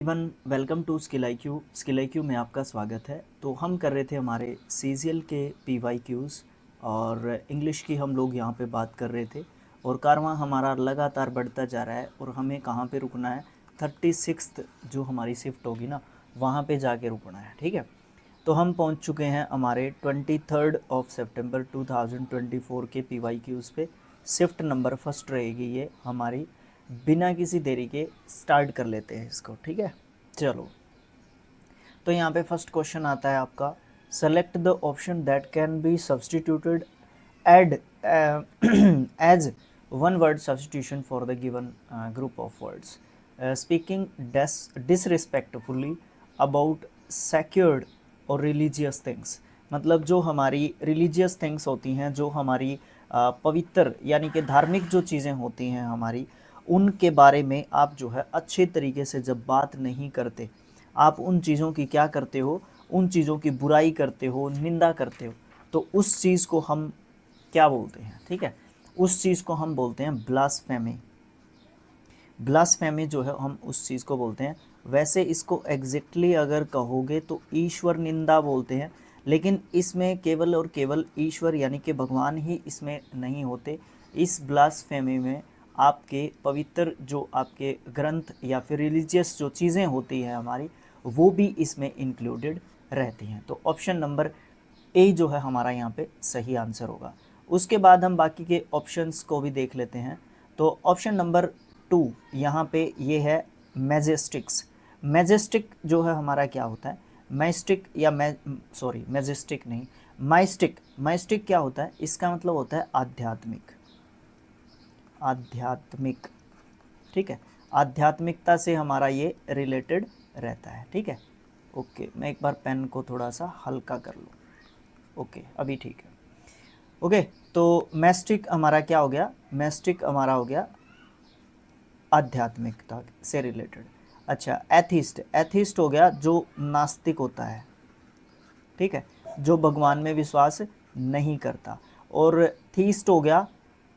Everyone, welcome to skill IQ। Skill IQ में आपका स्वागत है। तो हम कर रहे थे हमारे CGL के PYQs और इंग्लिश की हम लोग यहाँ पे बात कर रहे थे और कारवां हमारा लगातार बढ़ता जा रहा है और हमें कहाँ पे रुकना है, 36th जो हमारी शिफ्ट होगी ना वहाँ पे जाके रुकना है। ठीक है, तो हम पहुँच चुके हैं हमारे 23 सितंबर 2024 के PYQs पे। शिफ्ट नंबर फर्स्ट रहेगी ये हमारी। बिना किसी देरी के स्टार्ट कर लेते हैं इसको। ठीक है, चलो। तो यहाँ पे फर्स्ट क्वेश्चन आता है आपका, select the option that can be substituted add as one word substitution for the given group of words. Speaking disrespectfully about sacred और रिलीजियस थिंग्स। मतलब जो हमारी रिलीजियस थिंग्स होती हैं, जो हमारी पवित्र यानी कि धार्मिक जो चीज़ें होती हैं हमारी, उनके बारे में आप जो है अच्छे तरीके से जब बात नहीं करते, आप उन चीज़ों की क्या करते हो, उन चीज़ों की बुराई करते हो, निंदा करते हो, तो उस चीज़ को हम क्या बोलते हैं? ठीक है, उस चीज़ को हम बोलते हैं ब्लास्फेमी। ब्लास्फेमी जो है हम उस चीज़ को बोलते हैं। वैसे इसको एग्जैक्टली अगर कहोगे तो ईश्वर निंदा बोलते हैं, लेकिन इसमें केवल और केवल ईश्वर यानी कि भगवान ही इसमें नहीं होते। इस ब्लास्फेमी में आपके पवित्र जो आपके ग्रंथ या फिर रिलीजियस जो चीज़ें होती हैं हमारी, वो भी इसमें इंक्लूडेड रहती हैं। तो ऑप्शन नंबर ए जो है हमारा यहाँ पे सही आंसर होगा। उसके बाद हम बाकी के ऑप्शंस को भी देख लेते हैं। तो ऑप्शन नंबर 2 यहाँ पे ये है मैजेस्टिक्स। मैजेस्टिक जो है हमारा क्या होता है? मैस्टिक या मैजेस्टिक नहीं, माइस्टिक। माइस्टिक क्या होता है? इसका मतलब होता है आध्यात्मिक। आध्यात्मिक, ठीक है, आध्यात्मिकता से हमारा ये रिलेटेड रहता है। ठीक है, ओके, मैं एक बार पेन को थोड़ा सा हल्का कर लूँ। ओके, अभी ठीक है। ओके, तो मैस्टिक हमारा क्या हो गया? मैस्टिक हमारा हो गया आध्यात्मिकता से रिलेटेड। अच्छा, एथिस्ट। एथिस्ट हो गया जो नास्तिक होता है, ठीक है, जो भगवान में विश्वास नहीं करता। और थीस्ट हो गया,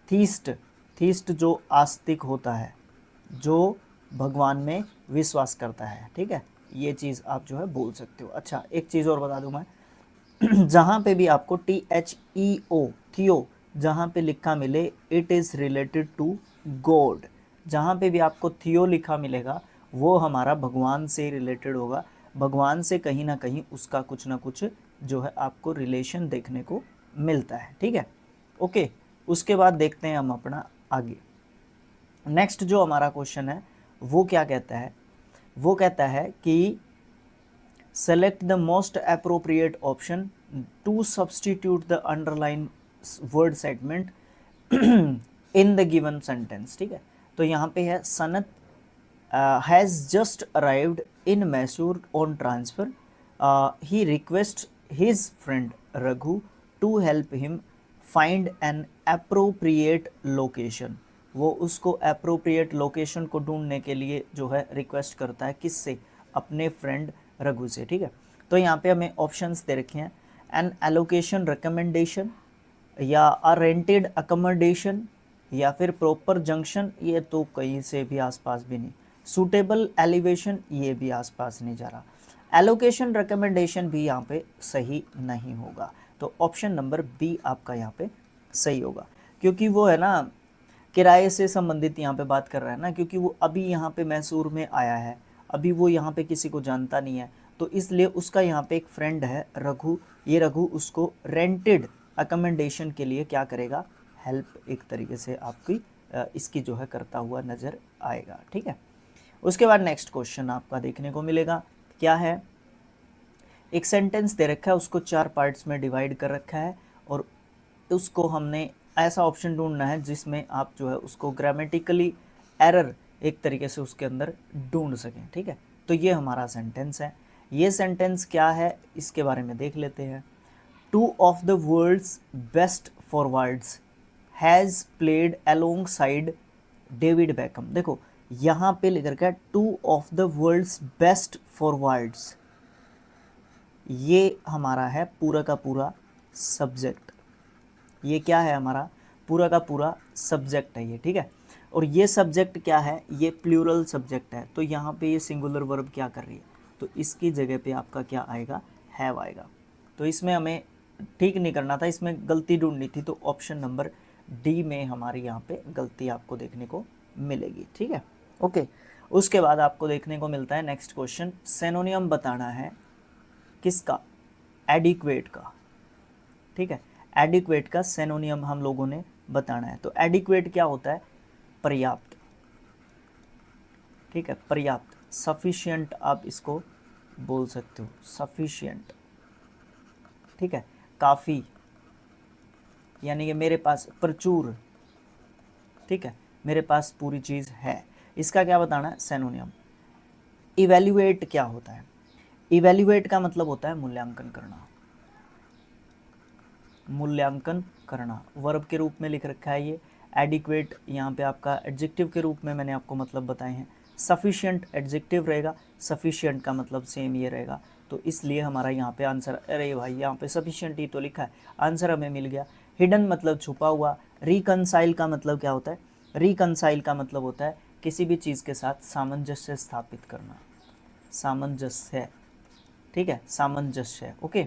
थीस्ट। थीस्ट जो आस्तिक होता है, जो भगवान में विश्वास करता है। ठीक है, ये चीज़ आप जो है बोल सकते हो। अच्छा, एक चीज़ और बता दूं मैं, जहाँ पे भी आपको THEO, थियो, जहाँ पे लिखा मिले it is related to God, जहाँ पे भी आपको थियो लिखा मिलेगा वो हमारा भगवान से रिलेटेड होगा। भगवान से कहीं ना कहीं उसका कुछ ना कुछ जो है आपको रिलेशन देखने को मिलता है। ठीक है, ओके। उसके बाद देखते हैं हम अपना आगे। नेक्स्ट जो हमारा क्वेश्चन है वो क्या कहता है? वो कहता है कि select the most appropriate option to substitute the underlined word segment in the given sentence। ठीक है, तो यहाँ पे है Sanat has just arrived in Mysore on transfer. He requests his friend Raghu to help him find an appropriate location। वो उसको appropriate location को ढूंढने के लिए जो है रिक्वेस्ट करता है, किससे? अपने फ्रेंड रघु से। ठीक है, तो यहाँ पे हमें ऑप्शंस दे रखे हैं, एन एलोकेशन रिकमेंडेशन, या अ रेंटेड अकोमोडेशन, या फिर प्रॉपर जंक्शन, ये तो कहीं से भी आसपास भी नहीं। सूटेबल एलिवेशन, ये भी आसपास नहीं जा रहा। एलोकेशन रिकमेंडेशन भी यहाँ पे सही नहीं होगा। तो ऑप्शन नंबर बी आपका यहाँ पे सही होगा, क्योंकि वो है ना किराए से संबंधित यहाँ पे बात कर रहा है ना, क्योंकि वो अभी यहाँ पे मैसूर में आया है, अभी वो यहाँ पे किसी को जानता नहीं है, तो इसलिए उसका यहाँ पे एक फ्रेंड है रघु। ये रघु उसको रेंटेड अकोमोडेशन के लिए क्या करेगा? हेल्प एक तरीके से आपकी इसकी जो है करता हुआ नज़र आएगा। ठीक है, उसके बाद नेक्स्ट क्वेश्चन आपका देखने को मिलेगा, क्या है? एक सेंटेंस दे रखा है, उसको 4 पार्ट्स में डिवाइड कर रखा है और उसको हमने ऐसा ऑप्शन ढूंढना है जिसमें आप जो है उसको ग्रामेटिकली एरर एक तरीके से उसके अंदर ढूंढ सकें। ठीक है, तो ये हमारा सेंटेंस है। ये सेंटेंस क्या है इसके बारे में देख लेते हैं। Two of the world's best forwards has played alongside David Beckham. देखो यहाँ पे लिख रखा है two of the world's best forwards, ये हमारा है पूरा का पूरा सब्जेक्ट। ये क्या है? हमारा पूरा का पूरा सब्जेक्ट है ये। ठीक है, और ये सब्जेक्ट क्या है, ये प्लूरल सब्जेक्ट है, तो यहाँ पे ये सिंगुलर वर्ब क्या कर रही है, तो इसकी जगह पे आपका क्या आएगा, हैव आएगा। तो इसमें हमें ठीक नहीं करना था, इसमें गलती ढूंढनी थी, तो ऑप्शन नंबर डी में हमारी यहाँ पे गलती आपको देखने को मिलेगी। ठीक है, ओके। उसके बाद आपको देखने को मिलता है नेक्स्ट क्वेश्चन, सिनोनियम बताना है किसका, एडिक्वेट का। ठीक है, एडिक्वेट का सिनोनियम हम लोगों ने बताना है। तो एडिक्वेट क्या होता है, पर्याप्त। ठीक है, पर्याप्त, सफिशिएंट आप इसको बोल सकते हो, सफिशिएंट। ठीक है, काफ़ी, यानी कि मेरे पास प्रचुर। ठीक है, मेरे पास पूरी चीज़ है, इसका क्या बताना है, सिनोनियम। इवैल्यूएट क्या होता है, इवैल्यूएट का मतलब होता है मूल्यांकन करना, मूल्यांकन करना, वर्ब के रूप में लिख रखा है ये। एडिक्वेट यहाँ पे आपका एडजेक्टिव के रूप में मैंने आपको मतलब बताए हैं। सफिशिएंट एडजेक्टिव रहेगा, सफिशिएंट का मतलब सेम ये रहेगा, तो इसलिए हमारा यहाँ पे आंसर, अरे भाई यहाँ पे सफिशिएंट ही तो लिखा है, आंसर हमें मिल गया। हिडन मतलब छुपा हुआ। रिकनसाइल का मतलब क्या होता है, रिकनसाइल का मतलब होता है किसी भी चीज़ के साथ सामंजस्य स्थापित करना, सामंजस्य। ठीक है, सामंजस्य, ओके,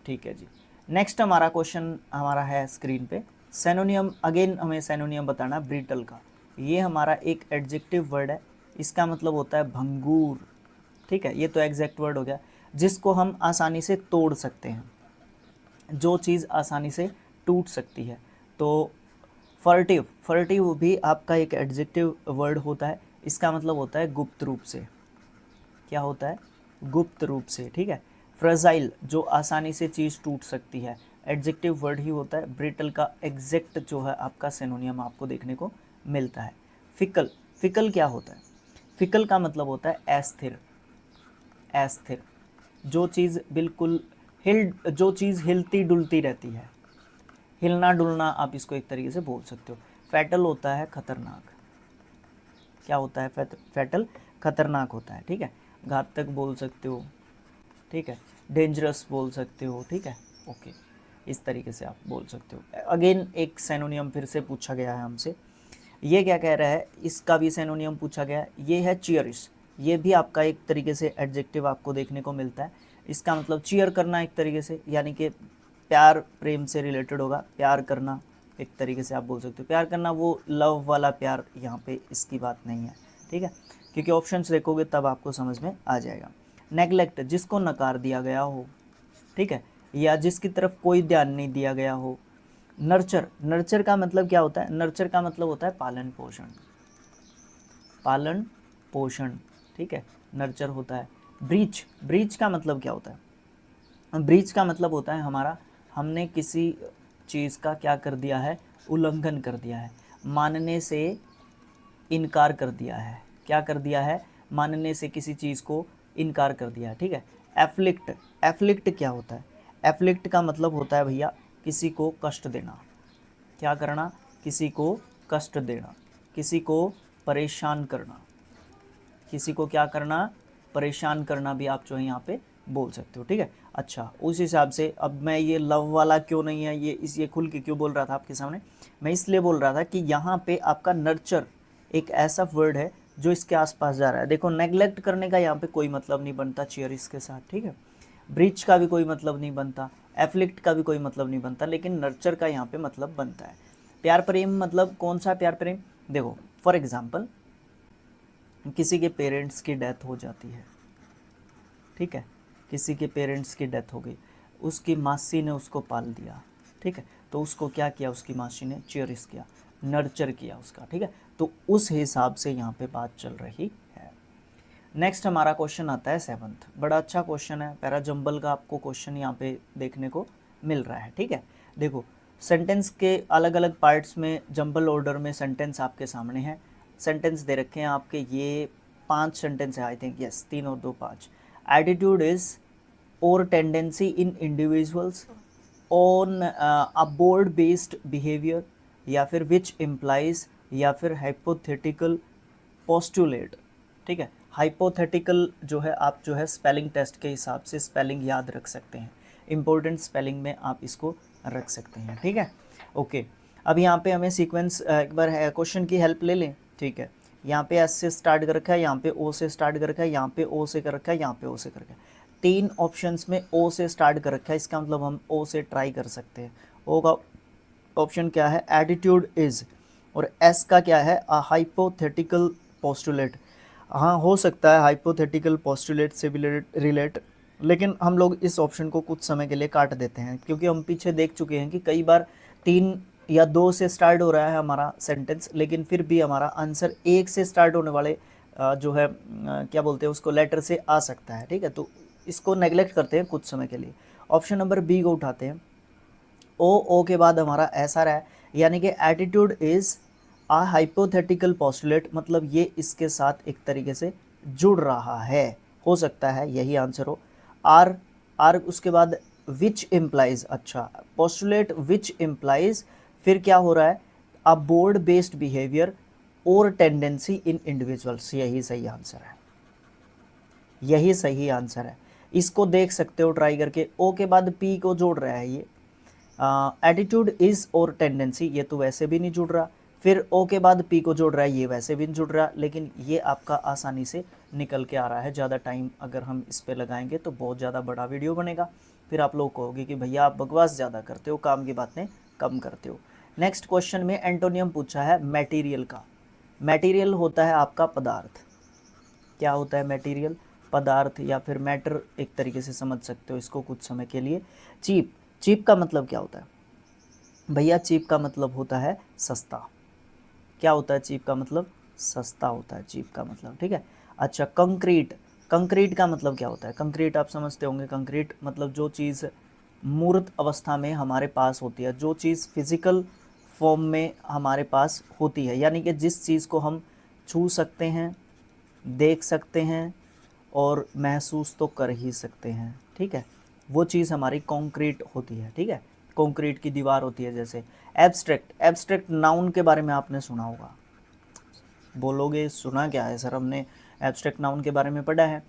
ठीक है जी। नेक्स्ट हमारा क्वेश्चन हमारा है स्क्रीन पे, सिनोनियम, अगेन हमें सिनोनियम बताना ब्रिटल का। ये हमारा एक एडजेक्टिव वर्ड है, इसका मतलब होता है भंगूर। ठीक है, ये तो एग्जैक्ट वर्ड हो गया, जिसको हम आसानी से तोड़ सकते हैं, जो चीज़ आसानी से टूट सकती है। तो फर्टिव, फर्टिव भी आपका एक एडजेक्टिव वर्ड होता है, इसका मतलब होता है गुप्त रूप से। क्या होता है, गुप्त रूप से। ठीक है, फ्रेजाइल, जो आसानी से चीज़ टूट सकती है, एडजेक्टिव वर्ड ही होता है। ब्रिटल का एग्जैक्ट जो है आपका सिनोनियम आपको देखने को मिलता है। फिकल, फिकल क्या होता है, फिकल का मतलब होता है अस्थिर, अस्थिर, जो चीज़ बिल्कुल जो चीज़ हिलती डुलती रहती है, हिलना डुलना आप इसको एक तरीके से बोल सकते हो। फैटल होता है खतरनाक, क्या होता है, फैटल खतरनाक होता है। ठीक है, घातक बोल सकते हो, ठीक है, डेंजरस बोल सकते हो। ठीक है, ओके, इस तरीके से आप बोल सकते हो। अगेन एक सिनोनियम फिर से पूछा गया है हमसे, ये क्या कह रहा है, इसका भी सिनोनियम पूछा गया है, ये है चीयरिश। ये भी आपका एक तरीके से एडजेक्टिव आपको देखने को मिलता है, इसका मतलब चीयर करना एक तरीके से, यानी कि प्यार प्रेम से रिलेटेड होगा, प्यार करना एक तरीके से आप बोल सकते हो। प्यार करना वो लव वाला प्यार, यहाँ पे इसकी बात नहीं है। ठीक है, क्योंकि ऑप्शंस देखोगे तब आपको समझ में आ जाएगा। नेगलेक्ट, जिसको नकार दिया गया हो, ठीक है, या जिसकी तरफ कोई ध्यान नहीं दिया गया हो। नर्चर, नर्चर का मतलब क्या होता है, नर्चर का मतलब होता है पालन पोषण, पालन पोषण। ठीक है, नर्चर होता है। ब्रीच, ब्रीच का मतलब क्या होता है, ब्रीच का मतलब होता है हमारा, हमने किसी चीज़ का क्या कर दिया है, उल्लंघन कर दिया है, मानने से इनकार कर दिया है। क्या कर दिया है, मानने से किसी चीज़ को इनकार कर दिया है। ठीक है, एफ्लिक्ट, एफ्लिक्ट क्या होता है, एफ्लिक्ट का मतलब होता है भैया किसी को कष्ट देना। क्या करना, किसी को कष्ट देना, किसी को परेशान करना, किसी को क्या करना, परेशान करना भी आप जो है यहाँ पे बोल सकते हो। ठीक है, अच्छा, उस हिसाब से अब मैं ये लव वाला क्यों नहीं है, ये खुल के क्यों बोल रहा था आपके सामने, मैं इसलिए बोल रहा था कि यहाँ पे आपका नर्चर एक ऐसा वर्ड है जो इसके आसपास जा रहा है। देखो, नेग्लेक्ट करने का यहाँ पे कोई मतलब नहीं बनता चीयरिश के साथ। ठीक है, ब्रीच का भी कोई मतलब नहीं बनता, एफ्लिक्ट का भी कोई मतलब नहीं बनता, लेकिन नर्चर का यहाँ पे मतलब बनता है। प्यार प्रेम, मतलब कौन सा प्यार प्रेम, देखो फॉर एग्जाम्पल किसी के पेरेंट्स की डेथ हो जाती है। ठीक है, किसी के पेरेंट्स की डेथ हो गई, उसकी मासी ने उसको पाल दिया। ठीक है, तो उसको क्या किया, उसकी मासी ने चेरिश किया, नर्चर किया उसका। ठीक है, तो उस हिसाब से यहाँ पे बात चल रही है। नेक्स्ट हमारा क्वेश्चन आता है 7th, बड़ा अच्छा क्वेश्चन है, पैरा जंबल का आपको क्वेश्चन यहाँ पे देखने को मिल रहा है। ठीक है, देखो सेंटेंस के अलग अलग पार्ट्स में जंबल ऑर्डर में सेंटेंस आपके सामने है, सेंटेंस दे रखे हैं आपके, ये 5 सेंटेंस है आई थिंक, यस 3 और 2 5। एटीट्यूड इज और tendency in individuals on a board based behaviour, या फिर विच इम्प्लाइज, या फिर हाइपोथेटिकल पोस्टुलेट। ठीक है, हाइपोथेटिकल जो है आप जो है स्पेलिंग टेस्ट के हिसाब से स्पेलिंग याद रख सकते हैं, इंपॉर्टेंट स्पेलिंग में आप इसको रख सकते हैं। ठीक है, ओके। अब यहाँ पे हमें सीक्वेंस एक बार क्वेश्चन की हेल्प ले लें, ठीक है। यहाँ पे एस से स्टार्ट कर रखा है, यहाँ पे ओ से स्टार्ट कर रखा है, यहाँ पे ओ से कर रखा है, यहाँ पे ओ से कर रखा है। 3 ऑप्शंस में ओ से स्टार्ट कर रखा है, इसका मतलब हम ओ से ट्राई कर सकते हैं। ओ का ऑप्शन क्या है, एटीट्यूड इज, और एस का क्या है, हाइपोथेटिकल पोस्टुलेट। हाँ हो सकता है हाइपोथेटिकल पोस्टुलेट से भी रिलेट, लेकिन हम लोग इस ऑप्शन को कुछ समय के लिए काट देते हैं, क्योंकि हम पीछे देख चुके हैं कि कई बार 3 या 2 से स्टार्ट हो रहा है हमारा सेंटेंस, लेकिन फिर भी हमारा आंसर 1 से स्टार्ट होने वाले जो है क्या बोलते हैं उसको, लेटर से आ सकता है, ठीक है। तो इसको नेग्लेक्ट करते हैं कुछ समय के लिए। ऑप्शन नंबर बी को उठाते हैं। ओ के बाद हमारा एस आ रहा है, यानी कि attitude is a hypothetical postulate, मतलब ये इसके साथ एक तरीके से जुड़ रहा है, हो सकता है यही आंसर हो। आर उसके बाद विच इम्प्लाइज, अच्छा पोस्टुलेट विच इम्प्लाइज, फिर क्या हो रहा है, अ बोर्ड बेस्ड बिहेवियर और टेंडेंसी इन इंडिविजुअल्स, यही सही आंसर है, यही सही आंसर है। इसको देख सकते हो ट्राई करके। ओ के बाद पी को जोड़ रहा है ये, एटीट्यूड इज और टेंडेंसी, ये तो वैसे भी नहीं जुड़ रहा। फिर ओ के बाद पी को जोड़ रहा है, ये वैसे भी नहीं जुड़ रहा, लेकिन ये आपका आसानी से निकल के आ रहा है। ज़्यादा टाइम अगर हम इस पे लगाएंगे तो बहुत ज़्यादा बड़ा वीडियो बनेगा, फिर आप लोग कहोगे कि भैया आप बकवास ज़्यादा करते हो, काम की बातें कम करते हो। नेक्स्ट क्वेश्चन में एंटोनियम पूछा है मटेरियल का। मटेरियल होता है आपका पदार्थ। क्या होता है मटेरियल, पदार्थ या फिर मैटर, एक तरीके से समझ सकते हो इसको कुछ समय के लिए। चीप, चीप का मतलब क्या होता है भैया, चीप का मतलब होता है सस्ता। क्या होता है चीप का मतलब, सस्ता होता है चीप का मतलब, ठीक है। अच्छा कंक्रीट, कंक्रीट का मतलब क्या होता है, कंक्रीट आप समझते होंगे, कंक्रीट मतलब जो चीज़ मूर्त अवस्था में हमारे पास होती है, जो चीज़ फिजिकल फॉर्म में हमारे पास होती है, यानी कि जिस चीज़ को हम छू सकते हैं, देख सकते हैं और महसूस तो कर ही सकते हैं, ठीक है, वो चीज़ हमारी कंक्रीट होती है, ठीक है। कंक्रीट की दीवार होती है जैसे। एब्स्ट्रैक्ट, एब्स्ट्रैक्ट नाउन के बारे में आपने सुना होगा, बोलोगे सुना क्या है सर, हमने एब्स्ट्रैक्ट नाउन के बारे में पढ़ा है।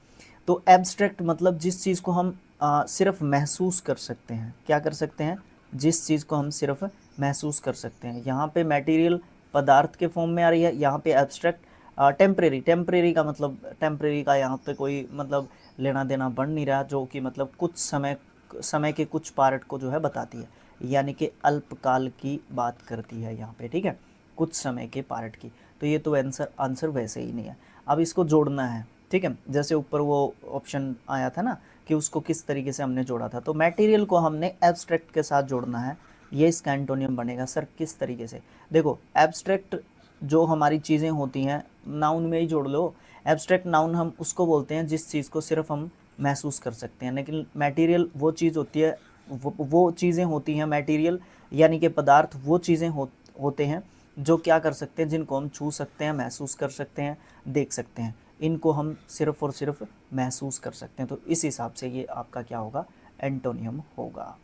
तो एब्स्ट्रैक्ट मतलब जिस चीज़ को हम सिर्फ महसूस कर सकते हैं, क्या कर सकते हैं, जिस चीज़ को हम सिर्फ महसूस कर सकते हैं। यहाँ पे मटेरियल पदार्थ के फॉर्म में आ रही है, यहाँ पे एब्स्ट्रैक्ट टेम्परेरी, टेम्परेरी का मतलब, टेम्परेरी का यहाँ पे कोई मतलब लेना देना बन नहीं रहा, जो कि मतलब कुछ समय के कुछ पार्ट को जो है बताती है, यानी कि अल्पकाल की बात करती है यहाँ पे, ठीक है, कुछ समय के पार्ट की। तो ये तो आंसर वैसे ही नहीं है। अब इसको जोड़ना है, ठीक है, जैसे ऊपर वो ऑप्शन आया था ना कि उसको किस तरीके से हमने जोड़ा था, तो मटेरियल को हमने एब्स्ट्रैक्ट के साथ जोड़ना है, ये इसका एंटोनियम बनेगा। सर किस तरीके से, देखो एब्स्ट्रैक्ट जो हमारी चीज़ें होती हैं नाउन में ही जोड़ लो। एब्स्ट्रैक्ट नाउन हम उसको बोलते हैं जिस चीज़ को सिर्फ हम महसूस कर सकते हैं, लेकिन मटेरियल वो चीज़ होती है, वो चीज़ें होती हैं मटेरियल, यानी कि पदार्थ वो चीज़ें होते हैं जो क्या कर सकते हैं, जिनको हम छू सकते हैं, महसूस कर सकते हैं, देख सकते हैं, इनको हम सिर्फ और सिर्फ महसूस कर सकते हैं। तो इस हिसाब से ये आपका क्या होगा, एंटोनियम होगा।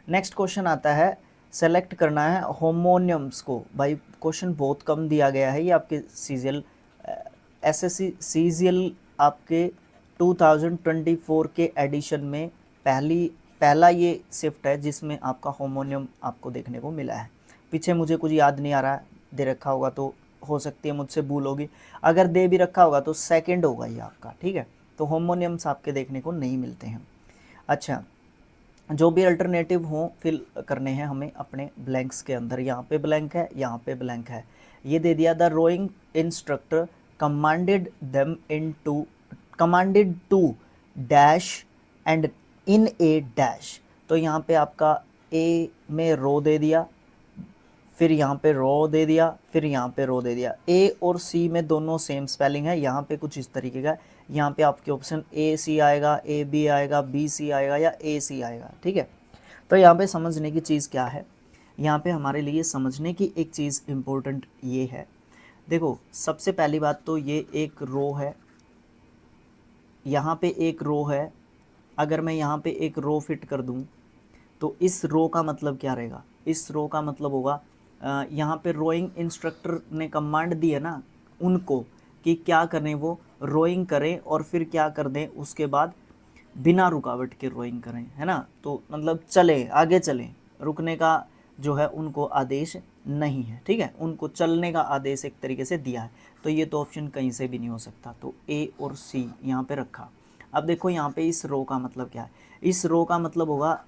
नेक्स्ट क्वेश्चन आता है, सेलेक्ट करना है होमोनियम्स को। भाई क्वेश्चन बहुत कम दिया गया है, ये आपके सीजीएल एसएससी सीजीएल आपके 2024 के एडिशन में पहला ये शिफ्ट है जिसमें आपका होमोनियम आपको देखने को मिला है। पीछे मुझे कुछ याद नहीं आ रहा, दे रखा होगा तो हो सकती है मुझसे भूल होगी, अगर दे भी रखा होगा तो सेकंड होगा ये आपका, ठीक है। तो होमोनियम्स आपके देखने को नहीं मिलते हैं। अच्छा जो भी अल्टरनेटिव हो फिल करने हैं हमें अपने ब्लैंक्स के अंदर, यहाँ पे ब्लैंक है, यहाँ पे ब्लैंक है। ये दे दिया, the rowing instructor commanded to dash and in a dash. तो यहाँ पे आपका ए में रो दे दिया, फिर यहाँ पे रो दे दिया, फिर यहाँ पे रो दे दिया। ए और सी में दोनों सेम स्पेलिंग है, यहाँ पे कुछ इस तरीके का, यहाँ पे आपके ऑप्शन ए सी आएगा, ए बी आएगा, बी सी आएगा या ए सी आएगा, ठीक है। तो यहाँ पे समझने की चीज़ क्या है, यहाँ पे हमारे लिए समझने की एक चीज़ इम्पोर्टेंट ये है, देखो सबसे पहली बात तो ये एक रो है, यहाँ पे एक रो है, अगर मैं यहाँ पे एक रो फिट कर दूँ तो इस रो का मतलब क्या रहेगा, इस रो का मतलब होगा यहाँ पे रोइंग इंस्ट्रक्टर ने कमांड दी है ना उनको कि क्या करें, वो रोइंग करें और फिर क्या कर दें उसके बाद बिना रुकावट के रोइंग करें, है ना। तो मतलब चलें, आगे चलें, रुकने का जो है उनको आदेश नहीं है, ठीक है, उनको चलने का आदेश एक तरीके से दिया है, तो ये तो ऑप्शन कहीं से भी नहीं हो सकता, तो ए और सी यहाँ पे रखा। अब देखो यहाँ पे इस रो का मतलब क्या है, इस रो का मतलब होगा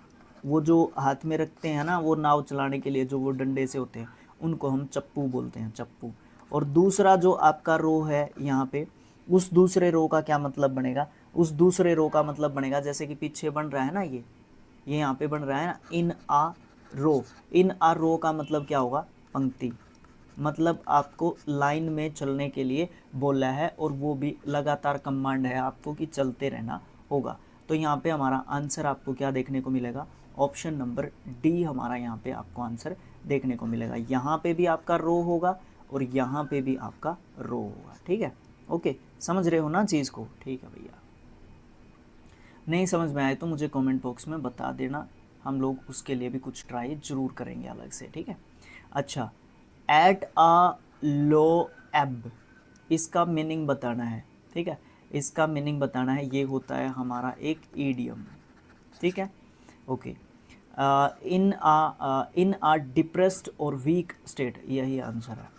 वो जो हाथ में रखते हैं ना, वो नाव चलाने के लिए जो वो डंडे से होते हैं, उनको हम चप्पू बोलते हैं, चप्पू। और दूसरा जो आपका रो है यहाँ पे, उस दूसरे रो का क्या मतलब बनेगा, उस दूसरे रो का मतलब बनेगा, जैसे कि पीछे बन रहा है ना, ये यहाँ पे बन रहा है ना, इन आ रो। इन आ रो का मतलब क्या होगा, पंक्ति, मतलब आपको लाइन में चलने के लिए बोला है, और वो भी लगातार कमांड है आपको कि चलते रहना होगा। तो यहाँ पे हमारा आंसर आपको क्या देखने को मिलेगा, ऑप्शन नंबर डी हमारा यहाँ पे आपको आंसर देखने को मिलेगा। यहाँ पे भी आपका रो होगा और यहाँ पे भी आपका रो होगा, ठीक है। ओके, समझ रहे हो ना चीज़ को, ठीक है भैया। नहीं समझ में आए तो मुझे कमेंट बॉक्स में बता देना, हम लोग उसके लिए भी कुछ ट्राई जरूर करेंगे अलग से, ठीक है। अच्छा, एट अ लो एब, इसका मीनिंग बताना है, ठीक है, इसका मीनिंग बताना है। ये होता है हमारा एक ईडियम, ठीक है। ओके, इन आ डिप्रेस्ड और वीक स्टेट, यही आंसर है।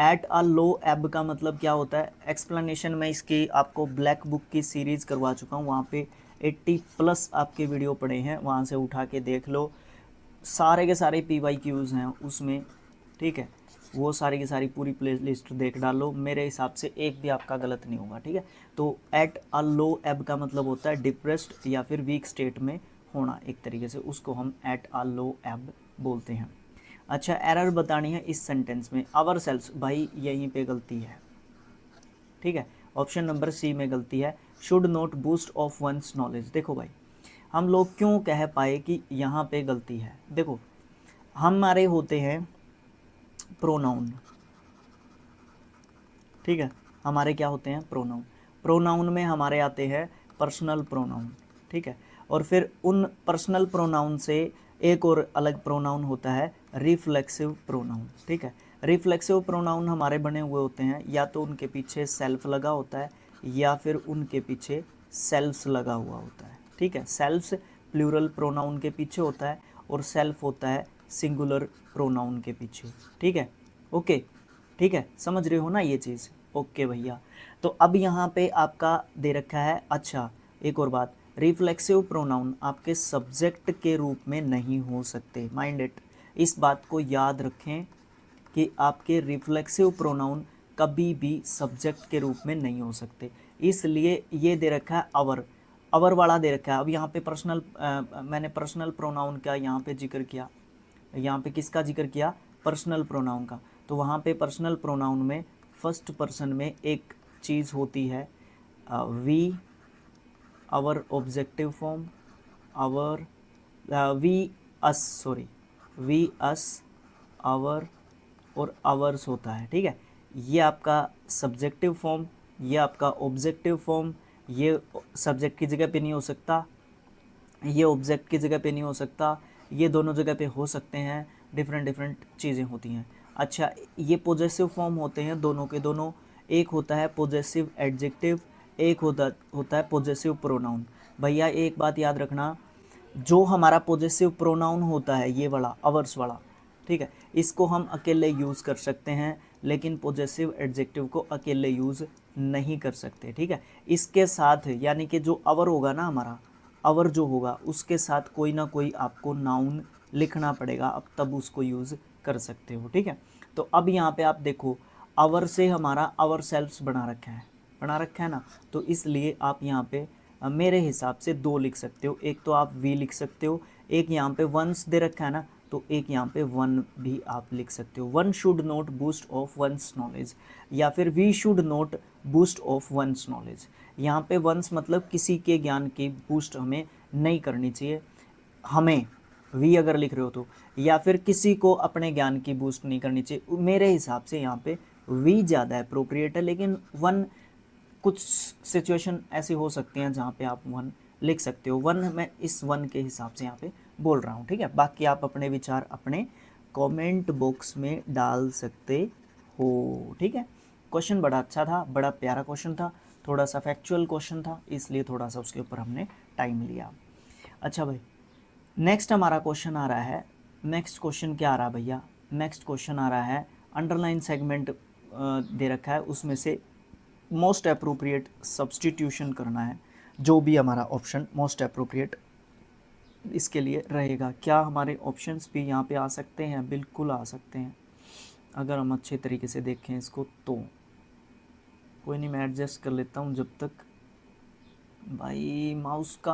एट अ लो एब का मतलब क्या होता है, एक्सप्लेनेशन मैं इसकी आपको ब्लैक बुक की सीरीज़ करवा चुका हूँ, वहाँ पे 80+ आपके वीडियो पड़े हैं, वहाँ से उठा के देख लो, सारे के सारे PYQs हैं उसमें, ठीक है, वो सारी की सारी पूरी प्ले लिस्ट देख डालो, मेरे हिसाब से एक भी आपका गलत नहीं होगा, ठीक है। तो एट अ लो एब का मतलब होता है डिप्रेस्ड या फिर वीक स्टेट में होना, एक तरीके से उसको हम एट अ लो एब बोलते हैं। अच्छा, एरर बतानी है इस सेंटेंस में, आवर सेल्स, भाई यहीं पे गलती है, ठीक है, ऑप्शन नंबर सी में गलती है, should not boast of one's knowledge. देखो भाई, हम लोग क्यों कह पाए कि यहाँ पे गलती है, देखो हमारे होते हैं प्रोनाउन, ठीक है, हमारे क्या होते हैं प्रोनाउन, प्रोनाउन में हमारे आते हैं पर्सनल प्रोनाउन, ठीक है, और फिर उन पर्सनल प्रोनाउन से एक और अलग प्रोनाउन होता है रिफ्लेक्सिव प्रोनाउन, ठीक है। रिफ्लेक्सिव प्रोनाउन हमारे बने हुए होते हैं, या तो उनके पीछे सेल्फ लगा होता है या फिर उनके पीछे सेल्फ्स लगा हुआ होता है, ठीक है। सेल्फ्स प्लूरल प्रोनाउन के पीछे होता है और सेल्फ होता है सिंगुलर प्रोनाउन के पीछे, ठीक है। ओके, ठीक है, समझ रहे हो ना ये चीज़, ओके भैया। तो अब यहाँ पे आपका दे रखा है, अच्छा एक और बात, रिफ्लेक्सिव प्रोनाउन आपके सब्जेक्ट के रूप में नहीं हो सकते, माइंड इट, इस बात को याद रखें कि आपके रिफ्लेक्सिव प्रोनाउन कभी भी सब्जेक्ट के रूप में नहीं हो सकते, इसलिए ये दे रखा है अवर, अवर वाला दे रखा है। अब यहाँ पे पर्सनल मैंने पर्सनल प्रोनाउन का यहाँ पे जिक्र किया, यहाँ पे किसका जिक्र किया, पर्सनल प्रोनाउन का, तो वहाँ पे पर्सनल प्रोनाउन में फर्स्ट पर्सन में एक चीज़ होती है we, our objective form, our, we us, sorry, we us, our और आवर्स होता है, ठीक है। ये आपका सब्जेक्टिव फॉर्म, ये आपका ऑब्जेक्टिव फॉर्म, ये सब्जेक्ट की जगह पे नहीं हो सकता, ये ऑब्जेक्ट की जगह पे नहीं हो सकता, ये दोनों जगह पे हो सकते हैं, डिफरेंट डिफरेंट चीज़ें होती हैं। अच्छा, ये पोजेसिव फॉर्म होते हैं दोनों के दोनों, एक होता है पोजेसिव एडजेक्टिव, एक होता है पोजेसिव प्रोनाउन। भैया एक बात याद रखना, जो हमारा पोजेसिव प्रोनाउन होता है ये वाला अवर्स वाला, ठीक है, इसको हम अकेले यूज़ कर सकते हैं, लेकिन पोजेसिव एडजेक्टिव को अकेले यूज़ नहीं कर सकते, ठीक है। इसके साथ यानी कि जो अवर होगा ना हमारा, अवर जो होगा उसके साथ कोई ना कोई आपको नाउन लिखना पड़ेगा, अब तब उसको यूज़ कर सकते हो, ठीक है। तो अब यहाँ पे आप देखो, अवर से हमारा अवर सेल्फ्स बना रखा है ना, तो इसलिए आप यहाँ पे मेरे हिसाब से दो लिख सकते हो, एक तो आप वी लिख सकते हो, एक यहाँ पे वंस दे रखा है ना, तो एक यहाँ पे वन भी आप लिख सकते हो, one should not boast of one's knowledge, या फिर we should not boast of one's knowledge. यहाँ पे वंस मतलब किसी के ज्ञान की बूस्ट हमें नहीं करनी चाहिए, हमें वी अगर लिख रहे हो तो, या फिर किसी को अपने ज्ञान की बूस्ट नहीं करनी चाहिए, मेरे हिसाब से यहाँ पे वी ज़्यादा अप्रोप्रिएट है, लेकिन वन कुछ सिचुएशन ऐसी हो सकती हैं जहाँ पे आप वन लिख सकते हो, वन मैं इस वन के हिसाब से यहाँ पे बोल रहा हूँ, ठीक है। बाकी आप अपने विचार अपने कमेंट बॉक्स में डाल सकते हो, ठीक है। क्वेश्चन बड़ा अच्छा था, बड़ा प्यारा क्वेश्चन था, थोड़ा सा फैक्चुअल क्वेश्चन था, इसलिए थोड़ा सा उसके ऊपर हमने टाइम लिया। अच्छा भाई, नेक्स्ट हमारा क्वेश्चन आ रहा है, नेक्स्ट क्वेश्चन क्या आ रहा है भैया, नेक्स्ट क्वेश्चन आ रहा है, अंडरलाइन सेगमेंट दे रखा है, उसमें से मोस्ट अप्रोप्रिएट सब्स्टिट्यूशन करना है, जो भी हमारा ऑप्शन मोस्ट अप्रोप्रिएट इसके लिए रहेगा। क्या हमारे ऑप्शंस भी यहाँ पे आ सकते हैं? बिल्कुल आ सकते हैं, अगर हम अच्छे तरीके से देखें इसको तो। कोई नहीं, मैं एडजस्ट कर लेता हूँ जब तक। भाई माउस का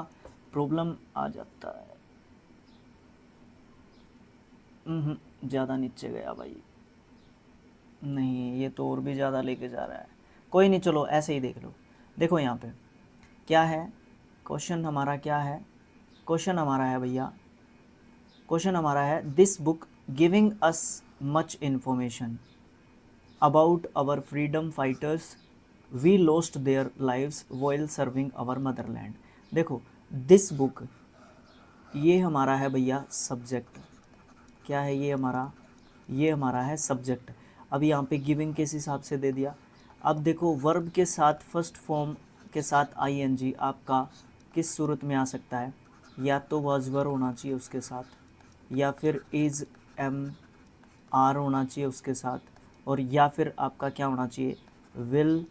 प्रॉब्लम आ जाता है। ज़्यादा नीचे गया भाई, नहीं ये तो और भी ज़्यादा लेके जा रहा है। कोई नहीं, चलो ऐसे ही देख लो। देखो यहाँ पे क्या है क्वेश्चन हमारा, क्या है क्वेश्चन हमारा है भैया, क्वेश्चन हमारा है this book giving us much information about our freedom fighters we lost their lives while serving our motherland. देखो दिस बुक, ये हमारा है भैया सब्जेक्ट। क्या है ये हमारा है सब्जेक्ट। अब यहाँ पे गिविंग किस हिसाब से दे दिया। अब देखो वर्ब के साथ फर्स्ट फॉर्म के साथ आईएनजी आपका किस सूरत में आ सकता है, या तो वाज वर होना चाहिए उसके साथ, या फिर इज़ एम आर होना चाहिए उसके साथ, और या फिर आपका क्या होना चाहिए, विल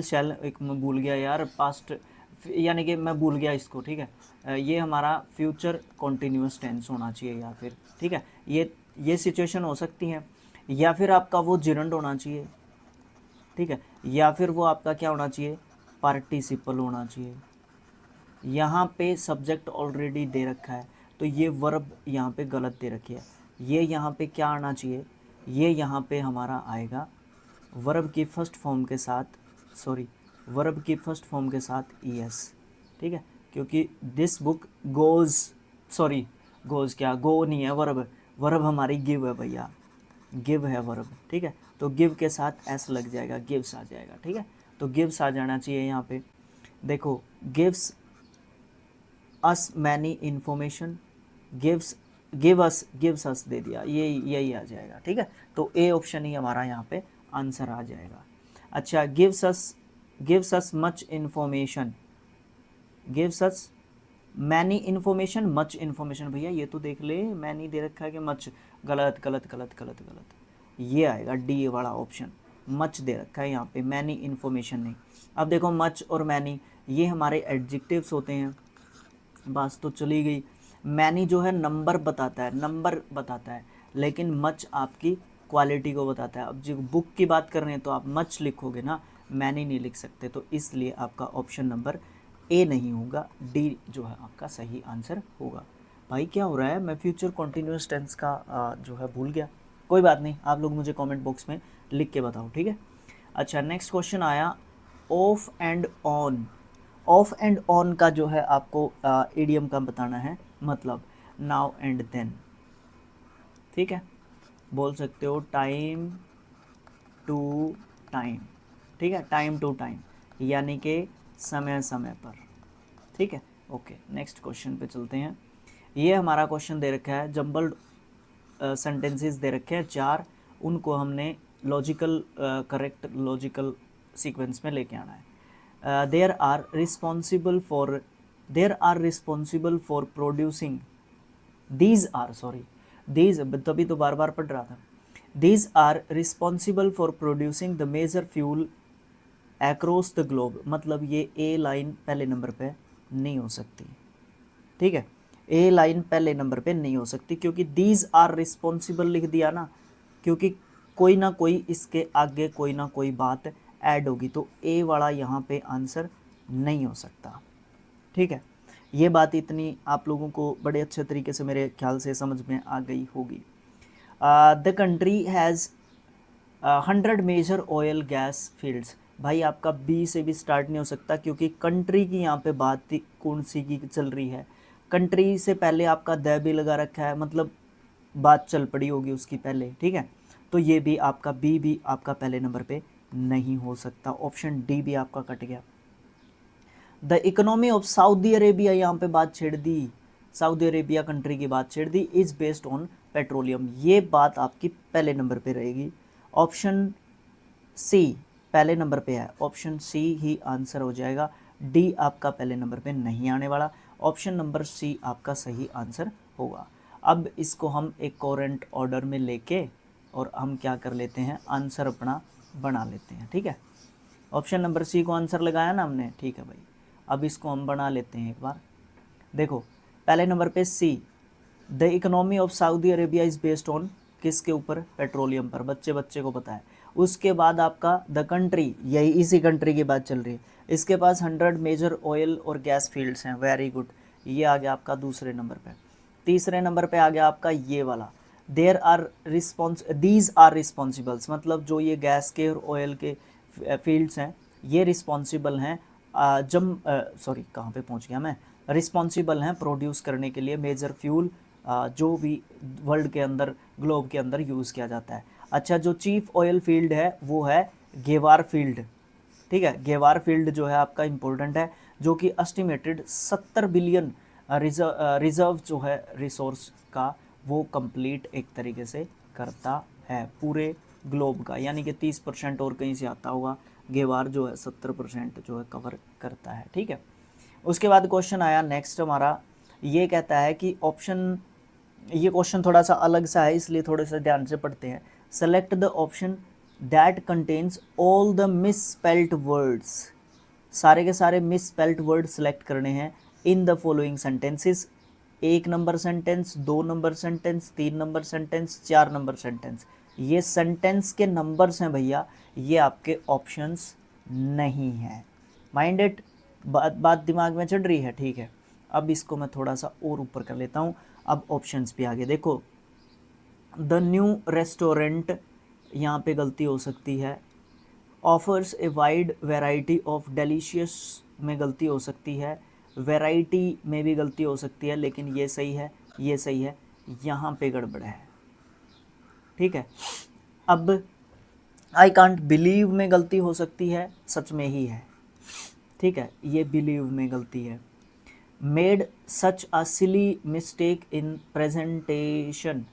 शैल एक मैं भूल गया यार, पास्ट यानी कि मैं भूल गया इसको, ठीक है। ये हमारा फ्यूचर कॉन्टीन्यूअस टेंस होना चाहिए, या फिर ठीक है, ये सिचुएशन हो सकती है, या फिर आपका वो जिरंड होना चाहिए, ठीक है, या फिर वो आपका क्या होना चाहिए, पार्टिसिपल होना चाहिए। यहाँ पे सब्जेक्ट ऑलरेडी दे रखा है, तो ये वर्ब यहाँ पे गलत दे रखी है। ये यहाँ पे क्या आना चाहिए, ये यहाँ पे हमारा आएगा वर्ब की फर्स्ट फॉर्म के साथ, वर्ब की फर्स्ट फॉर्म के साथ ईएस, ठीक है, क्योंकि दिस बुक गोज़ क्या, गो नहीं है वर्ब हमारी गिव है भैया, गिव है वर्ब, ठीक है, तो गिव के साथ एस लग जाएगा, गिव्स आ जाएगा, ठीक है, तो गिव्स आ जाना चाहिए यहाँ पे। देखो gives us many information, gives us दे दिया, ये यही आ जाएगा, ठीक है, तो ए ऑप्शन ही हमारा यहाँ पे आंसर आ जाएगा। अच्छा, gives us much information, gives us many information, much information, भैया ये तो देख ले, मैनी दे रखा है कि मच, गलत गलत गलत गलत गलत, ये आएगा डी वाला ऑप्शन, मच दे रखा है यहाँ पे, मैनी इन्फॉर्मेशन नहीं। अब देखो मच और मैनी ये हमारे एडजेक्टिव्स होते हैं, बात तो चली गई। मैनी जो है नंबर बताता है, लेकिन मच आपकी क्वालिटी को बताता है। अब जो बुक की बात कर रहे हैं तो आप मच लिखोगे ना, मैनी नहीं लिख सकते, तो इसलिए आपका ऑप्शन नंबर ए नहीं होगा, डी जो है आपका सही आंसर होगा। भाई क्या हो रहा है, मैं फ्यूचर कॉन्टीन्यूअस टेंस का जो है भूल गया। कोई बात नहीं, आप लोग मुझे कमेंट बॉक्स में लिख के बताओ, ठीक है। अच्छा, नेक्स्ट क्वेश्चन आया of and on. Of and on का जो है आपको इडियम का बताना है, मतलब नाउ एंड देन, ठीक है, बोल सकते हो टाइम टू टाइम, ठीक है, टाइम टू टाइम यानी कि समय समय पर, ठीक है। ओके, नेक्स्ट क्वेश्चन पे चलते हैं। ये हमारा क्वेश्चन दे रखा है, जम्बल्ड सेंटेंसेस दे रखे हैं 4, उनको हमने लॉजिकल करेक्ट लॉजिकल सीक्वेंस में लेके आना है। There are responsible for producing, these तभी तो बार बार पढ़ रहा था, these are responsible for producing the major fuel across the globe, मतलब ये ए लाइन पहले नंबर पे नहीं हो सकती, ठीक है, ए लाइन पहले नंबर पे नहीं हो सकती, क्योंकि दीज आर रिस्पॉन्सिबल लिख दिया ना, क्योंकि कोई ना कोई इसके आगे कोई ना कोई बात ऐड होगी, तो ए वाला यहाँ पे आंसर नहीं हो सकता, ठीक है। ये बात इतनी आप लोगों को बड़े अच्छे तरीके से मेरे ख्याल से समझ में आ गई होगी। The country has 100 major oil gas fields, भाई आपका बी से भी स्टार्ट नहीं हो सकता, क्योंकि कंट्री की यहाँ पे बात कौन सी की चल रही है, कंट्री से पहले आपका द भी लगा रखा है, मतलब बात चल पड़ी होगी उसकी पहले, ठीक है, तो ये भी आपका बी भी आपका पहले नंबर पे नहीं हो सकता, ऑप्शन डी भी आपका कट गया। The economy of Saudi Arabia, यहाँ पे बात छेड़ दी, सऊदी अरेबिया कंट्री की बात छेड़ दी, इज़ बेस्ड ऑन पेट्रोलियम, ये बात आपकी पहले नंबर पे रहेगी, ऑप्शन सी पहले नंबर पे है, ऑप्शन सी ही आंसर हो जाएगा, डी आपका पहले नंबर पे नहीं आने वाला, ऑप्शन नंबर सी आपका सही आंसर होगा। अब इसको हम एक कोरेंट ऑर्डर में लेके और हम क्या कर लेते हैं, आंसर अपना बना लेते हैं। ठीक है, ऑप्शन नंबर सी को आंसर लगाया ना हमने, ठीक है भाई। अब इसको हम बना लेते हैं एक बार। देखो पहले नंबर पे C, the economy of Saudi Arabia is based on, किसके ऊपर, पेट्रोलियम पर, बच्चे बच्चे को पता है। उसके बाद आपका द कंट्री, यही इसी कंट्री की बात चल रही है, इसके पास 100 मेजर ऑयल और गैस फील्ड्स हैं, वेरी गुड, ये आ गया आपका दूसरे नंबर पे। तीसरे नंबर पे आ गया आपका ये वाला, देयर आर दीज आर रिस्पॉन्सिबल्स, मतलब जो ये गैस के और ऑयल के फील्ड्स हैं ये रिस्पॉन्सिबल हैं, सॉरी कहाँ पे पहुँच गया मैं, रिस्पॉन्सिबल हैं प्रोड्यूस करने के लिए मेजर फ्यूल जो भी वर्ल्ड के अंदर, ग्लोब के अंदर यूज़ किया जाता है। अच्छा, जो चीफ ऑयल फील्ड है वो है गेवार फील्ड। ठीक है, गेवार फील्ड जो है आपका इम्पोर्टेंट है, जो कि एस्टिमेटेड 70 बिलियन रिजर्व जो है रिसोर्स का वो कंप्लीट एक तरीके से करता है पूरे ग्लोब का, यानी कि 30% और कहीं से आता होगा, गेवार जो है 70% जो है कवर करता है। ठीक है, उसके बाद क्वेश्चन आया नेक्स्ट हमारा, ये कहता है कि ऑप्शन, ये क्वेश्चन थोड़ा सा अलग सा है इसलिए थोड़े से ध्यान से पढ़ते हैं। Select the option that contains all the misspelt words, सारे के सारे मिसस्पेल्ट वर्ड सेलेक्ट करने हैं in the following sentences. 1 number sentence, 2 number sentence, 3 number sentence, 4 number sentence, ये सेंटेंस के नंबर्स हैं भैया, ये आपके ऑप्शंस नहीं हैं। माइंडेड, बात दिमाग में चढ़ रही है, ठीक है। अब इसको मैं थोड़ा सा और ऊपर कर लेता हूँ, अब ऑप्शंस पे आगे देखो। द न्यू रेस्टोरेंट, यहाँ पे गलती हो सकती है। Offers a wide variety of delicious में गलती हो सकती है, वेराइटी में भी गलती हो सकती है, लेकिन ये सही है, ये सही है, यहाँ पे गड़बड़ है। ठीक है, अब आई कांट बिलीव में गलती हो सकती है, सच में ही है। ठीक है, ये बिलीव में गलती है। Made such a silly mistake in presentation,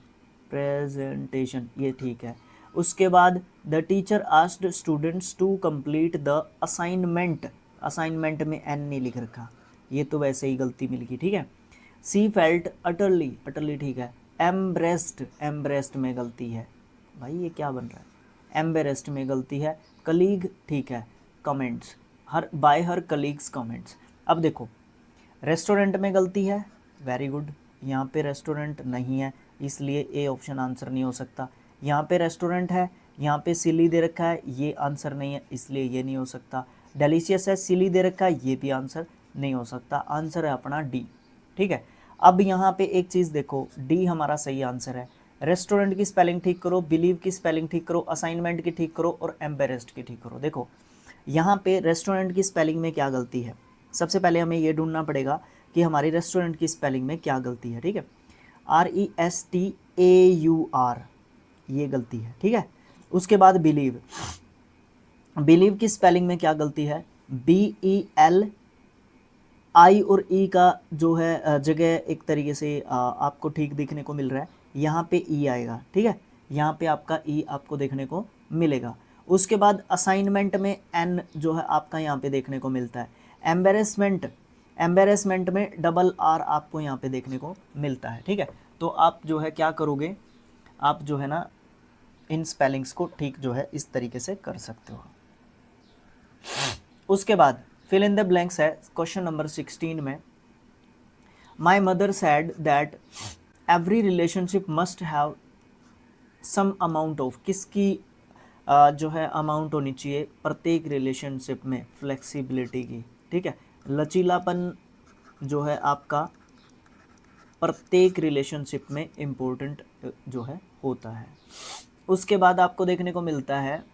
ये ठीक है। उसके बाद the teacher asked students to complete the assignment, assignment में एन नहीं लिख रखा, ये तो वैसे ही गलती मिल गई। ठीक है, सी फेल्ट अटरली, अटरली ठीक है। एम्ब्रेस्ड, एम्ब्रेस्ड में गलती है, भाई ये क्या बन रहा है, एम्बेरेस्ड में गलती है। कलीग ठीक है। Comments, her by her colleagues comments. अब देखो रेस्टोरेंट में गलती है, वेरी गुड, यहाँ पे रेस्टोरेंट नहीं है इसलिए ए ऑप्शन आंसर नहीं हो सकता। यहाँ पे रेस्टोरेंट है, यहाँ पे सिली दे रखा है, ये आंसर नहीं है इसलिए ये नहीं हो सकता। डेलीशियस है, सिली दे रखा है, ये भी आंसर नहीं हो सकता। आंसर है अपना डी। ठीक है, अब यहाँ पे एक चीज़ देखो, डी हमारा सही आंसर है। रेस्टोरेंट की स्पेलिंग ठीक करो, बिलीव की स्पेलिंग ठीक करो, असाइनमेंट की ठीक करो और एम्बेरेस्ड की ठीक करो। देखो यहाँ पे रेस्टोरेंट की स्पेलिंग में क्या गलती है, सबसे पहले हमें ये ढूंढना पड़ेगा कि हमारी रेस्टोरेंट की स्पेलिंग में क्या गलती है। ठीक है, RESTAUR ये गलती है। ठीक है, उसके बाद बिलीव, बिलीव की स्पेलिंग में क्या गलती है, BEL, आई और ई का जो है जगह एक तरीके से आपको ठीक दिखने को मिल रहा है, यहाँ पे ई आएगा। ठीक है, यहाँ पे आपका ई आपको देखने को मिलेगा। उसके बाद असाइनमेंट में एन जो है आपका यहाँ पे देखने को मिलता है। एम्बेरसमेंट, एम्बेरसमेंट में डबल आर आपको यहाँ पे देखने को मिलता है। ठीक है, तो आप जो है क्या करोगे, आप जो है ना इन स्पेलिंग्स को ठीक जो है इस तरीके से कर सकते हो। उसके बाद फिल इन द ब्लैंक्स है क्वेश्चन नंबर 16 में। My mother said that every relationship must have some amount of, किसकी जो है अमाउंट होनी चाहिए प्रत्येक रिलेशनशिप में, फ्लेक्सिबिलिटी की। ठीक है, लचीलापन जो है आपका प्रत्येक रिलेशनशिप में इम्पोर्टेंट जो है होता है। उसके बाद आपको देखने को मिलता है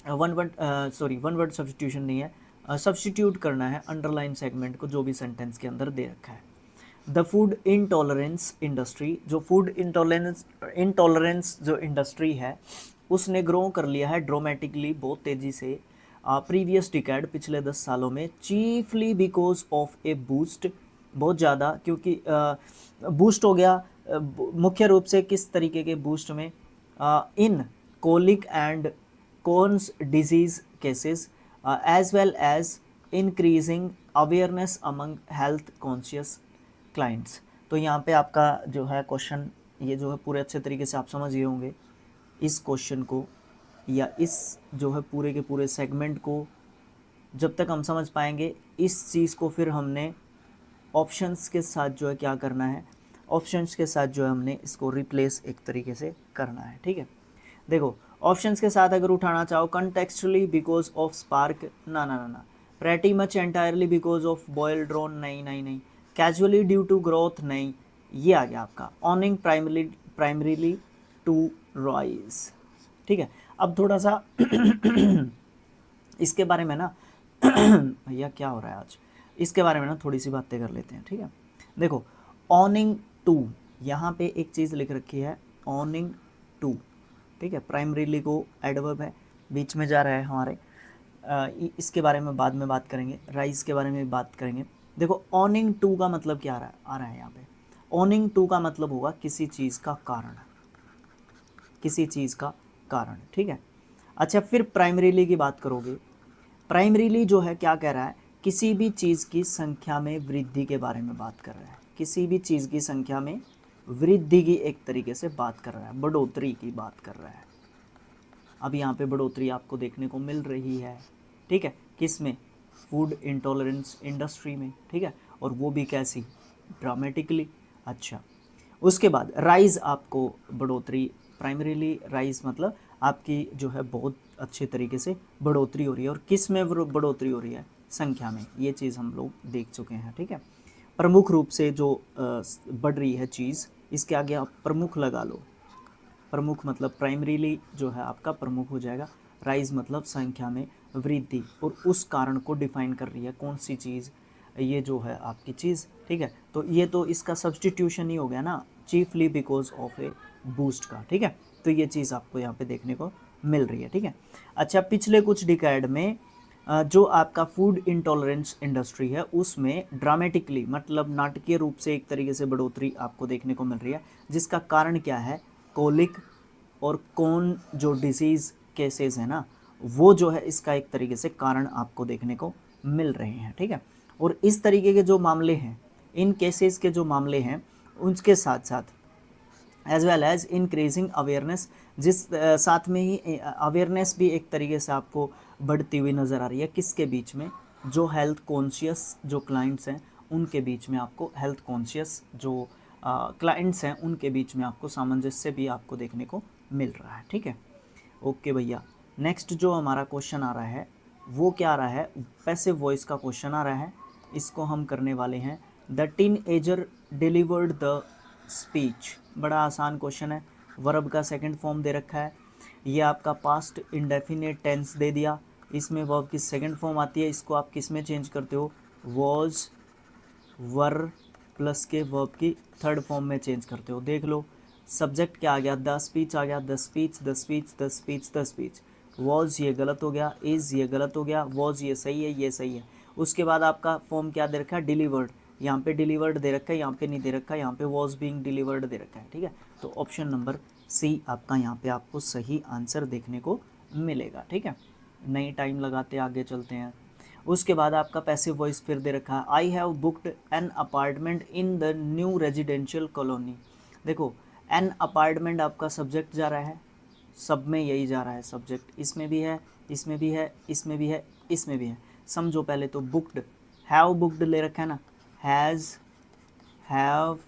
वन वर्ड सब्स्टिट्यूशन नहीं है, सब्स्टिट्यूट करना है अंडरलाइन सेगमेंट को जो भी सेंटेंस के अंदर दे रखा है। द फूड इंटॉलरेंस इंडस्ट्री, जो फूड इंटॉलरेंस जो इंडस्ट्री है उसने ग्रो कर लिया है ड्रामेटिकली, बहुत तेज़ी से प्रीवियस डिकेड, पिछले 10 सालों में, chiefly because of A boost, बहुत ज़्यादा क्योंकि बूस्ट हो गया, मुख्य रूप से किस तरीके के बूस्ट में, in colic and Crohn's disease cases as well as increasing awareness among health conscious clients। तो यहाँ पे आपका जो है क्वेश्चन ये जो है पूरे अच्छे तरीके से आप समझ गए होंगे इस क्वेश्चन को, या इस जो है पूरे के पूरे सेगमेंट को जब तक हम समझ पाएंगे इस चीज़ को, फिर हमने ऑप्शंस के साथ जो है क्या करना है, ऑप्शंस के साथ जो है हमने इसको रिप्लेस एक तरीके से करना है। ठीक है, देखो ऑप्शंस के साथ अगर उठाना चाहो, कंटेक्चुअली बिकॉज ऑफ स्पार्क, ना ना ना ना, pretty much entirely because of boil drone, नहीं नहीं नहीं, कैजुअली ड्यू टू ग्रोथ, नहीं, ये आ गया आपका ऑनिंग प्राइमरीली टू राइज। ठीक है, अब थोड़ा सा इसके बारे में ना भैया क्या हो रहा है आज, इसके बारे में ना थोड़ी सी बातें कर लेते हैं। ठीक है, देखो ऑनिंग टू, यहाँ पे एक चीज़ लिख रखी है ऑनिंग टू। ठीक है, प्राइमरीली को एडवर्ब है, बीच में जा रहा है हमारे, इसके बारे में बाद में बात करेंगे, राइज के बारे में बात करेंगे। देखो ऑनिंग टू का मतलब क्या आ रहा है यहाँ पे, ऑनिंग टू का मतलब होगा किसी चीज़ का कारण, किसी चीज़ का कारण। ठीक है, अच्छा फिर प्राइमरीली की बात करोगे, प्राइमरीली जो है क्या कह रहा है, किसी भी चीज़ की संख्या में वृद्धि के बारे में बात कर रहा है, किसी भी चीज़ की संख्या में वृद्धि की एक तरीके से बात कर रहा है, बढ़ोतरी की बात कर रहा है। अब यहाँ पे बढ़ोतरी आपको देखने को मिल रही है। ठीक है, किस में, फूड इंटॉलरेंस इंडस्ट्री में। ठीक है, और वो भी कैसी, ड्रामेटिकली। अच्छा, उसके बाद राइज, आपको बढ़ोतरी, प्राइमरीली राइज मतलब आपकी जो है बहुत अच्छे तरीके से बढ़ोतरी हो रही है, और किस में बढ़ोतरी हो रही है, संख्या में, ये चीज़ हम लोग देख चुके हैं। ठीक है, प्रमुख रूप से जो बढ़ रही है चीज़, इसके आगे आप प्रमुख लगा लो, प्रमुख मतलब प्राइमरीली जो है आपका प्रमुख हो जाएगा, राइज मतलब संख्या में वृद्धि, और उस कारण को डिफाइन कर रही है कौन सी चीज़, ये जो है आपकी चीज़। ठीक है, तो ये तो इसका सब्सटीट्यूशन ही हो गया ना, chiefly because of A boost का। ठीक है, तो ये चीज़ आपको यहाँ पे देखने को मिल रही है। ठीक है, अच्छा पिछले कुछ डिकेड में जो आपका फूड इंटॉलरेंस इंडस्ट्री है उसमें ड्रामेटिकली मतलब नाटकीय रूप से एक तरीके से बढ़ोतरी आपको देखने को मिल रही है, जिसका कारण क्या है, कोलिक और कौन जो डिजीज़ केसेस है ना, वो जो है इसका एक तरीके से कारण आपको देखने को मिल रहे हैं। ठीक है, और इस तरीके के जो मामले हैं, इन केसेस के जो मामले हैं, उनके साथ साथ as well as increasing awareness, जिस साथ में ही अवेयरनेस भी एक तरीके से आपको बढ़ती हुई नज़र आ रही है, किसके बीच में, जो हेल्थ कॉन्शियस जो क्लाइंट्स हैं उनके बीच में, आपको हेल्थ कॉन्शियस जो क्लाइंट्स हैं उनके बीच में आपको सामंजस्य भी आपको देखने को मिल रहा है। ठीक है, ओके भैया, नेक्स्ट जो हमारा क्वेश्चन आ रहा है वो क्या आ रहा है, पैसिव वॉइस का क्वेश्चन आ रहा है, इसको हम करने वाले हैं, the teenager delivered the speech. बड़ा आसान क्वेश्चन है, वर्ब का सेकंड फॉर्म दे रखा है, ये आपका पास्ट इंडेफिनेट टेंस दे दिया, इसमें वर्ब की सेकंड फॉर्म आती है, इसको आप किस में चेंज करते हो, वॉज वर प्लस के वर्ब की थर्ड फॉर्म में चेंज करते हो। देख लो सब्जेक्ट क्या आ गया, द स्पीच आ गया, the speech the speech the speech the speech, was ये गलत हो गया, इज़ ये गलत हो गया, वॉज ये सही है, ये सही है। उसके बाद आपका फॉर्म क्या दे रखा है, डिलीवर्ड, यहाँ पे डिलीवर्ड दे रखा है, यहाँ पे नहीं दे रखा है, यहाँ पे वॉज बीइंग डिलीवर्ड दे रखा है। ठीक है, तो ऑप्शन नंबर सी आपका यहाँ पे आपको सही आंसर देखने को मिलेगा। ठीक है, नहीं टाइम लगाते आगे चलते हैं। उसके बाद आपका पैसिव वॉइस फिर दे रखा है, I have booked an apartment in the new residential colony. देखो एन अपार्टमेंट आपका सब्जेक्ट जा रहा है, सब में यही जा रहा है सब्जेक्ट, इसमें भी है, इसमें भी है, इसमें भी है, इसमें भी है। समझो पहले तो बुक्ड, हैव बुक्ड ले रखा है ना, हैज़, हैव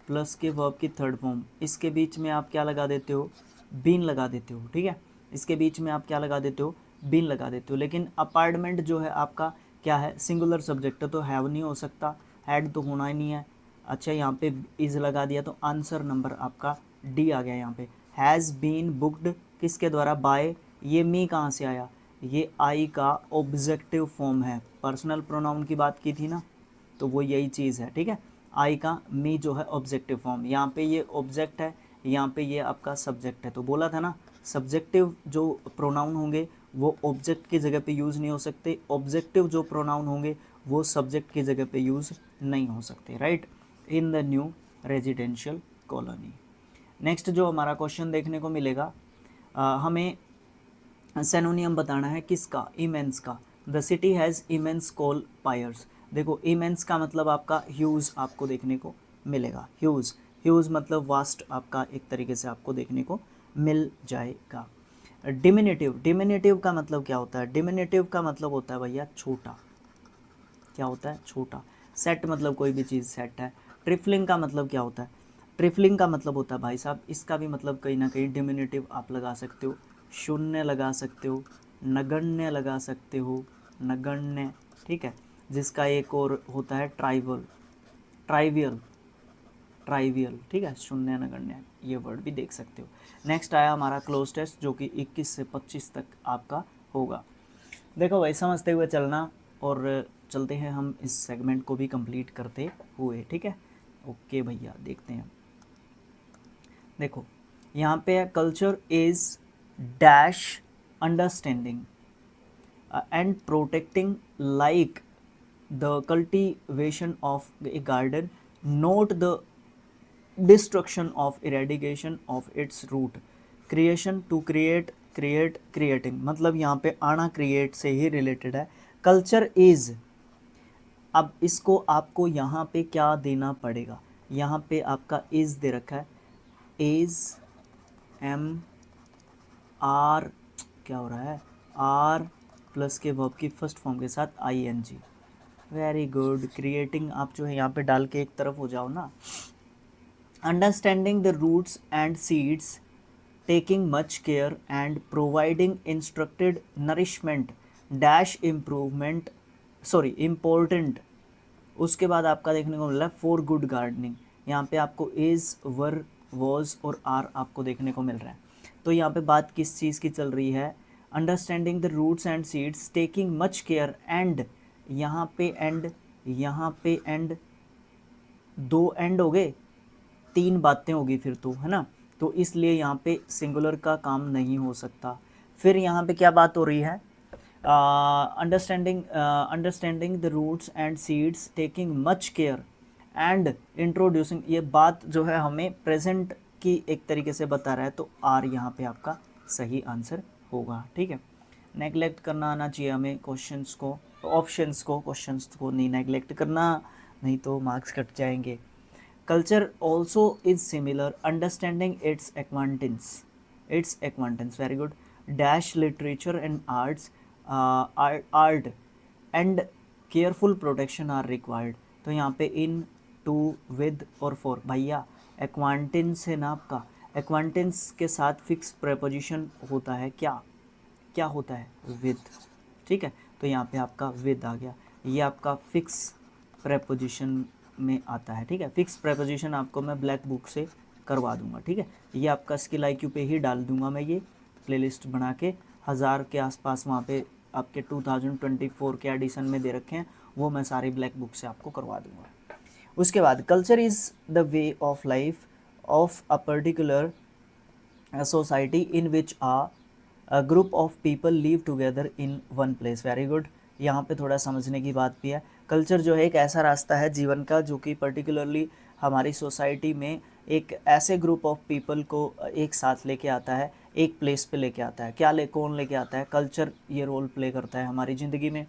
प्लस के वर्ब की थर्ड फॉर्म, इसके बीच में आप क्या लगा देते हो, बीन लगा देते हो। ठीक है, इसके बीच में आप क्या लगा देते हो, बीन लगा देते हो। लेकिन अपार्टमेंट जो है आपका क्या है, सिंगुलर सब्जेक्ट है, तो हैव नहीं हो सकता, हैड तो होना ही नहीं है। अच्छा यहाँ पे इज़ लगा दिया, तो आंसर नंबर आपका डी आ गया। यहाँ पे हैज़ बीन बुक्ड किसके द्वारा, बाय, ये मी कहाँ से आया, ये आई का ऑब्जेक्टिव फॉर्म है, पर्सनल प्रोनाउन की बात की थी ना, तो वो यही चीज़ है। ठीक है, आई का मी जो है ऑब्जेक्टिव फॉर्म, यहाँ पे ये ऑब्जेक्ट है, यहाँ पे ये आपका सब्जेक्ट है, तो बोला था ना सब्जेक्टिव जो प्रोनाउन होंगे वो ऑब्जेक्ट की जगह पे यूज़ नहीं हो सकते, ऑब्जेक्टिव जो प्रोनाउन होंगे वो सब्जेक्ट की जगह पे यूज़ नहीं हो सकते। Right, in the new residential colony. Next जो हमारा क्वेश्चन देखने को मिलेगा, हमें सेनोनियम बताना है किसका, इमेंस का, the city has immense coal pyres. देखो इमेंस का मतलब आपका ह्यूज आपको देखने को मिलेगा। ह्यूज, ह्यूज मतलब वास्ट आपका एक तरीके से आपको देखने को मिल जाएगा। डिमिनेटिव, डिमिनेटिव का मतलब क्या होता है? डिमिनेटिव का मतलब होता है भैया छोटा। क्या होता है? छोटा। सेट मतलब कोई भी चीज़ सेट है। ट्रिफलिंग का मतलब क्या होता है? ट्रिफलिंग का मतलब होता है भाई साहब, इसका भी मतलब कहीं ना कहीं डिमिनेटिव आप लगा सकते हो, शून्य लगा सकते हो, नगण्य लगा सकते हो, नगण्य, ठीक है। जिसका एक और होता है ट्राइवल, ट्राइवियल, ट्राइवियल, ठीक है, शून्य नगण्य, ये वर्ड भी देख सकते हो। नेक्स्ट आया हमारा क्लोज टेस्ट, जो कि 21 से 25 तक आपका होगा। देखो भाई, समझते हुए चलना, और चलते हैं हम इस सेगमेंट को भी कंप्लीट करते हुए, ठीक है। ओके भैया, देखते हैं। देखो यहाँ पे culture is dash understanding and protecting like the cultivation of A garden, note the destruction of eradication of its root, creation to create, create creating, मतलब यहाँ पे आना क्रिएट से ही रिलेटेड है। कल्चर इज, अब इसको आपको यहाँ पे क्या देना पड़ेगा? यहाँ पे आपका इज दे रखा है, इज, एम आर, क्या हो रहा है, आर प्लस के वर्ब की फर्स्ट फॉर्म के साथ I N G. Very good. Creating आप जो है यहाँ पे डाल के एक तरफ हो जाओ ना। Understanding the roots and seeds, taking much care and providing instructed nourishment dash improvement, sorry important। उसके बाद आपका देखने को मिला फॉर गुड गार्डनिंग। यहाँ पे आपको इज, वर, वॉज और आर आपको देखने को मिल रहा है। तो यहाँ पे बात किस चीज़ की चल रही है? Understanding the roots and seeds, taking much care and, यहाँ पे एंड, यहाँ पे एंड, दो एंड हो गए, तीन बातें होगी फिर तो, है ना। तो इसलिए यहाँ पे सिंगुलर का काम नहीं हो सकता। फिर यहाँ पे क्या बात हो रही है? Understanding the roots and seeds, taking much care and introducing, ये बात जो है हमें प्रेजेंट की एक तरीके से बता रहा है, तो आर यहाँ पे आपका सही आंसर होगा, ठीक है। नेगलेक्ट करना आना चाहिए हमें क्वेश्चंस को, ऑप्शंस को, क्वेश्चंस को नहीं नेगलेक्ट करना, नहीं तो मार्क्स कट जाएंगे। Culture also is similar, understanding its acquaintance, very good, dash literature and arts, art and careful protection are required। तो यहाँ पे in, to, with और for, भैया acquaintance है ना आपका, acquaintance के साथ फिक्स preposition होता है, क्या होता है? with, ठीक है। तो यहाँ पे आपका with आ गया, ये आपका फिक्स preposition में आता है, ठीक है। फिक्स प्रेपोजिशन आपको मैं ब्लैक बुक से करवा दूंगा, ठीक है। ये आपका स्किल IQ पे ही डाल दूंगा मैं, ये प्लेलिस्ट बना के 1000 के आसपास वहाँ पे आपके 2024 के एडिशन में दे रखे हैं, वो मैं सारी ब्लैक बुक से आपको करवा दूंगा। उसके बाद culture is the way of life of a particular society in which a group of people live together in one place। Very good. यहाँ पे थोड़ा समझने की बात भी है। कल्चर जो है एक ऐसा रास्ता है जीवन का जो कि पर्टिकुलरली हमारी सोसाइटी में एक ऐसे ग्रुप ऑफ पीपल को एक साथ लेके आता है, एक प्लेस पे लेके आता है। कौन लेके आता है? कल्चर ये रोल प्ले करता है हमारी ज़िंदगी में।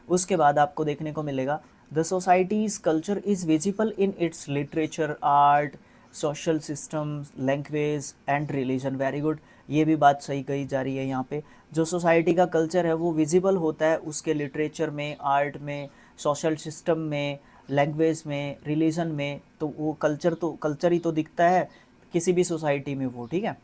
उसके बाद आपको देखने को मिलेगा the societies culture is visible in its literature, art, social systems, language and religion. Very good. ये भी बात सही कही जा रही है यहाँ पे। जो सोसाइटी का कल्चर है वो विजिबल होता है उसके लिटरेचर में, आर्ट में, सोशल सिस्टम में, लैंग्वेज में, रिलीजन में। तो वो कल्चर ही तो दिखता है किसी भी सोसाइटी में वो, ठीक है।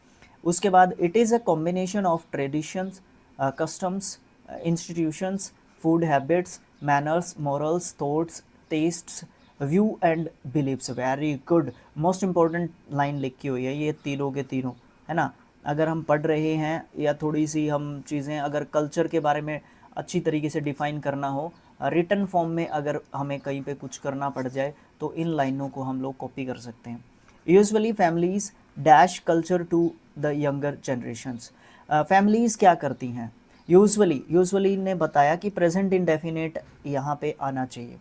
उसके बाद it is a combination of traditions, customs, institutions, food habits, manners, morals, thoughts, tastes, view and believes. Very good. Most important line लिखी हुई है ये तीनों के तीनों, है ना। अगर हम पढ़ रहे हैं या थोड़ी सी हम चीज़ें अगर कल्चर के बारे में अच्छी तरीके से डिफ़ाइन करना हो, रिटन फॉर्म में अगर हमें कहीं पे कुछ करना पड़ जाए तो इन लाइनों को हम लोग कॉपी कर सकते हैं। Usually families dash culture to the younger generations. Families क्या करती हैं? यूजुअली ने बताया कि प्रेजेंट इंडेफिनेट यहाँ पे आना चाहिए,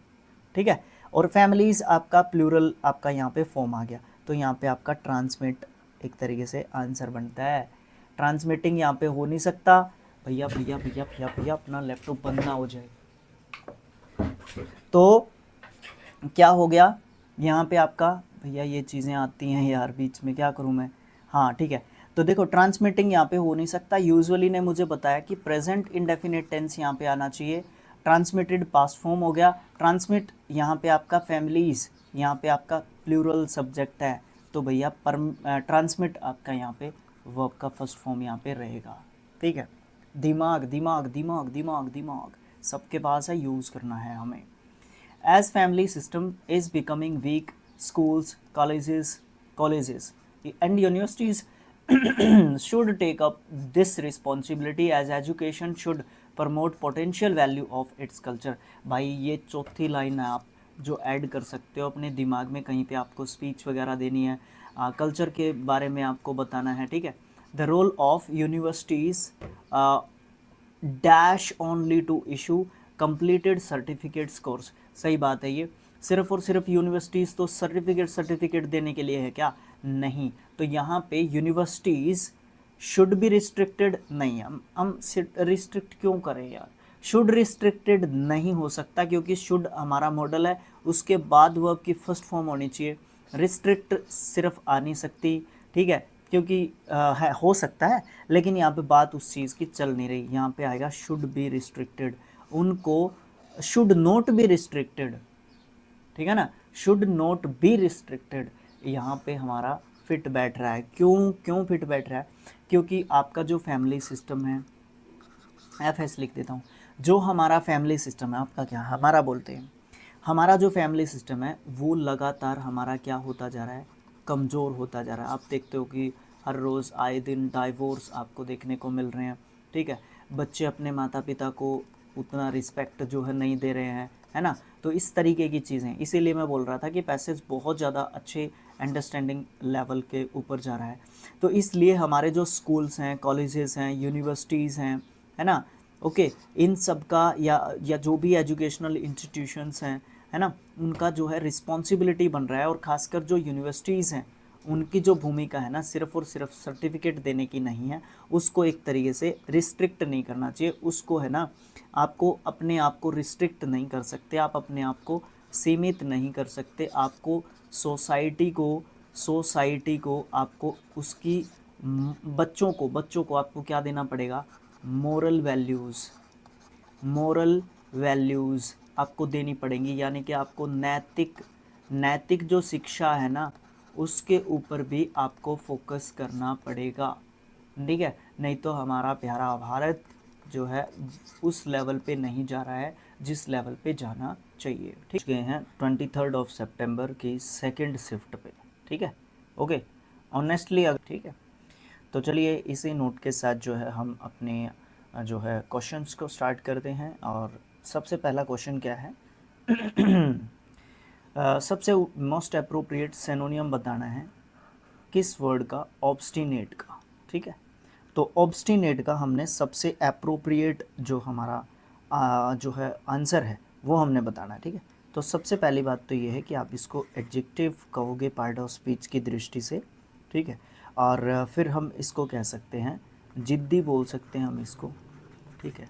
ठीक है। और फैमिलीज़ आपका प्लूरल आपका यहाँ पे फॉर्म आ गया, तो यहाँ पे आपका ट्रांसमिट एक तरीके से आंसर बनता है। ट्रांसमिटिंग यहाँ पे हो नहीं सकता। भैया भैया भैया भैया भैया अपना लैपटॉप बंद ना हो जाए। तो क्या हो गया यहाँ पे आपका भैया ये चीज़ें आती हैं यार बीच में, क्या करूँ मैं। हाँ ठीक है, तो देखो ट्रांसमिटिंग यहाँ पे हो नहीं सकता। यूजुअली ने मुझे बताया कि प्रेजेंट इंडेफिनिट टेंस यहाँ पे आना चाहिए। ट्रांसमिटेड पास्ट फॉर्म हो गया। ट्रांसमिट यहाँ पे आपका फैमिलीज़, यहाँ पे आपका प्लूरल सब्जेक्ट है, तो भैया ट्रांसमिट आपका यहाँ पे वर्ब का फर्स्ट फॉर्म यहाँ पे रहेगा। ठीक है, दिमाग दिमाग दिमाग दिमाग दिमाग सबके पास है, यूज़ करना है हमें। As family system is becoming weak, schools, colleges and universities should take up this responsibility as education should promote potential value of its culture। भाई ये चौथी लाइन है, आप जो ऐड कर सकते हो अपने दिमाग में, कहीं पे आपको स्पीच वगैरह देनी है, कल्चर के बारे में आपको बताना है। ठीक है, the role of universities dash only to issue completed certificates course. सही बात है, ये सिर्फ और सिर्फ यूनिवर्सिटीज़ तो सर्टिफिकेट देने के लिए है क्या? नहीं। तो यहाँ पे यूनिवर्सिटीज़ शुड बी रिस्ट्रिक्टेड नहीं, हम रिस्ट्रिक्ट क्यों करें यार? शुड रिस्ट्रिक्टेड नहीं हो सकता, क्योंकि शुड हमारा मॉडल है, उसके बाद वर्ब की फर्स्ट फॉर्म होनी चाहिए। रिस्ट्रिक्ट सिर्फ आ नहीं सकती, ठीक है, क्योंकि है, हो सकता है, लेकिन यहाँ पे बात उस चीज़ की चल नहीं रही। यहाँ पे आएगा शुड बी रिस्ट्रिक्टेड, उनको शुड नॉट बी रिस्ट्रिक्टेड, ठीक है ना, शुड नॉट बी रिस्ट्रिक्टेड यहाँ पे हमारा फिट बैठ रहा है। क्यों फिट बैठ रहा है? क्योंकि आपका जो फैमिली सिस्टम है, FS लिख देता हूँ, जो हमारा फैमिली सिस्टम है, आपका क्या हमारा बोलते हैं, हमारा जो फैमिली सिस्टम है वो लगातार हमारा क्या होता जा रहा है? कमज़ोर होता जा रहा है। आप देखते हो कि हर रोज़ आए दिन डाइवोर्स आपको देखने को मिल रहे हैं। ठीक है, बच्चे अपने माता पिता को उतना रिस्पेक्ट जो है नहीं दे रहे हैं, है ना। तो इस तरीके की चीज़ें, इसीलिए मैं बोल रहा था कि पैसेज बहुत ज़्यादा अच्छे अंडरस्टैंडिंग लेवल के ऊपर जा रहा है। तो इसलिए हमारे जो स्कूल्स हैं, कॉलेजेस हैं, यूनिवर्सिटीज़ हैं, है ना, ओके, इन सब का या जो भी एजुकेशनल इंस्टीट्यूशंस हैं, है ना, उनका जो है रिस्पॉन्सिबिलिटी बन रहा है। और ख़ासकर जो यूनिवर्सिटीज़ हैं, उनकी जो भूमिका है ना, सिर्फ़ और सिर्फ सर्टिफिकेट देने की नहीं है, उसको एक तरीके से रिस्ट्रिक्ट नहीं करना चाहिए। उसको है ना, आपको अपने आप को रिस्ट्रिक्ट नहीं कर सकते, आप अपने आप को सीमित नहीं कर सकते। आपको सोसाइटी को आपको उसकी बच्चों को आपको क्या देना पड़ेगा? मोरल वैल्यूज़ आपको देनी पड़ेंगी, यानी कि आपको नैतिक जो शिक्षा है ना, उसके ऊपर भी आपको फोकस करना पड़ेगा। ठीक है, नहीं तो हमारा प्यारा भारत जो है उस लेवल पे नहीं जा रहा है जिस लेवल पे जाना चाहिए। ठीक, गए हैं 23 सितंबर की सेकंड शिफ्ट पे। ठीक है, ओके, ऑनेस्टली अगर, ठीक है, तो चलिए इसी नोट के साथ जो है हम अपने जो है क्वेश्चंस को स्टार्ट करते हैं। और सबसे पहला क्वेश्चन क्या है? सबसे मोस्ट अप्रोप्रिएट सिनोनियम बताना है किस वर्ड का? ऑब्स्टिनेट का। ठीक है, तो ऑब्स्टिनेट का हमने सबसे अप्रोप्रिएट जो हमारा जो है आंसर है वो हमने बताना है। ठीक है, तो सबसे पहली बात तो ये है कि आप इसको एडजेक्टिव कहोगे पार्ट ऑफ स्पीच की दृष्टि से। ठीक है, और फिर हम इसको कह सकते हैं जिद्दी बोल सकते हैं हम इसको। ठीक है,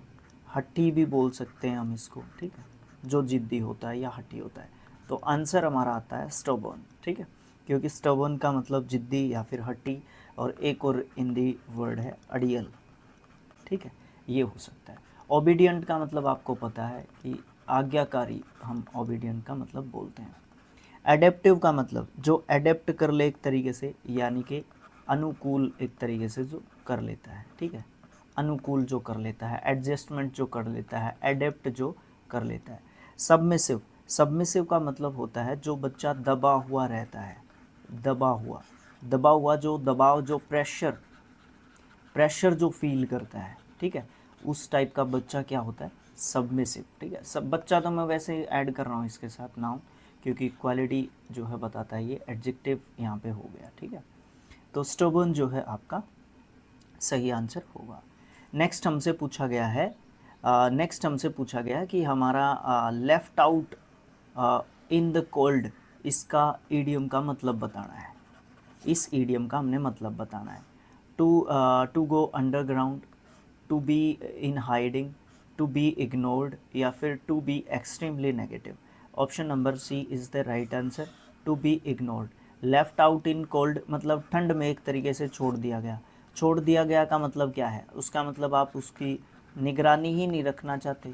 हट्टी भी बोल सकते हैं हम इसको। ठीक है, जो जिद्दी होता है या हट्टी होता है। तो आंसर हमारा आता है स्टबर्न। ठीक है, क्योंकि स्टबर्न का मतलब जिद्दी या फिर हट्टी, और एक और हिंदी वर्ड है अड़ियल। ठीक है, ये हो सकता है। ओबीडियंट का मतलब आपको पता है कि आज्ञाकारी, हम ओबीडियंट का मतलब बोलते हैं। एडेप्टिव का मतलब जो एडेप्ट कर ले एक तरीके से, यानी कि अनुकूल एक तरीके से जो कर लेता है। ठीक है, अनुकूल जो कर लेता है, एडजस्टमेंट जो कर लेता है, एडेप्ट जो कर लेता है। सबमिसिव का मतलब होता है जो बच्चा दबा हुआ रहता है, दबा हुआ जो दबाव, जो प्रेशर जो फील करता है। ठीक है, उस टाइप का बच्चा क्या होता है? सबमिसिव। ठीक है, सब बच्चा तो मैं वैसे ऐड कर रहा हूँ इसके साथ नाउन, क्योंकि क्वालिटी जो है बताता है, ये एडजेक्टिव यहाँ पे हो गया। ठीक है, तो स्टबर्न जो है आपका सही आंसर होगा। नेक्स्ट हमसे पूछा गया है कि हमारा left out in the cold, इसका ईडियम का मतलब बताना है। इस ईडियम का हमने मतलब बताना है। To go underground, to be in hiding, to be ignored, या फिर to be extremely negative. Option number C is the right answer, to be ignored. Left out in cold मतलब ठंड में एक तरीके से छोड़ दिया गया। छोड़ दिया गया का मतलब क्या है, उसका मतलब आप उसकी निगरानी ही नहीं रखना चाहते,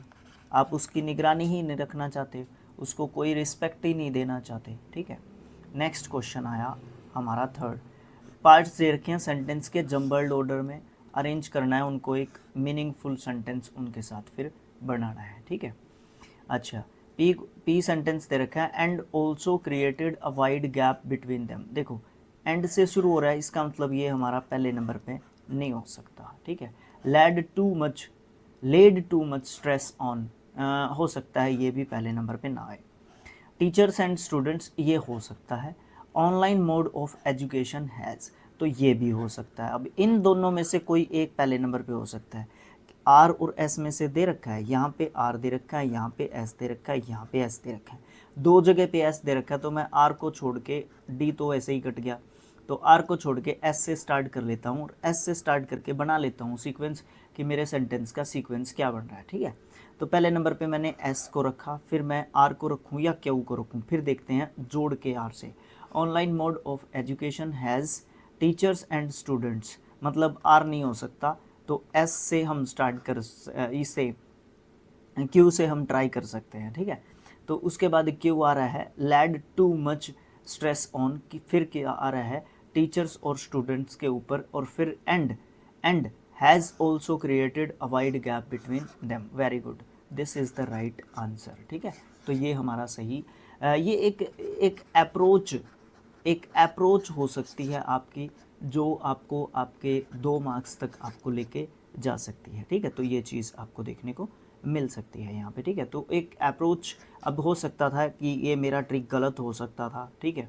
आप उसकी निगरानी ही नहीं रखना चाहते, उसको कोई रिस्पेक्ट ही नहीं देना चाहते, ठीक है। नेक्स्ट क्वेश्चन आया हमारा थर्ड। पार्ट्स दे रखे हैं सेंटेंस के जम्बल्ड ऑर्डर में, अरेंज करना है उनको, एक मीनिंगफुल सेंटेंस उनके साथ फिर बनाना है, ठीक है। अच्छा, पी सेंटेंस दे रखा है, and also created a wide gap between them. देखो एंड से शुरू हो रहा है, इसका मतलब ये हमारा पहले नंबर पे नहीं हो सकता, ठीक है। Led to much stress on, हो सकता है ये भी पहले नंबर पे ना आए। टीचर्स एंड स्टूडेंट्स, ये हो सकता है। Online mode of education has, तो ये भी हो सकता है। अब इन दोनों में से कोई एक पहले नंबर पे हो सकता है। आर और एस में से दे रखा है, यहाँ पे आर दे रखा है, यहाँ पे एस दे रखा है, यहाँ पे एस दे रखा है, दो जगह पे एस दे रखा है, तो मैं आर को छोड़ के, डी तो ऐसे ही कट गया, तो आर को छोड़ के एस से स्टार्ट कर लेता हूँ और एस से स्टार्ट करके बना लेता हूँ सीक्वेंस कि मेरे सेंटेंस का सीक्वेंस क्या बन रहा है, ठीक है। तो पहले नंबर पे मैंने एस को रखा, फिर मैं आर को रखूँ या क्यू को रखूँ, फिर देखते हैं जोड़ के आर से। Online mode of education has teachers and students, मतलब आर नहीं हो सकता, तो एस से हम स्टार्ट कर, इसे क्यू से हम ट्राई कर सकते हैं, ठीक है। तो उसके बाद क्यू आ रहा है laid too much stress on, कि फिर क्या आ रहा है टीचर्स और स्टूडेंट्स के ऊपर, और फिर and has also created a wide gap between them. Very good, this is the right answer, ठीक है। तो ये हमारा सही, ये एक अप्रोच हो सकती है आपकी, जो आपको आपके 2 मार्क्स तक आपको लेके जा सकती है, ठीक है। तो ये चीज़ आपको देखने को मिल सकती है यहाँ पे, ठीक है। तो एक अप्रोच, अब हो सकता था कि ये मेरा ट्रिक गलत हो सकता था, ठीक है,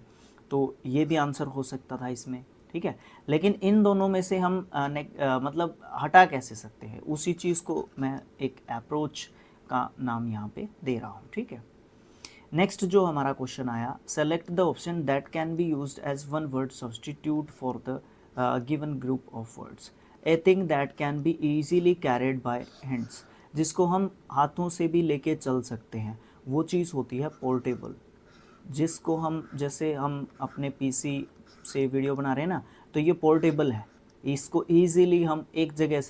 तो ये भी आंसर हो सकता था इसमें, ठीक है। लेकिन इन दोनों में से हम मतलब हटा कैसे सकते हैं, उसी चीज़ को मैं एक अप्रोच का नाम यहाँ पे दे रहा हूँ, ठीक है। नेक्स्ट जो हमारा क्वेश्चन आया, select the option that can be used as one word substitute for the given group of words. A thing that can be easily carried by hands, जिसको हम हाथों से भी लेके चल सकते हैं, वो चीज़ होती है पोर्टेबल। जिसको हम, जैसे हम अपने पीसी से वीडियो बना रहे हैं ना, तो ये पोर्टेबल है, इसको ईजीली हम एक जगह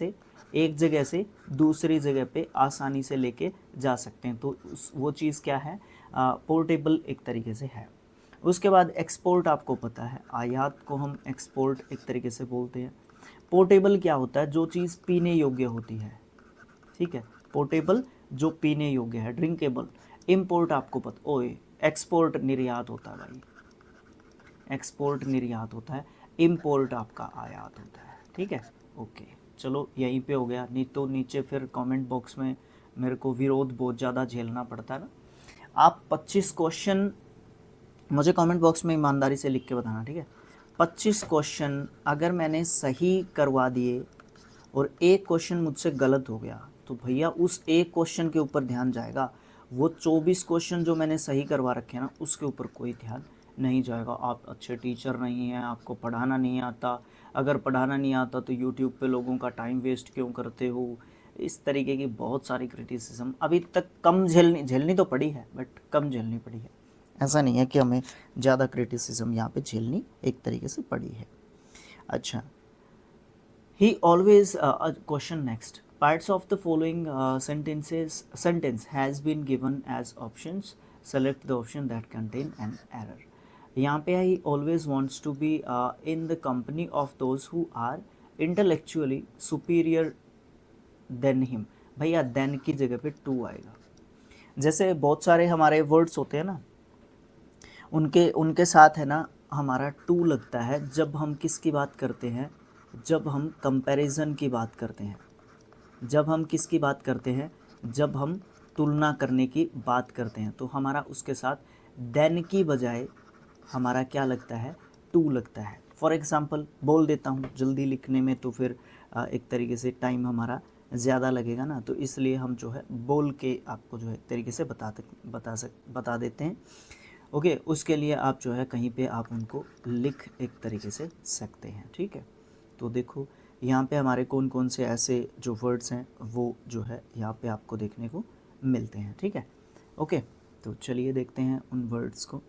से दूसरी जगह पे आसानी से लेके जा सकते हैं, तो वो चीज़ क्या है, पोर्टेबल एक तरीके से है। उसके बाद एक्सपोर्ट, आपको पता है आयात को हम एक्सपोर्ट एक तरीके से बोलते हैं। पोर्टेबल क्या होता है, जो चीज़ पीने योग्य होती है, ठीक है। पोर्टेबल जो पीने योग्य है, ड्रिंकेबल। इम्पोर्ट आपको पता, ओए एक्सपोर्ट निर्यात होता है भाई, एक्सपोर्ट निर्यात होता है, इम्पोर्ट आपका आयात होता है, ठीक है। ओके, चलो यहीं पे हो गया, नहीं तो नीचे फिर कमेंट बॉक्स में मेरे को विरोध बहुत ज़्यादा झेलना पड़ता है ना। आप 25 क्वेश्चन मुझे कमेंट बॉक्स में ईमानदारी से लिख के बताना, ठीक है। 25 क्वेश्चन अगर मैंने सही करवा दिए और एक क्वेश्चन मुझसे गलत हो गया, तो भैया उस एक क्वेश्चन के ऊपर ध्यान जाएगा, वो 24 क्वेश्चन जो मैंने सही करवा रखे हैं ना, उसके ऊपर कोई ध्यान नहीं जाएगा। आप अच्छे टीचर नहीं हैं, आपको पढ़ाना नहीं आता, अगर पढ़ाना नहीं आता तो यूट्यूब पे लोगों का टाइम वेस्ट क्यों करते हो, इस तरीके की बहुत सारी क्रिटिसिज्म अभी तक कम झेलनी तो पड़ी है, बट कम झेलनी पड़ी है, ऐसा नहीं है कि हमें ज़्यादा क्रिटिसिज्म यहाँ पे झेलनी एक तरीके से पड़ी है। अच्छा, he always question next, parts of the following sentence has been given as options, select the option that contain an error। यहाँ पे he always wants to be in the company of those who are intellectually superior than him। भैया then की जगह पे to आएगा। जैसे बहुत सारे हमारे वर्ड्स होते हैं ना, उनके उनके साथ है ना हमारा टू लगता है जब हम किसकी बात करते हैं, जब हम कंपैरिजन की बात करते हैं, जब हम किसकी बात करते हैं, जब हम तुलना करने की बात करते हैं, तो हमारा उसके साथ देन की बजाय हमारा क्या लगता है, टू लगता है। फॉर एग्ज़ाम्पल बोल देता हूँ, जल्दी लिखने में तो फिर एक तरीके से टाइम हमारा ज़्यादा लगेगा ना, तो इसलिए हम जो है बोल के आपको जो है एक तरीके से बता देते हैं। ओके, उसके लिए आप जो है कहीं पे आप उनको लिख एक तरीके से सकते हैं, ठीक है। तो देखो यहाँ पे हमारे कौन कौन से ऐसे जो वर्ड्स हैं वो जो है यहाँ पे आपको देखने को मिलते हैं, ठीक है। ओके, तो चलिए देखते हैं उन वर्ड्स को।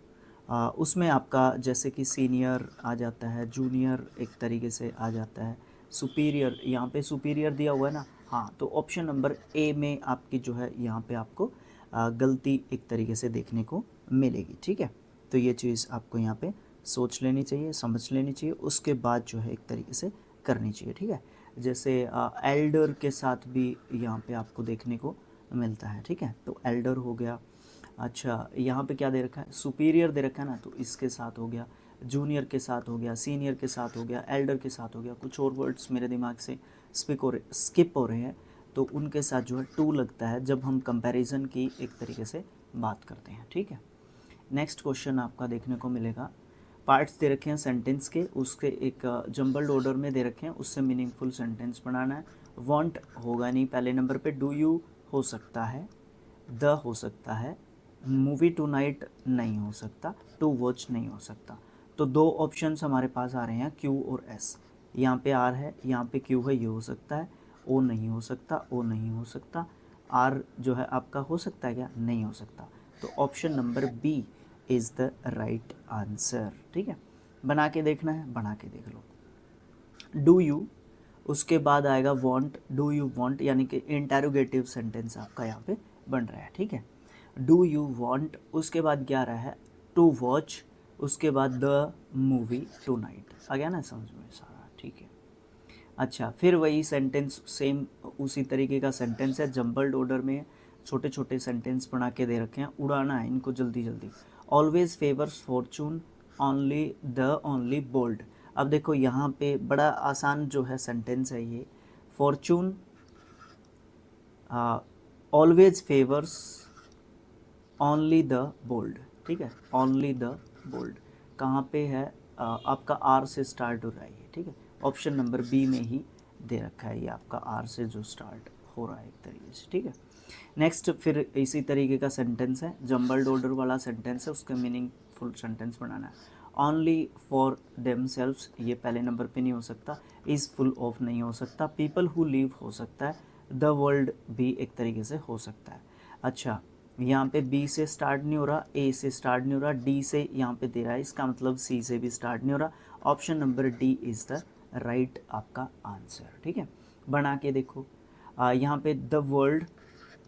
उसमें आपका जैसे कि सीनियर आ जाता है, जूनियर एक तरीके से आ जाता है, सुपीरियर, यहाँ पे सुपीरियर दिया हुआ है ना, हाँ, तो ऑप्शन नंबर ए में आपकी जो है यहाँ पे आपको गलती एक तरीके से देखने को मिलेगी, ठीक है। तो ये चीज़ आपको यहाँ पे सोच लेनी चाहिए, समझ लेनी चाहिए, उसके बाद जो है एक तरीके से करनी चाहिए, ठीक है। जैसे एल्डर के साथ भी यहाँ पे आपको देखने को मिलता है, ठीक है। तो एल्डर हो गया। अच्छा, यहाँ पे क्या दे रखा है, सुपीरियर दे रखा है ना, तो इसके साथ हो गया, जूनियर के साथ हो गया, सीनियर के साथ हो गया, एल्डर के साथ हो गया। कुछ और वर्ड्स मेरे दिमाग से स्किप हो रहे हैं, तो उनके साथ जो है टू लगता है जब हम कंपैरिजन की एक तरीके से बात करते हैं, ठीक है। नेक्स्ट क्वेश्चन आपका देखने को मिलेगा, पार्ट्स दे रखे हैं सेंटेंस के, उसके एक जंबल्ड ऑर्डर में दे रखे हैं, उससे मीनिंगफुल सेंटेंस बनाना है। वांट होगा नहीं पहले नंबर पे, डू यू हो सकता है, द हो सकता है, मूवी टू नाइट नहीं हो सकता, टू वॉच नहीं हो सकता। तो दो ऑप्शंस हमारे पास आ रहे हैं, क्यू और एस। यहाँ पे आर है, यहाँ पे क्यू है, ये हो सकता है, ओ नहीं हो सकता, ओ नहीं हो सकता, आर जो है आपका हो सकता है क्या, नहीं हो सकता। तो option number B is the right answer, ठीक है। बना के देखना है, बना के देख लो। डू यू, उसके बाद आएगा वांट, डू यू वांट, यानी कि इंटेरोगेटिव सेंटेंस आपका यहाँ पे बन रहा है, ठीक है। डू यू वांट, उसके बाद क्या रहा है, टू वॉच, उसके बाद द मूवी टू नाइट। आ गया ना समझ में सारा, ठीक है। अच्छा, फिर वही सेंटेंस सेम उसी तरीके का सेंटेंस है, जंबल्ड ऑर्डर में छोटे छोटे सेंटेंस बना के दे रखे हैं, उड़ाना है इनको जल्दी जल्दी। Always favours fortune only the only bold. अब देखो यहाँ पे बड़ा आसान जो है सेंटेंस है ये, fortune always favours only the bold, ठीक है, ओनली द बोल्ड कहाँ पे है, आपका आर से स्टार्ट हो रहा है ये, ठीक है। ऑप्शन नंबर बी में ही दे रखा है ये आपका, आर से जो स्टार्ट हो रहा है एक तरीके से, ठीक है। नेक्स्ट फिर इसी तरीके का सेंटेंस है, जंबल्ड ऑर्डर वाला सेंटेंस है, उसका मीनिंगफुल सेंटेंस बनाना है। ओनली फॉर देमसेल्व्स, ये पहले नंबर पे नहीं हो सकता, इज़ फुल ऑफ नहीं हो सकता, पीपल हु लीव हो सकता है, द वर्ल्ड भी एक तरीके से हो सकता है। अच्छा, यहाँ पे बी से स्टार्ट नहीं हो रहा, ए से स्टार्ट नहीं हो रहा, डी से यहाँ पे दे रहा है, इसका मतलब सी से भी स्टार्ट नहीं हो रहा। Option number D is the right आपका आंसर, ठीक है। बना के देखो, यहाँ पे द वर्ल्ड,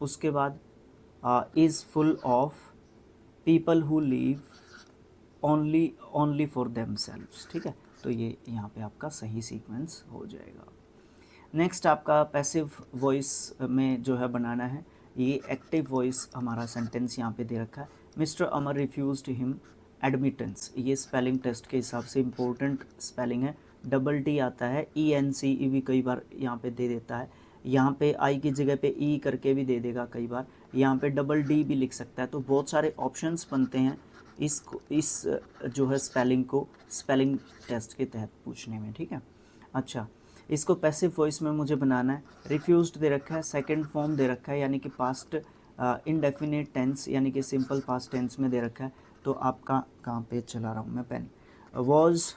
उसके बाद is full of, people who leave only only for themselves, ठीक है। तो ये यहाँ पे आपका सही सीक्वेंस हो जाएगा। नेक्स्ट आपका पैसिव वॉइस में जो है बनाना है, ये एक्टिव वॉइस हमारा सेंटेंस यहाँ पे दे रखा है। मिस्टर अमर रिफ्यूज्ड हिम एडमिटेंस, ये स्पेलिंग टेस्ट के हिसाब से इम्पोर्टेंट स्पेलिंग है, डबल टी आता है, ई एन सी ई भी कई बार यहाँ पे दे देता है, यहाँ पे आई की जगह पे ई करके भी दे देगा कई बार, यहाँ पे डबल डी भी लिख सकता है। तो बहुत सारे ऑप्शंस बनते हैं इस जो है स्पेलिंग को स्पेलिंग टेस्ट के तहत पूछने में, ठीक है। अच्छा, इसको पैसिव वॉइस में मुझे बनाना है, रिफ्यूज्ड दे रखा है, सेकंड फॉर्म दे रखा है, यानी कि पास्ट इनडेफिनिट टेंस, यानी कि सिंपल पास्ट टेंस में दे रखा है। तो आपका कहाँ पे चला रहा हूँ मैं पेन, वॉज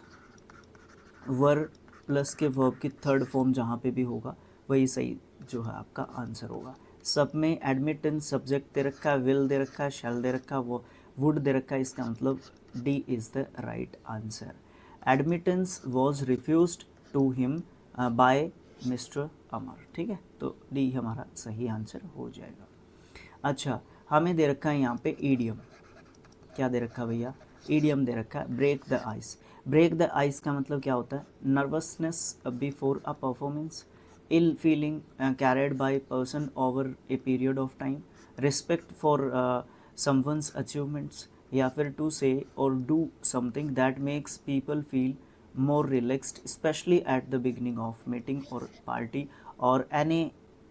वर प्लस के वर्ब की थर्ड फॉर्म जहाँ पे भी होगा वही सही जो है आपका आंसर होगा। सब में एडमिटेंस सब्जेक्ट दे रखा है, विल दे रखा है, शैल दे रखा है, वो वुड दे रखा है, इसका मतलब D is the right answer. Admittance was refused to him by mister Amar, ठीक है। तो डी हमारा सही आंसर हो जाएगा। अच्छा, हमें दे रखा है यहाँ पे ईडियम, क्या दे रखा है भैया, ईडियम दे रखा है, break the ice. Break the ice का मतलब क्या होता है, nervousness before a performance, ill feeling carried by person over a period of time, respect for someone's achievements, या फिर to say or do something that makes people feel more relaxed especially at the beginning of meeting or party or any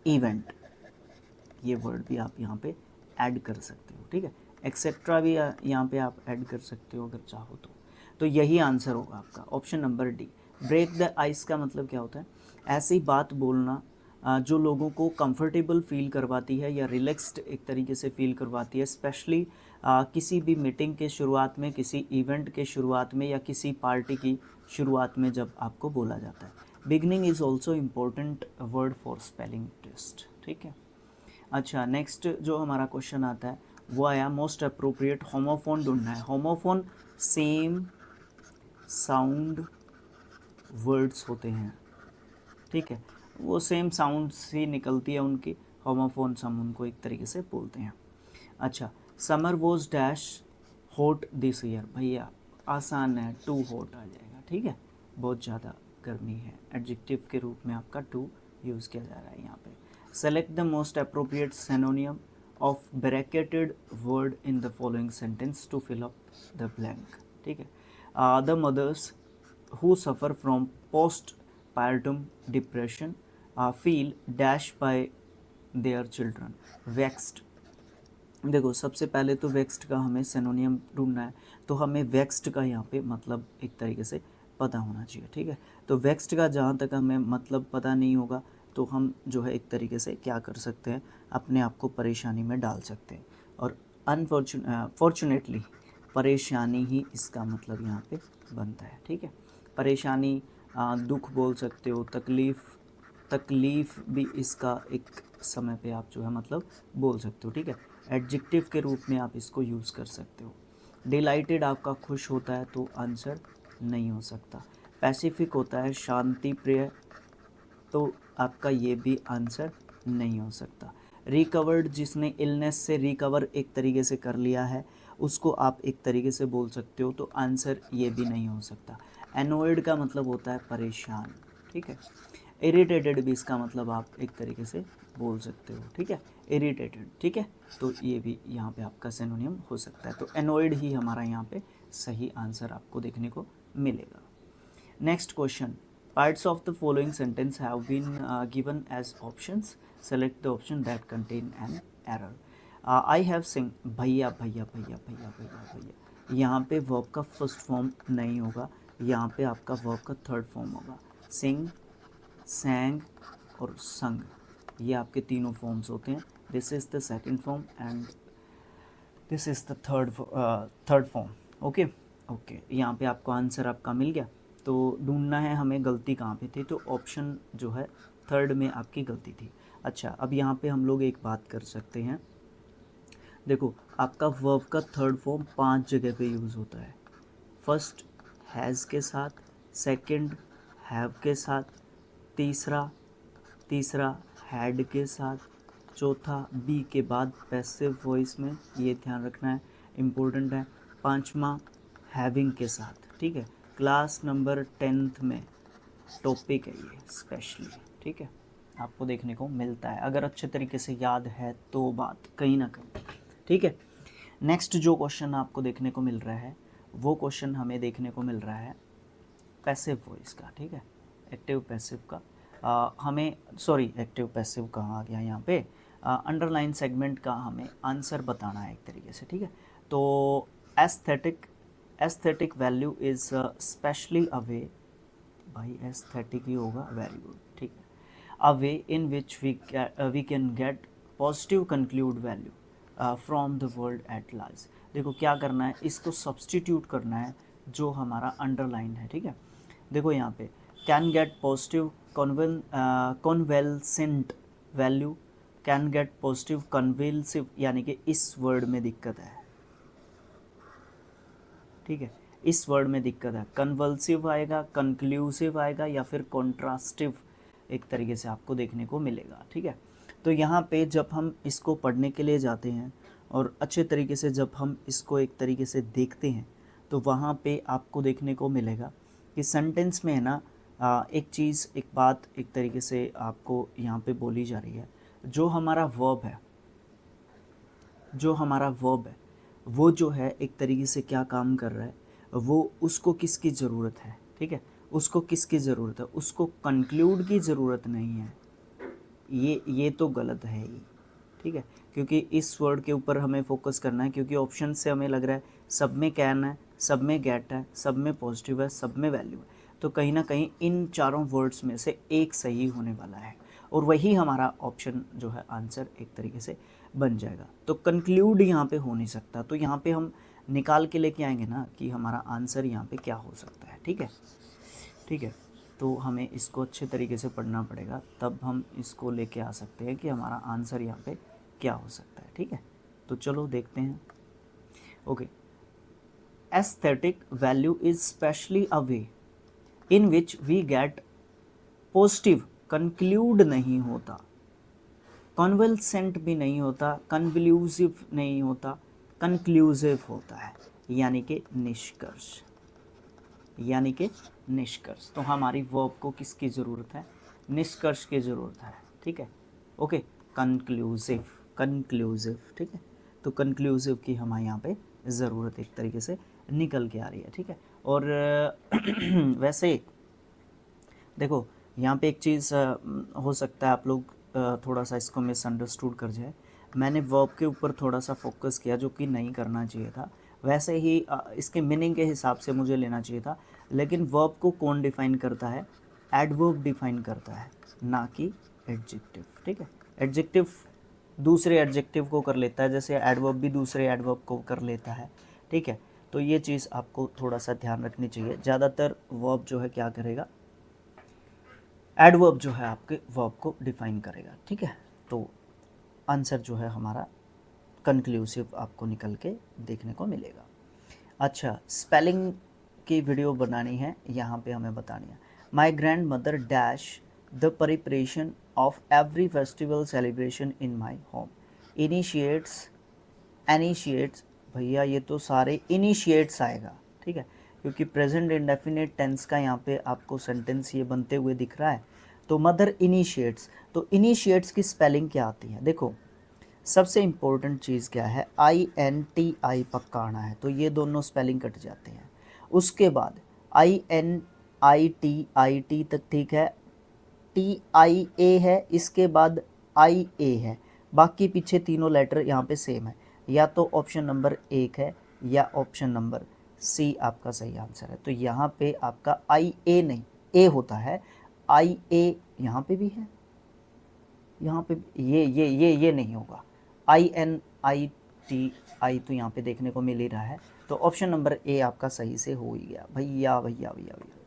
event। ये word भी आप यहाँ पे add कर सकते हो, ठीक है। एक्सेट्रा भी यहाँ पे आप ऐड कर सकते हो अगर चाहो तो यही आंसर होगा आपका, option number D. Break the ice का मतलब क्या होता है, ऐसी बात बोलना जो लोगों को कंफर्टेबल फील करवाती है या रिलैक्स्ड एक तरीके से फील करवाती है, स्पेशली किसी भी मीटिंग के शुरुआत में, किसी इवेंट के शुरुआत में, या किसी पार्टी की शुरुआत में जब आपको बोला जाता है। Beginning is also important word for spelling test, ठीक है। अच्छा, नेक्स्ट जो हमारा क्वेश्चन आता है, वो आया मोस्ट अप्रोप्रिएट होमोफोन ढूंढना है। होमोफोन सेम साउंड वर्ड्स होते हैं, ठीक है, वो सेम साउंड्स ही निकलती है उनकी, होमोफोन्स हम उनको एक तरीके से बोलते हैं। अच्छा, summer was dash hot this year, भैया आसान है, टू हॉट आ जाएगा, ठीक है, बहुत ज़्यादा गर्मी है, एडजेक्टिव के रूप में आपका टू यूज़ किया जा रहा है यहाँ पे। Select the most appropriate synonym of bracketed word in the following sentence to fill up the blank, ठीक है। The mothers who suffer from postpartum depression feel dash by their children, vexed। देखो सबसे पहले तो वेक्स्ड का हमें सिनोनियम ढूंढना है, तो हमें वेक्स्ड का यहाँ पे मतलब एक तरीके से पता होना चाहिए, ठीक है। तो वेक्स्ड का जहाँ तक हमें मतलब पता नहीं होगा तो हम जो है एक तरीके से क्या कर सकते हैं, अपने आप को परेशानी में डाल सकते हैं, और फॉर्चुनेटली परेशानी ही इसका मतलब यहाँ पे बनता है, ठीक है। परेशानी, दुख बोल सकते हो, तकलीफ़ भी इसका एक समय पे आप जो है मतलब बोल सकते हो, ठीक है। एडजेक्टिव के रूप में आप इसको यूज़ कर सकते हो। डिलाइटेड आपका खुश होता है तो आंसर नहीं हो सकता। पैसिफिक होता है शांति प्रिय, तो आपका ये भी आंसर नहीं हो सकता। रिकवर्ड, जिसने इलनेस से रिकवर एक तरीके से कर लिया है, उसको आप एक तरीके से बोल सकते हो, तो आंसर ये भी नहीं हो सकता। एनोइड का मतलब होता है परेशान, ठीक है। इरिटेटेड भी इसका मतलब आप एक तरीके से बोल सकते हो, ठीक है, इरिटेटेड, ठीक है, तो ये भी यहाँ पे आपका सिनोनिम हो सकता है। तो एनोइड ही हमारा यहाँ पे सही आंसर आपको देखने को मिलेगा। Next question, parts of the following sentence have been given as options, select the option that contain an error. I have sing, भैया भैया भैया भैया भैया भैया, यहाँ पे वर्ब का फर्स्ट फॉर्म नहीं होगा, यहाँ पे आपका वर्ब का थर्ड फॉर्म होगा। सिंग, सैंग और संग, ये आपके तीनों फॉर्म्स होते हैं। This is the second form and this is the third form. Okay okay, यहाँ पे आपको आंसर आपका मिल गया। तो ढूंढना है हमें गलती कहाँ पे थी, तो ऑप्शन जो है थर्ड में आपकी गलती थी। अच्छा, अब यहाँ पे हम लोग एक बात कर सकते हैं, देखो आपका वर्ब का थर्ड फॉर्म 5 जगह पे यूज़ होता है। फर्स्ट हैज़ के साथ, सेकंड हैव के साथ, तीसरा हैड के साथ, चौथा बी के बाद पैसिव वॉइस में, ये ध्यान रखना है, इम्पोर्टेंट है, पांचवा हैविंग के साथ, ठीक है। क्लास नंबर 10th में टॉपिक है ये स्पेशली, ठीक है, आपको देखने को मिलता है, अगर अच्छे तरीके से याद है तो बात कहीं ना कहीं, ठीक है। नेक्स्ट जो क्वेश्चन आपको देखने को मिल रहा है, वो क्वेश्चन हमें देखने को मिल रहा है पैसिव वॉइस का, ठीक है, एक्टिव पैसिव का। हमें सॉरी, एक्टिव पैसिव कहाँ आ गया यहाँ पे, अंडरलाइन सेगमेंट का हमें आंसर बताना है एक तरीके से, ठीक है। तो aesthetic value is specially away, भाई एस्थेटिक ही होगा, वेरी गुड, ठीक है, a way in which we can get positive conclude value from the world at large. देखो क्या करना है, इसको सब्सटीट्यूट करना है जो हमारा अंडरलाइन है, ठीक है। देखो यहाँ पे can get positive convalescent value, can get positive convulsive, यानी कि इस वर्ड में दिक्कत है, ठीक है, इस वर्ड में दिक्कत है। कन्वल्सिव आएगा, कंक्लूसिव आएगा, या फिर कॉन्ट्रास्टिव एक तरीके से आपको देखने को मिलेगा, ठीक है। तो यहाँ पे जब हम इसको पढ़ने के लिए जाते हैं और अच्छे तरीके से जब हम इसको एक तरीके से देखते हैं, तो वहाँ पे आपको देखने को मिलेगा कि सेंटेंस में है ना, एक चीज़, एक बात एक तरीके से आपको यहाँ पे बोली जा रही है, जो हमारा वर्ब है, वो जो है एक तरीके से क्या काम कर रहा है, वो उसको किसकी ज़रूरत है, ठीक है, उसको किसकी ज़रूरत है, उसको कंक्लूड की ज़रूरत नहीं है, ये तो गलत है ही, ठीक है, क्योंकि इस वर्ड के ऊपर हमें फोकस करना है, क्योंकि ऑप्शन से हमें लग रहा है सब में कैन है, सब में गेट है, सब में पॉजिटिव है, सब में वैल्यू है, तो कहीं ना कहीं इन चारों वर्ड्स में से एक सही होने वाला है, और वही हमारा ऑप्शन जो है आंसर एक तरीके से बन जाएगा। तो कंक्लूड यहाँ पे हो नहीं सकता, तो यहाँ पे हम निकाल के लेके आएंगे ना कि हमारा आंसर यहाँ पे क्या हो सकता है, ठीक है, ठीक है। तो हमें इसको अच्छे तरीके से पढ़ना पड़ेगा, तब हम इसको लेके आ सकते हैं कि हमारा आंसर यहाँ पे क्या हो सकता है, ठीक है। तो चलो देखते हैं। Okay, aesthetic value is especially a way in which we get positive, conclude नहीं होता, कन्वल्सेंट भी नहीं होता, कन्क्लूसिव नहीं होता, कंक्लूसिव होता है, यानी कि निष्कर्ष, यानी कि निष्कर्ष। तो हमारी वर्ब को किसकी ज़रूरत है? निष्कर्ष की ज़रूरत है, ठीक है। ओके, कंक्लूसिव, कंक्लूसिव, ठीक है। तो कंक्लूसिव की हमारे यहाँ पे ज़रूरत एक तरीके से निकल के आ रही है, ठीक है। और वैसे देखो यहाँ पे एक चीज़ हो सकता है आप लोग थोड़ा सा इसको मिसअंडरस्टूड कर जाए। मैंने वर्ब के ऊपर थोड़ा सा फोकस किया जो कि नहीं करना चाहिए था। वैसे ही इसके मीनिंग के हिसाब से मुझे लेना चाहिए था, लेकिन वर्ब को कौन डिफ़ाइन करता है? एडवर्ब डिफ़ाइन करता है, ना कि एडजेक्टिव, ठीक है। एडजेक्टिव दूसरे एडजेक्टिव को कर लेता है, जैसे एडवर्ब भी दूसरे एडवर्ब को कर लेता है, ठीक है। तो ये चीज़ आपको थोड़ा सा ध्यान रखनी चाहिए। ज़्यादातर वर्ब जो है क्या करेगा? एडवर्ब जो है आपके वर्ब को डिफाइन करेगा, ठीक है। तो आंसर जो है हमारा कंक्लूसिव आपको निकल के देखने को मिलेगा। अच्छा, स्पेलिंग की वीडियो बनानी है, यहाँ पे हमें बतानी है। My grand mother dash the preparation of every festival celebration in my home. Initiates, initiates, भैया ये तो सारे इनिशिएट्स आएगा, ठीक है, क्योंकि प्रेजेंट इंडेफिनिट टेंस का यहाँ पे आपको सेंटेंस ये बनते हुए दिख रहा है। तो मदर इनिशिएट्स, तो इनिशिएट्स की स्पेलिंग क्या आती है? देखो सबसे इम्पोर्टेंट चीज़ क्या है? INTI पक्का आना है, तो ये दोनों स्पेलिंग कट जाते हैं। उसके बाद INITIT तक ठीक है, TIA है, इसके बाद IA है, बाकी पीछे तीनों लेटर यहाँ पे सेम है। या तो ऑप्शन नंबर 1 है या ऑप्शन नंबर C आपका सही आंसर है। तो यहाँ पे आपका IA नहीं, A होता है, IA यहाँ पे भी है, यहाँ पे ये नहीं होगा। INITI तो यहाँ पे देखने को मिल ही रहा है, तो ऑप्शन नंबर A आपका सही से हो ही गया। भैया भैया भैया भैया,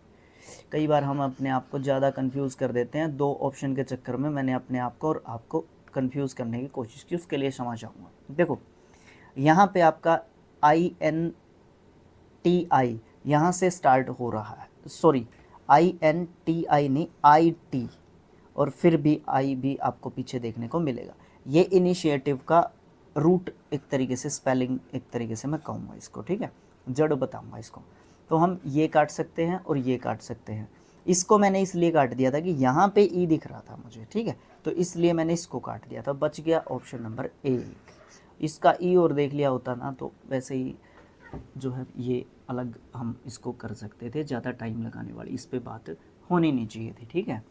कई बार हम अपने आप को ज़्यादा कंफ्यूज कर देते हैं, दो ऑप्शन के चक्कर में मैंने अपने आप को और आपको कंफ्यूज करने की कोशिश की, उसके लिए क्षमा चाहूँगा। देखो यहाँ पे आपका INTI यहाँ से स्टार्ट हो रहा है, सॉरी INTI नहीं IT, और फिर भी आई भी आपको पीछे देखने को मिलेगा। ये इनिशिएटिव का रूट एक तरीके से, स्पेलिंग एक तरीके से मैं कहूँगा इसको, ठीक है, जड़ बताऊँगा इसको। तो हम ये काट सकते हैं और ये काट सकते हैं। इसको मैंने इसलिए काट दिया था कि यहाँ पे ई दिख रहा था मुझे, ठीक है, तो इसलिए मैंने इसको काट दिया था, बच गया ऑप्शन नंबर A। इसका ई और देख लिया होता ना तो वैसे ही जो है ये अलग हम इसको कर सकते थे, ज़्यादा टाइम लगाने वाली इस पर बात होनी नहीं चाहिए थी, ठीक है।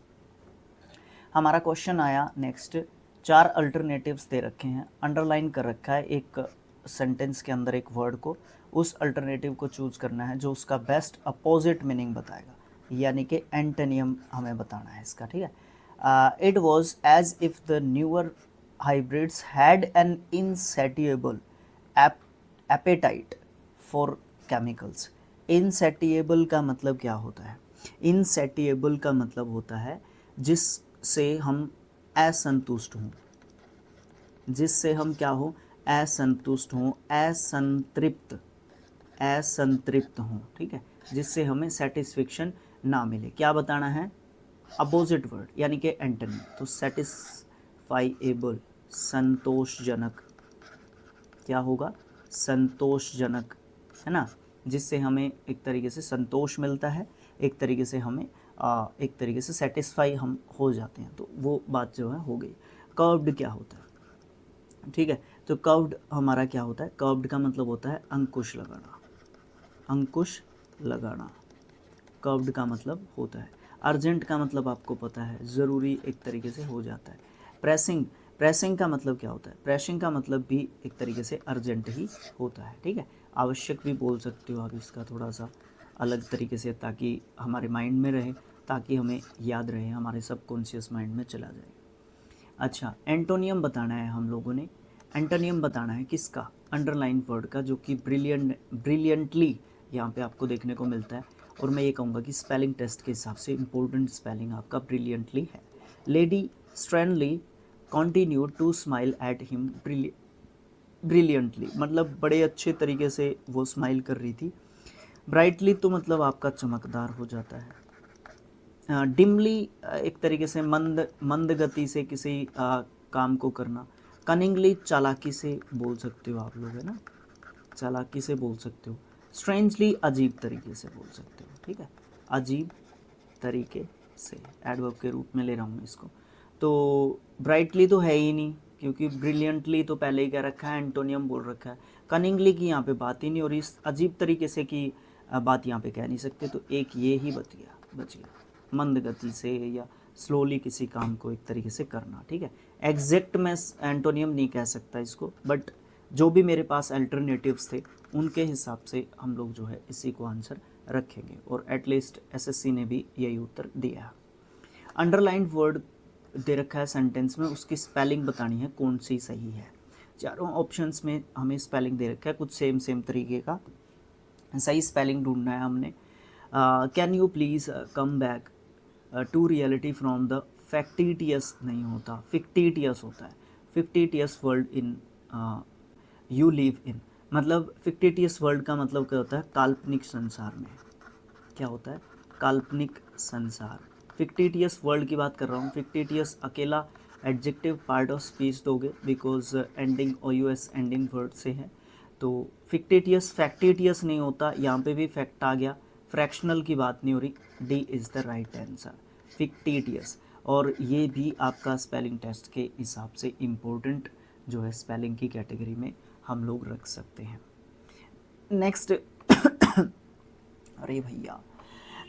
हमारा क्वेश्चन आया नेक्स्ट, 4 अल्टरनेटिव्स दे रखे हैं, अंडरलाइन कर रखा है एक सेंटेंस के अंदर एक वर्ड को, उस अल्टरनेटिव को चूज करना है जो उसका बेस्ट अपोजिट मीनिंग बताएगा, यानी कि एंटोनियम हमें बताना है इसका, ठीक है। It was as if the newer hybrids had an insatiable appetite for chemicals. Insatiable का मतलब क्या होता है? इनसेटिएबल का मतलब होता है जिससे हम असंतुष्ट हों, जिससे हम क्या हो? असंतुष्ट हों, असंतृप्त, असंतृप्त हों, ठीक है, जिससे हमें सेटिस्फेक्शन ना मिले। क्या बताना है? अपोजिट वर्ड यानी कि एंटोनिम। तो सेटिस्फाइएबल, संतोषजनक, क्या होगा? संतोषजनक, है ना, जिससे हमें एक तरीके से संतोष मिलता है, एक तरीके से हमें एक तरीके से सेटिस्फाई हम हो जाते हैं, तो वो बात जो है हो गई। कर्व्ड क्या होता है? ठीक है, तो कर्व्ड हमारा क्या होता है? कर्व्ड का मतलब होता है अंकुश लगाना, अंकुश लगाना, कर्व्ड का मतलब होता है। अर्जेंट का मतलब आपको पता है, ज़रूरी एक तरीके से हो जाता है। प्रेसिंग, प्रेसिंग का मतलब क्या होता है? प्रेसिंग का मतलब भी एक तरीके से अर्जेंट ही होता है, ठीक है। आवश्यक भी बोल सकते हो आप इसका थोड़ा सा अलग तरीके से, ताकि हमारे माइंड में रहे, ताकि हमें याद रहे, हमारे सबकॉन्शियस माइंड में चला जाए। अच्छा, एंटोनियम बताना है हम लोगों ने, एंटोनियम बताना है किसका? अंडरलाइन वर्ड का, जो कि ब्रिलियंटली यहाँ पे आपको देखने को मिलता है। और मैं ये कहूँगा कि स्पेलिंग टेस्ट के हिसाब से इम्पोर्टेंट स्पेलिंग आपका ब्रिलियंटली है। Lady strangely continued to smile at him brilliantly मतलब बड़े अच्छे तरीके से वो स्माइल कर रही थी। ब्राइटली तो मतलब आपका चमकदार हो जाता है। डिमली एक तरीके से मंद गति से किसी काम को करना। कनिंगली चालाकी से बोल सकते हो आप लोग, है ना, चालाकी से बोल सकते हो। स्ट्रेंजली अजीब तरीके से बोल सकते हो, ठीक है, अजीब तरीके से एडवर्ब के रूप में ले रहा हूँ मैं इसको। तो ब्राइटली तो है ही नहीं क्योंकि ब्रिलियंटली तो पहले ही कह रखा है, एंटोनियम बोल रखा है। कनिंगली की यहाँ पे बात ही नहीं, और इस अजीब तरीके से की बात यहाँ पे कह नहीं सकते, तो एक ये ही बच गया मंद गति से या स्लोली किसी काम को एक तरीके से करना, ठीक है। एग्जैक्ट मैं एंटोनियम नहीं कह सकता इसको, बट जो भी मेरे पास अल्टरनेटिव्स थे उनके हिसाब से हम लोग जो है इसी को आंसर रखेंगे, और एटलीस्ट एसएससी ने भी यही उत्तर दिया है। अंडरलाइंड वर्ड दे रखा है सेंटेंस में, उसकी स्पेलिंग बतानी है कौन सी सही है। चारों ऑप्शंस में हमें स्पेलिंग दे रखा है कुछ सेम तरीके का, सही स्पेलिंग ढूंढना है हमने। Can you please come back to reality from the factitious नहीं होता, फिक्टिटियस होता है, fictitious world in you live in. मतलब फिक्टिटियस वर्ल्ड का मतलब क्या होता है, काल्पनिक संसार में। क्या होता है, काल्पनिक संसार। फिक्टिटियस वर्ल्ड की बात कर रहा हूँ। फिक्टिटियस अकेला एडजेक्टिव पार्ट ऑफ स्पीच दोगे because ending OUS ending word से है, तो फिक्टिटियस फैक्टिटियस नहीं होता, यहाँ पे भी फैक्ट आ गया, फ्रैक्शनल की बात नहीं हो रही। D is the right answer, fictitious. और ये भी आपका स्पेलिंग टेस्ट के हिसाब से इम्पोर्टेंट जो है स्पेलिंग की कैटेगरी में हम लोग रख सकते हैं। नेक्स्ट अरे भैया,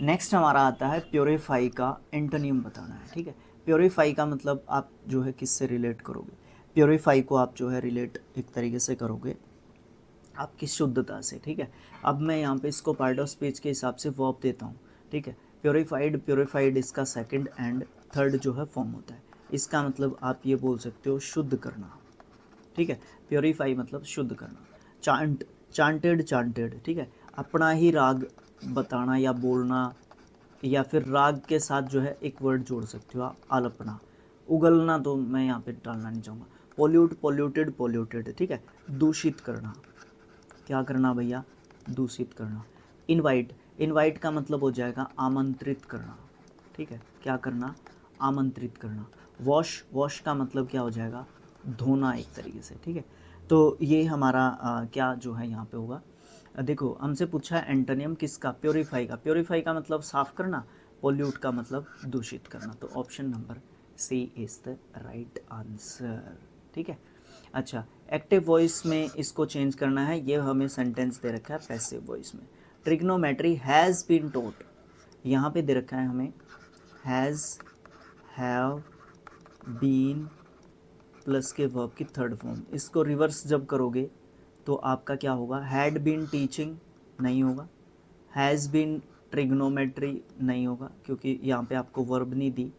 नेक्स्ट हमारा आता है प्योरीफाई का एंटोनियम बताना है, ठीक है। प्योरीफाई का मतलब आप जो है किससे रिलेट करोगे, प्योरीफाई को आप जो है रिलेट एक तरीके से करोगे आपकी शुद्धता से, ठीक है। अब मैं यहाँ पे इसको पार्ट ऑफ स्पीच के हिसाब से वर्ब देता हूँ, ठीक है। प्योरीफाइड इसका सेकंड एंड थर्ड जो है फॉर्म होता है। इसका मतलब आप ये बोल सकते हो शुद्ध करना, ठीक है। प्योरीफाई मतलब शुद्ध करना। चांटेड, ठीक है, अपना ही राग बताना या बोलना, या फिर राग के साथ जो है एक वर्ड जोड़ सकते हो आप, आलपना। उगलना तो मैं यहाँ पे डालना नहीं चाहूँगा। पोल्यूटेड, ठीक है, दूषित करना। क्या करना भैया, दूषित करना। इनवाइट का मतलब हो जाएगा आमंत्रित करना, ठीक है, क्या करना, आमंत्रित करना। वॉश का मतलब क्या हो जाएगा, धोना एक तरीके से, ठीक है। तो ये हमारा क्या जो है यहाँ पे होगा। देखो हमसे पूछा है एंटोनियम किसका, प्योरीफाई का मतलब साफ करना, पोल्यूट का मतलब दूषित करना, तो option number C is the right answer, ठीक है। अच्छा, एक्टिव वॉइस में इसको चेंज करना है, ये हमें सेंटेंस दे रखा है पैसिव वॉइस में। ट्रिग्नोमेट्री हैज़ बीन टॉट, यहाँ पे दे रखा है हमें हैज़, हैव, बीन प्लस के वर्ब की थर्ड फॉर्म। इसको रिवर्स जब करोगे तो आपका क्या होगा, हैड बीन टीचिंग नहीं होगा, हैज़ बीन ट्रिग्नोमेट्री नहीं होगा क्योंकि यहाँ पे आपको वर्ब नहीं दी।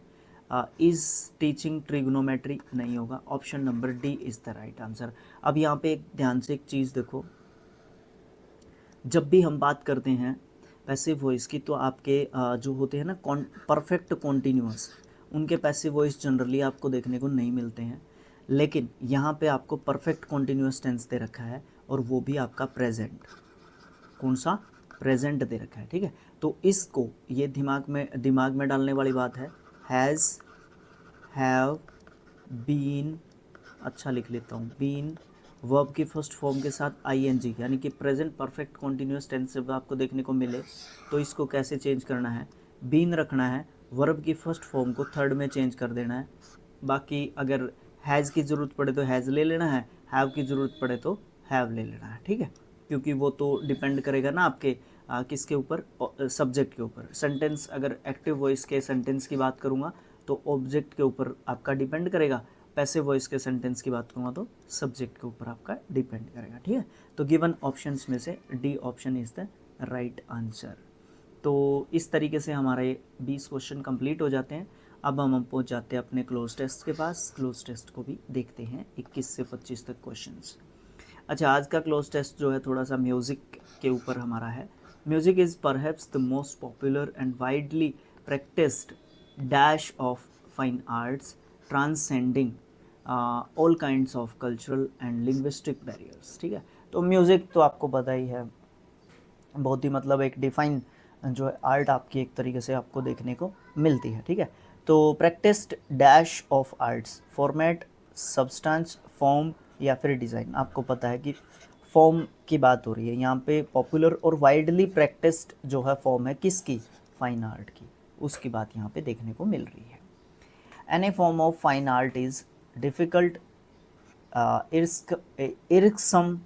इज़ टीचिंग ट्रिग्नोमेट्री नहीं होगा। Option number D is the right answer. अब यहाँ पे एक ध्यान से एक चीज़ देखो, जब भी हम बात करते हैं पैसिव वॉइस की तो आपके जो होते हैं ना परफेक्ट कॉन्टीन्यूअस, उनके पैसिव वॉइस जनरली आपको देखने को नहीं मिलते हैं, लेकिन यहाँ पे आपको परफेक्ट कॉन्टीन्यूअस टेंस दे रखा है और वो भी आपका प्रेजेंट। कौन सा, प्रेजेंट दे रखा है, ठीक है। तो इसको ये दिमाग में डालने वाली बात है। हैज़, हैव, बीन, अच्छा लिख लेता हूँ, बीन वर्ब की फर्स्ट फॉर्म के साथ ING, यानी कि प्रेजेंट परफेक्ट कॉन्टीन्यूअस टेंस जब आपको देखने को मिले तो इसको कैसे चेंज करना है, बीन रखना है, वर्ब की फर्स्ट फॉर्म को थर्ड में चेंज कर देना है। बाकी अगर हैज़ की ज़रूरत पड़े तो हैज़ ले लेना है, हैव की ज़रूरत पड़े तो हैव ले लेना है, ठीक है। क्योंकि वो तो डिपेंड करेगा ना आपके किसके ऊपर, सब्जेक्ट के ऊपर। सेंटेंस अगर एक्टिव वॉइस के सेंटेंस की बात करूँगा तो ऑब्जेक्ट के ऊपर आपका डिपेंड करेगा, पैसिव वॉइस के सेंटेंस की बात करूँगा तो सब्जेक्ट के ऊपर आपका डिपेंड करेगा, ठीक है। तो गिवन ऑप्शंस में से D option is the right answer. तो इस तरीके से हमारे 20 क्वेश्चन कंप्लीट हो जाते हैं। अब हम पहुंच जाते हैं अपने क्लोज टेस्ट के पास। क्लोज टेस्ट को भी देखते हैं 21 से 25 तक क्वेश्चंस। अच्छा, आज का क्लोज टेस्ट जो है थोड़ा सा म्यूज़िक के ऊपर हमारा है। Music is perhaps the most popular and widely practised dash of fine arts transcending all kinds of cultural and linguistic barriers. ठीक है, तो म्यूज़िक तो आपको पता ही है, बहुत ही मतलब एक डिफाइन जो है आर्ट आपकी एक तरीके से आपको देखने को मिलती है। ठीक है, तो practised dash of arts, format, substance, form या फिर डिज़ाइन। आपको पता है कि फॉर्म की बात हो रही है यहाँ पे, पॉपुलर और वाइडली प्रैक्टिस्ड जो है फॉर्म है किसकी, फाइन आर्ट की, उसकी बात यहाँ पे देखने को मिल रही है। Any form of fine art is difficult, irksome,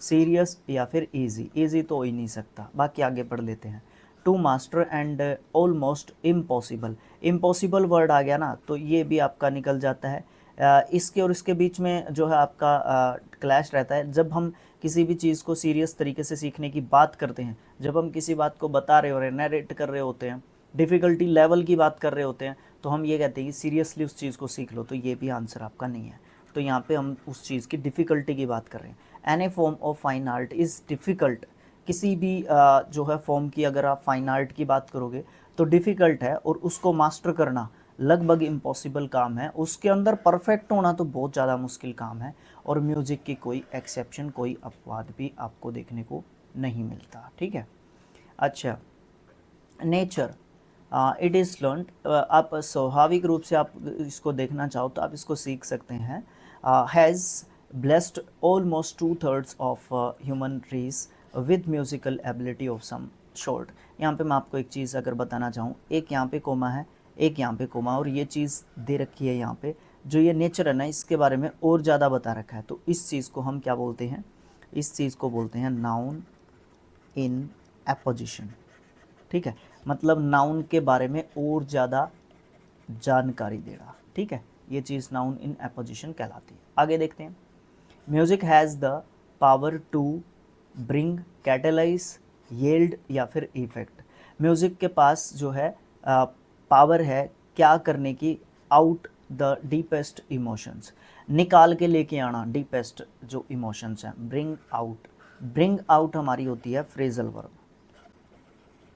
serious या फिर इजी। इजी तो हो ही नहीं सकता, बाकी आगे पढ़ लेते हैं। To master and almost impossible. Impossible word आ गया ना, तो ये भी आपका निकल जाता है। इसके और इसके बीच में जो है आपका क्लैश रहता है। जब हम किसी भी चीज़ को सीरियस तरीके से सीखने की बात करते हैं, जब हम किसी बात को बता रहे हो रहे नरेट कर रहे होते हैं, डिफ़िकल्टी लेवल की बात कर रहे होते हैं, तो हम ये कहते हैं कि सीरियसली उस चीज़ को सीख लो, तो ये भी आंसर आपका नहीं है। तो यहाँ पे हम उस चीज़ की डिफ़िकल्टी की बात कर रहे हैं। Any form of fine art is difficult. किसी भी जो है फॉर्म की अगर आप फाइन आर्ट की बात करोगे तो डिफ़िकल्ट है, और उसको मास्टर करना लगभग इम्पॉसिबल काम है। उसके अंदर परफेक्ट होना तो बहुत ज़्यादा मुश्किल काम है, और म्यूज़िक की कोई एक्सेप्शन, कोई अपवाद भी आपको देखने को नहीं मिलता। ठीक है, अच्छा, नेचर, इट इज़ लर्न। आप स्वाभाविक रूप से आप इसको देखना चाहो तो आप इसको सीख सकते हैं। Has blessed almost 2/3 of human race with musical ability of some sort. यहाँ पे मैं आपको एक चीज़ अगर बताना चाहूँ, एक यहाँ पे कोमा है, एक यहाँ पे कोमा, और ये चीज़ दे रखी है यहाँ पे, जो ये नेचर है ना, इसके बारे में और ज़्यादा बता रखा है। तो इस चीज़ को हम क्या बोलते हैं, इस चीज़ को बोलते हैं नाउन इन एपोजिशन। ठीक है, मतलब नाउन के बारे में और ज़्यादा जानकारी देना। ठीक है, ये चीज़ नाउन इन एपोजिशन कहलाती है। आगे देखते हैं। Music has the power to bring, catalyse, yield या फिर इफेक्ट। म्यूज़िक के पास जो है पावर है क्या करने की, आउट द डीपेस्ट इमोशंस, निकाल के लेके आना डीपेस्ट जो इमोशंस हैं। ब्रिंग आउट, ब्रिंग आउट हमारी होती है फ्रेजल वर्ब।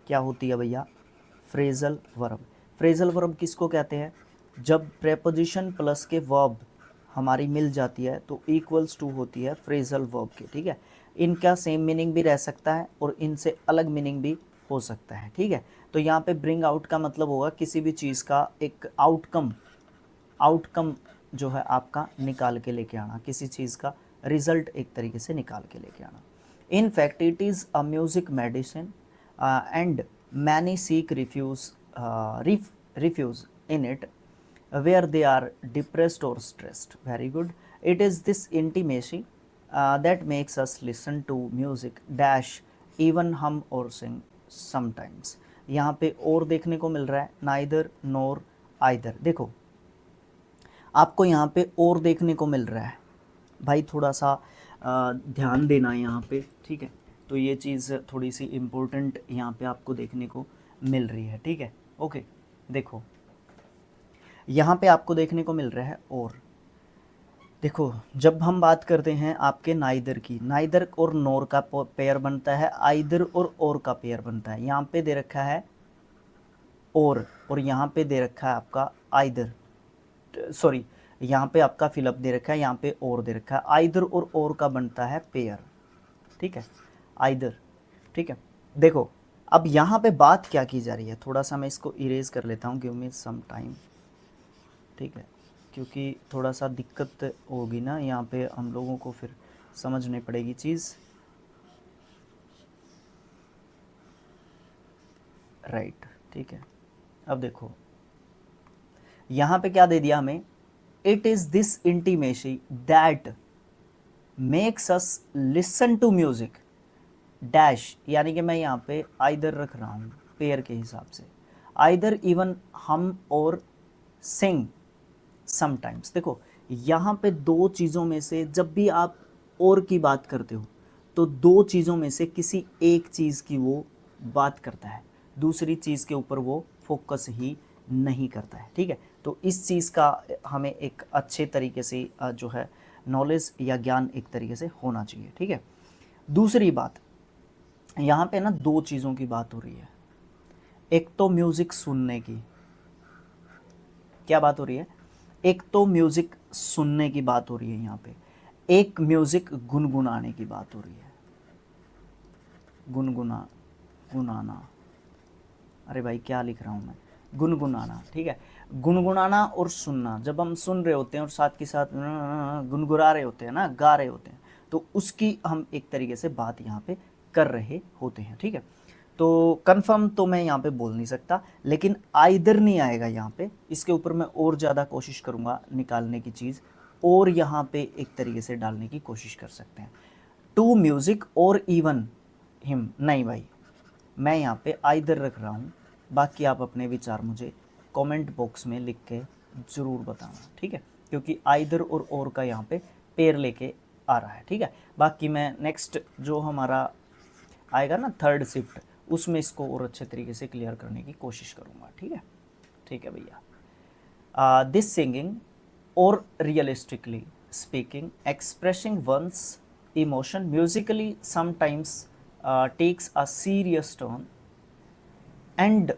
क्या होती है भैया, फ्रेजल वर्ब। फ्रेजल वर्ब किसको कहते हैं, जब प्रेपोजिशन प्लस के वर्ब हमारी मिल जाती है तो इक्वल्स टू होती है फ्रेजल वर्ब के। ठीक है, इनका सेम मीनिंग भी रह सकता है और इनसे अलग मीनिंग भी हो सकता है। ठीक है, तो यहाँ पे ब्रिंग आउट का मतलब होगा किसी भी चीज़ का एक आउटकम, आउटकम जो है आपका निकाल के लेके आना, किसी चीज़ का रिजल्ट एक तरीके से निकाल के लेके आना। In fact it is a music medicine and many seek refuge in it where they are depressed or stressed. Very good. It is this intimacy that makes us listen to music dash even hum or sing sometimes. यहाँ पे और देखने को मिल रहा है, neither nor either। देखो आपको यहाँ पे और देखने को मिल रहा है भाई, थोड़ा सा ध्यान देना है यहाँ पे। ठीक है, तो ये चीज़ थोड़ी सी इम्पोर्टेंट यहाँ पे आपको देखने को मिल रही है। ठीक है, ओके, देखो यहाँ पे आपको देखने को मिल रहा है। और देखो जब हम बात करते हैं आपके नाइदर की, नाइदर और नोर का पेयर बनता है, आइदर और का पेयर बनता है। यहाँ पे दे रखा है और यहाँ पे दे रखा है आपका आइदर, सॉरी यहाँ पे आपका फिलअप दे रखा है, यहाँ पे और दे रखा है। आइदर और का बनता है पेयर। ठीक है, आइदर। ठीक है, देखो अब यहाँ पे बात क्या की जा रही है, थोड़ा सा मैं इसको इरेज कर लेता हूँ, गिव मी सम टाइम। ठीक है, क्योंकि थोड़ा सा दिक्कत होगी ना यहाँ पे, हम लोगों को फिर समझनी पड़ेगी चीज़। राइट, ठीक है, अब देखो यहाँ पे क्या दे दिया हमें, it is this intimacy that makes us listen to music dash, यानी कि मैं यहाँ पे आइदर रख रहा हूँ पेयर के हिसाब से, आइदर इवन हम और सिंग समटाइम्स। देखो यहाँ पे दो चीज़ों में से जब भी आप और की बात करते हो तो दो चीज़ों में से किसी एक चीज़ की वो बात करता है, दूसरी चीज़ के ऊपर वो फोकस ही नहीं करता है। ठीक है, तो इस चीज़ का हमें एक अच्छे तरीके से जो है नॉलेज या ज्ञान एक तरीके से होना चाहिए। ठीक है, दूसरी बात यहाँ पे ना दो चीज़ों की बात हो रही है। एक तो म्यूज़िक सुनने की, क्या बात हो रही है, एक तो म्यूज़िक सुनने की बात हो रही है यहाँ पे, एक म्यूजिक गुनगुनाने की बात हो रही है। गुनगुनाना, अरे भाई क्या लिख रहा हूँ मैं, गुनगुनाना, ठीक है। गुनगुनाना और सुनना, जब हम सुन रहे होते हैं और साथ के साथ गुनगुना रहे होते हैं ना, गा रहे होते हैं, तो उसकी हम एक तरीके से बात यहाँ पे कर रहे होते हैं, ठीक है। तो कंफर्म तो मैं यहाँ पे बोल नहीं सकता, लेकिन आइदर नहीं आएगा यहाँ पे, इसके ऊपर मैं और ज़्यादा कोशिश करूँगा निकालने की चीज़, और यहाँ पे एक तरीके से डालने की कोशिश कर सकते हैं, टू म्यूज़िक और इवन हिम, नहीं भाई, मैं यहाँ पे आइदर रख रहा हूँ। बाकी आप अपने विचार मुझे कमेंट बॉक्स में लिख के ज़रूर बताना, ठीक है, क्योंकि आइदर और का यहाँ पे पेयर लेके आ रहा है, ठीक है। बाकी मैं नेक्स्ट जो हमारा आएगा ना थर्ड शिफ्ट, उसमें इसको और अच्छे तरीके से क्लियर करने की कोशिश करूँगा, ठीक है। ठीक है भैया, this singing or realistically speaking expressing one's emotion musically sometimes takes a serious turn, and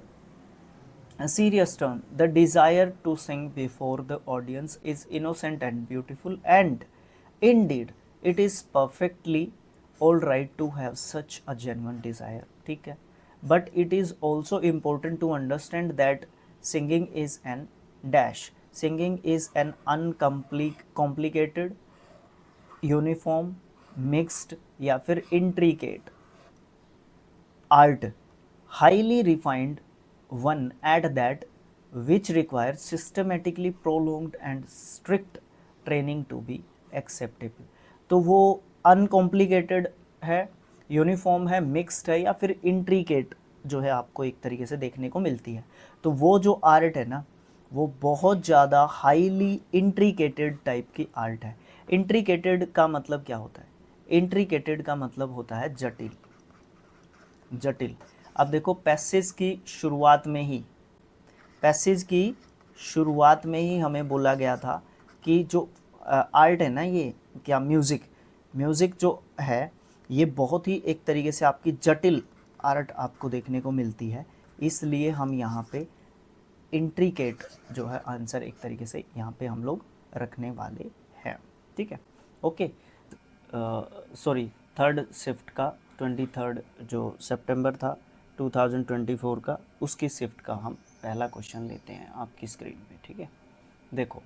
a serious turn. The desire to sing before the audience is innocent and beautiful, and indeed it is perfectly all right to have such a genuine desire, ठीक है। But it is also important to understand that singing is an dash, singing is an uncomplicated, uniform, mixed या फिर intricate art, highly refined one at that, which requires systematically prolonged and strict training to be acceptable। तो वो uncomplicated है, uniform है, mixed है या फिर intricate जो है आपको एक तरीके से देखने को मिलती है। तो वो जो आर्ट है ना, वो बहुत ज़्यादा हाईली इंट्रिकेटेड टाइप की आर्ट है। इंट्रिकेटेड का मतलब क्या होता है? इंट्रिकेटेड का मतलब होता है जटिल, जटिल। अब देखो पैसेज की शुरुआत में ही, पैसेज की शुरुआत में ही हमें बोला गया था कि जो आर्ट है ना, ये क्या म्यूज़िक, म्यूज़िक जो है ये बहुत ही एक तरीके से आपकी जटिल आर्ट आपको देखने को मिलती है, इसलिए हम यहाँ पे इंट्रिकेट जो है आंसर एक तरीके से यहाँ पे हम लोग रखने वाले हैं, ठीक है। ओके, सॉरी, थर्ड शिफ्ट का 23 जो सितंबर था 2024 का, उसकी शिफ्ट का हम पहला क्वेश्चन लेते हैं आपकी स्क्रीन पे, ठीक है। देखो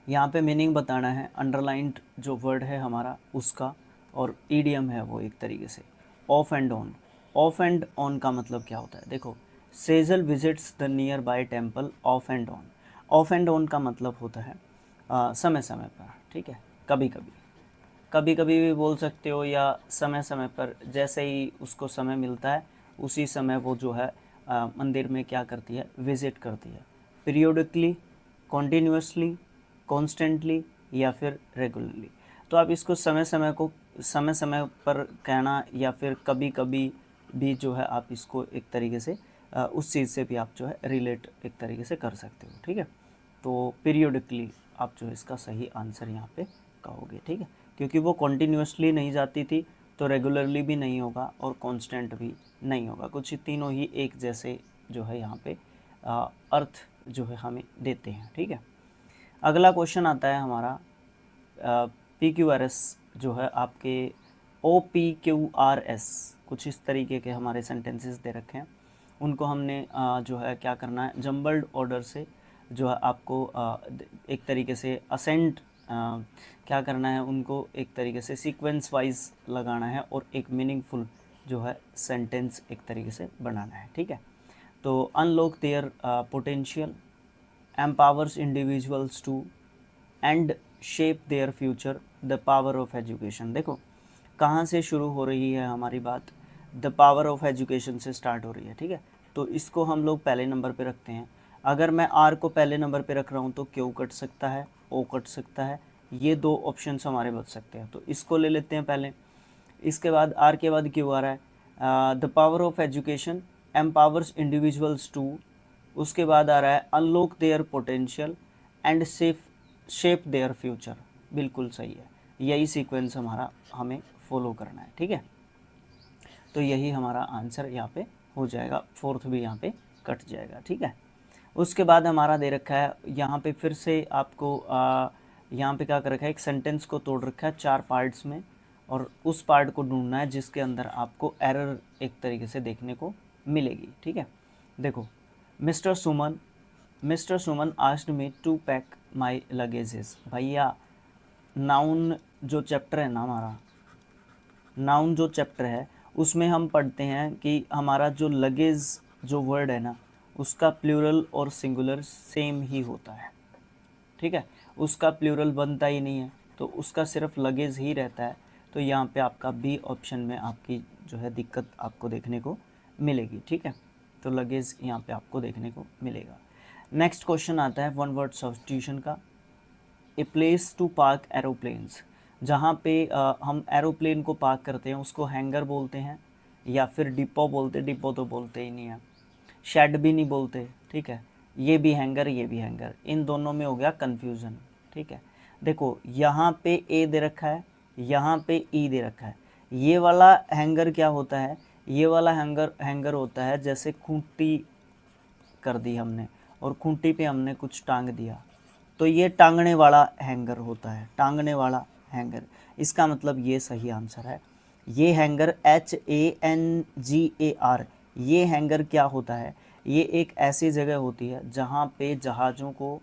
यहाँ पे मीनिंग बताना है, अंडरलाइंड जो वर्ड है हमारा उसका, और ईडियम है वो एक तरीके से of and on. Of and on का मतलब क्या होता है? देखो, Sejal visits the near by temple of and on. Of and on का मतलब होता है समय समय पर, ठीक है, कभी कभी, कभी कभी भी बोल सकते हो, या समय समय पर, जैसे ही उसको समय मिलता है उसी समय वो जो है मंदिर में क्या करती है, विज़िट करती है। पीरियोडिकली, कॉन्टीन्यूसली, कॉन्स्टेंटली या फिर रेगुलरली। तो आप इसको समय समय को समय समय पर कहना, या फिर कभी कभी भी जो है आप इसको एक तरीके से उस चीज़ से भी आप जो है रिलेट एक तरीके से कर सकते हो, ठीक है। तो पीरियोडिकली आप जो है इसका सही आंसर यहाँ पे कहोगे, ठीक है, क्योंकि वो कॉन्टीन्यूसली नहीं जाती थी, तो रेगुलरली भी नहीं होगा और कांस्टेंट भी नहीं होगा, कुछ तीनों ही एक जैसे जो है यहाँ पे अर्थ जो है हमें देते हैं, ठीक है। अगला क्वेश्चन आता है हमारा PQRS जो है आपके OPQRS, कुछ इस तरीके के हमारे सेंटेंसेस दे रखे हैं, उनको हमने जो है क्या करना है, जम्बल्ड ऑर्डर से जो है आपको एक तरीके से असेंड क्या करना है, उनको एक तरीके से सीक्वेंस वाइज लगाना है और एक मीनिंगफुल जो है सेंटेंस एक तरीके से बनाना है, ठीक है। तो unlock their potential, empowers individuals to and shape their future, the power of education। देखो कहाँ से शुरू हो रही है हमारी बात, द पावर ऑफ एजुकेशन से स्टार्ट हो रही है, ठीक है। तो इसको हम लोग पहले नंबर पे रखते हैं। अगर मैं आर को पहले नंबर पे रख रहा हूँ तो क्यू कट सकता है, ओ कट सकता है, ये दो ऑप्शंस हमारे बच सकते हैं, तो इसको ले लेते हैं पहले। इसके बाद आर के बाद क्यू आ रहा है, the power of education empowers individuals to, उसके बाद आ रहा है unlock their potential and shape their future. बिल्कुल सही है, यही सीक्वेंस हमारा हमें फॉलो करना है, ठीक है। तो यही हमारा आंसर यहाँ पे हो जाएगा, फोर्थ भी यहाँ पे कट जाएगा, ठीक है। उसके बाद हमारा दे रखा है यहाँ पे फिर से आपको यहाँ पे क्या कर रखा है, एक सेंटेंस को तोड़ रखा है 4 पार्ट्स में, और उस पार्ट को ढूंढना है जिसके अंदर आपको एरर एक तरीके से देखने को मिलेगी। ठीक है, देखो, mister Suman asked me to pack my luggages. भैया नाउन जो चैप्टर है ना, हमारा नाउन जो चैप्टर है उसमें हम पढ़ते हैं कि हमारा जो लगेज जो वर्ड है ना, उसका प्लूरल और सिंगुलर सेम ही होता है। ठीक है, उसका प्लूरल बनता ही नहीं है, तो उसका सिर्फ लगेज ही रहता है। तो यहाँ पे आपका बी ऑप्शन में आपकी जो है दिक्कत आपको देखने को मिलेगी। ठीक है, तो लगेज यहाँ पे आपको देखने को मिलेगा। नेक्स्ट क्वेश्चन आता है वन वर्ड सब्स्टिट्यूशन का। A place to park aeroplanes, जहाँ पे हम एरोप्लेन को पार्क करते हैं उसको हैंगर बोलते हैं या फिर डिपो बोलते, डिपो तो बोलते ही नहीं है, शेड भी नहीं बोलते। ठीक है, ये भी हैंगर, ये भी हैंगर, इन दोनों में हो गया कन्फ्यूज़न। ठीक है, देखो यहाँ पे ए दे रखा है, यहाँ पे ई दे रखा है। ये वाला हैंगर क्या होता है, ये वाला हैंगर होता है जैसे खूंटी कर दी हमने और खूंटी पे हमने कुछ टांग दिया, तो ये टांगने वाला हैंगर होता है, टांगने वाला हैंगर। इसका मतलब ये सही आंसर है। ये हैंगर HANGAR, ये हैंगर क्या होता है, ये एक ऐसी जगह होती है जहाँ पे जहाज़ों को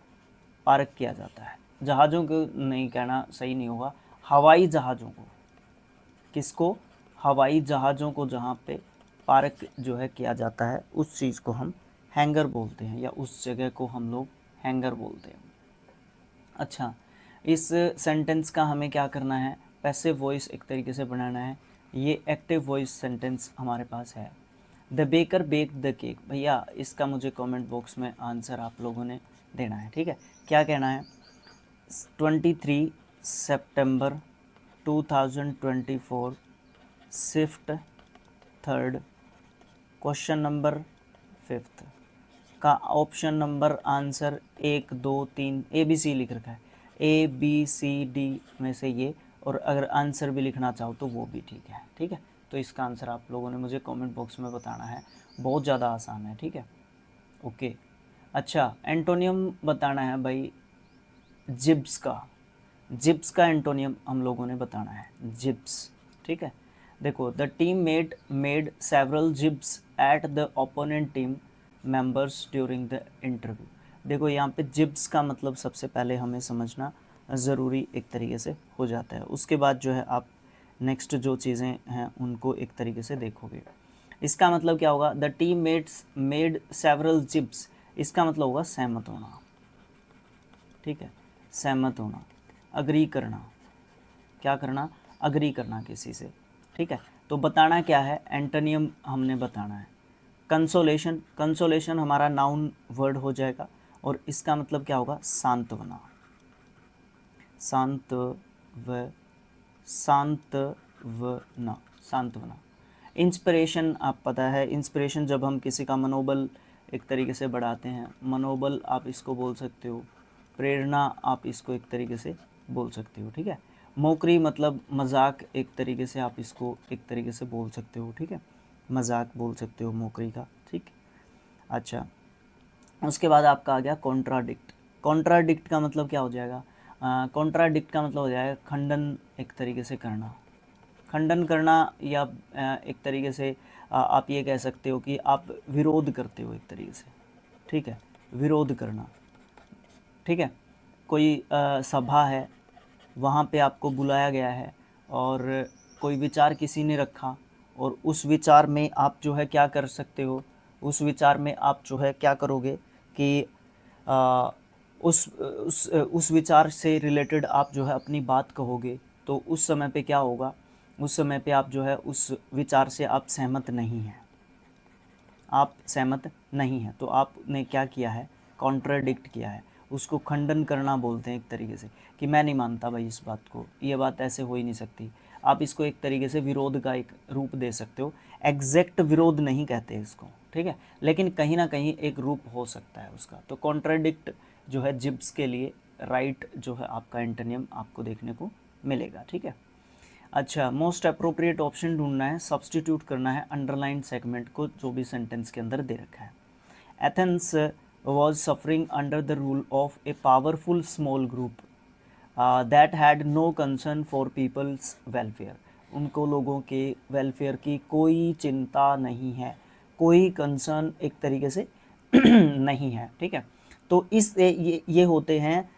पार्क किया जाता है। जहाज़ों को नहीं कहना सही नहीं होगा, हवाई जहाज़ों को। किसको? हवाई जहाज़ों को जहाँ पे पार्क जो है किया जाता है, उस चीज़ को हम हैंगर बोलते हैं, या उस जगह को हम लोग हैंगर बोलते हैं। अच्छा, इस सेंटेंस का हमें क्या करना है, पैसिव वॉइस एक तरीके से बनाना है। ये एक्टिव वॉइस सेंटेंस हमारे पास है। The baker bake the cake, भैया इसका मुझे कमेंट बॉक्स में आंसर आप लोगों ने देना है। ठीक है, क्या कहना है, 23 सितंबर 2024 shift 3rd question number 5th का ऑप्शन नंबर आंसर 1 2 3 ABC लिख रखा है, ABCD में से ये, और अगर आंसर भी लिखना चाहो तो वो भी ठीक है। ठीक है, तो इसका आंसर आप लोगों ने मुझे कमेंट बॉक्स में बताना है, बहुत ज़्यादा आसान है। ठीक है, ओके। अच्छा, एंटोनियम बताना है भाई जिब्स का, जिब्स का एंटोनियम हम लोगों ने बताना है, जिब्स। ठीक है, देखो, the team made several Gibs at the opponent team members during the interview. देखो यहाँ पे जिब्स का मतलब सबसे पहले हमें समझना ज़रूरी एक तरीके से हो जाता है, उसके बाद जो है आप नेक्स्ट जो चीज़ें हैं उनको एक तरीके से देखोगे। इसका मतलब क्या होगा, the team made several Gibs, इसका मतलब होगा सहमत होना। ठीक है, सहमत होना, अग्री करना, क्या करना, अग्री करना किसी से। ठीक है, तो बताना क्या है, एंटोनियम हमने बताना है कंसोलेशन। कंसोलेशन हमारा नाउन वर्ड हो जाएगा, और इसका मतलब क्या होगा, सांत्वना, सांत्वना, सांत्वना। इंस्पिरेशन आप पता है, इंस्पिरेशन जब हम किसी का मनोबल एक तरीके से बढ़ाते हैं, मनोबल आप इसको बोल सकते हो, प्रेरणा आप इसको एक तरीके से बोल सकते हो। ठीक है, मोकरी मतलब मजाक, एक तरीके से आप इसको एक तरीके से बोल सकते हो। ठीक है, मजाक बोल सकते हो मोकरी का। ठीक, अच्छा, उसके बाद आपका आ गया कॉन्ट्राडिक्ट। कॉन्ट्राडिक्ट का मतलब क्या हो जाएगा, कॉन्ट्राडिक्ट का मतलब हो जाएगा खंडन एक तरीके से करना, खंडन करना, या एक तरीके से आप ये कह सकते हो कि आप विरोध करते हो एक तरीके से। ठीक है, विरोध करना। ठीक है, कोई सभा है, वहाँ पे आपको बुलाया गया है और कोई विचार किसी ने रखा, और उस विचार में आप जो है क्या कर सकते हो, उस विचार में आप जो है क्या करोगे कि उस विचार से रिलेटेड आप जो है अपनी बात कहोगे, तो उस समय पे क्या होगा, उस समय पे आप जो है उस विचार से आप सहमत नहीं हैं, आप सहमत नहीं हैं, तो आपने क्या किया है, कॉन्ट्राडिक्ट किया है, उसको खंडन करना बोलते हैं एक तरीके से, कि मैं नहीं मानता भाई इस बात को, ये बात ऐसे हो ही नहीं सकती। आप इसको एक तरीके से विरोध का एक रूप दे सकते हो, एग्जैक्ट विरोध नहीं कहते इसको। ठीक है, लेकिन कहीं ना कहीं एक रूप हो सकता है उसका। तो कॉन्ट्राडिक्ट जो है जिब्स के लिए राइट जो है आपका एंटोनियम आपको देखने को मिलेगा। ठीक है, अच्छा, मोस्ट अप्रोप्रिएट ऑप्शन ढूंढना है, सब्सटीट्यूट करना है अंडरलाइन सेगमेंट को जो भी सेंटेंस के अंदर दे रखा है। Athens was suffering under the rule of a powerful small group that had no concern for people's welfare. उनको लोगों के वेलफेयर की कोई चिंता नहीं है, कोई कंसर्न एक तरीके से नहीं है, ठीक है। तो इस ये होते हैं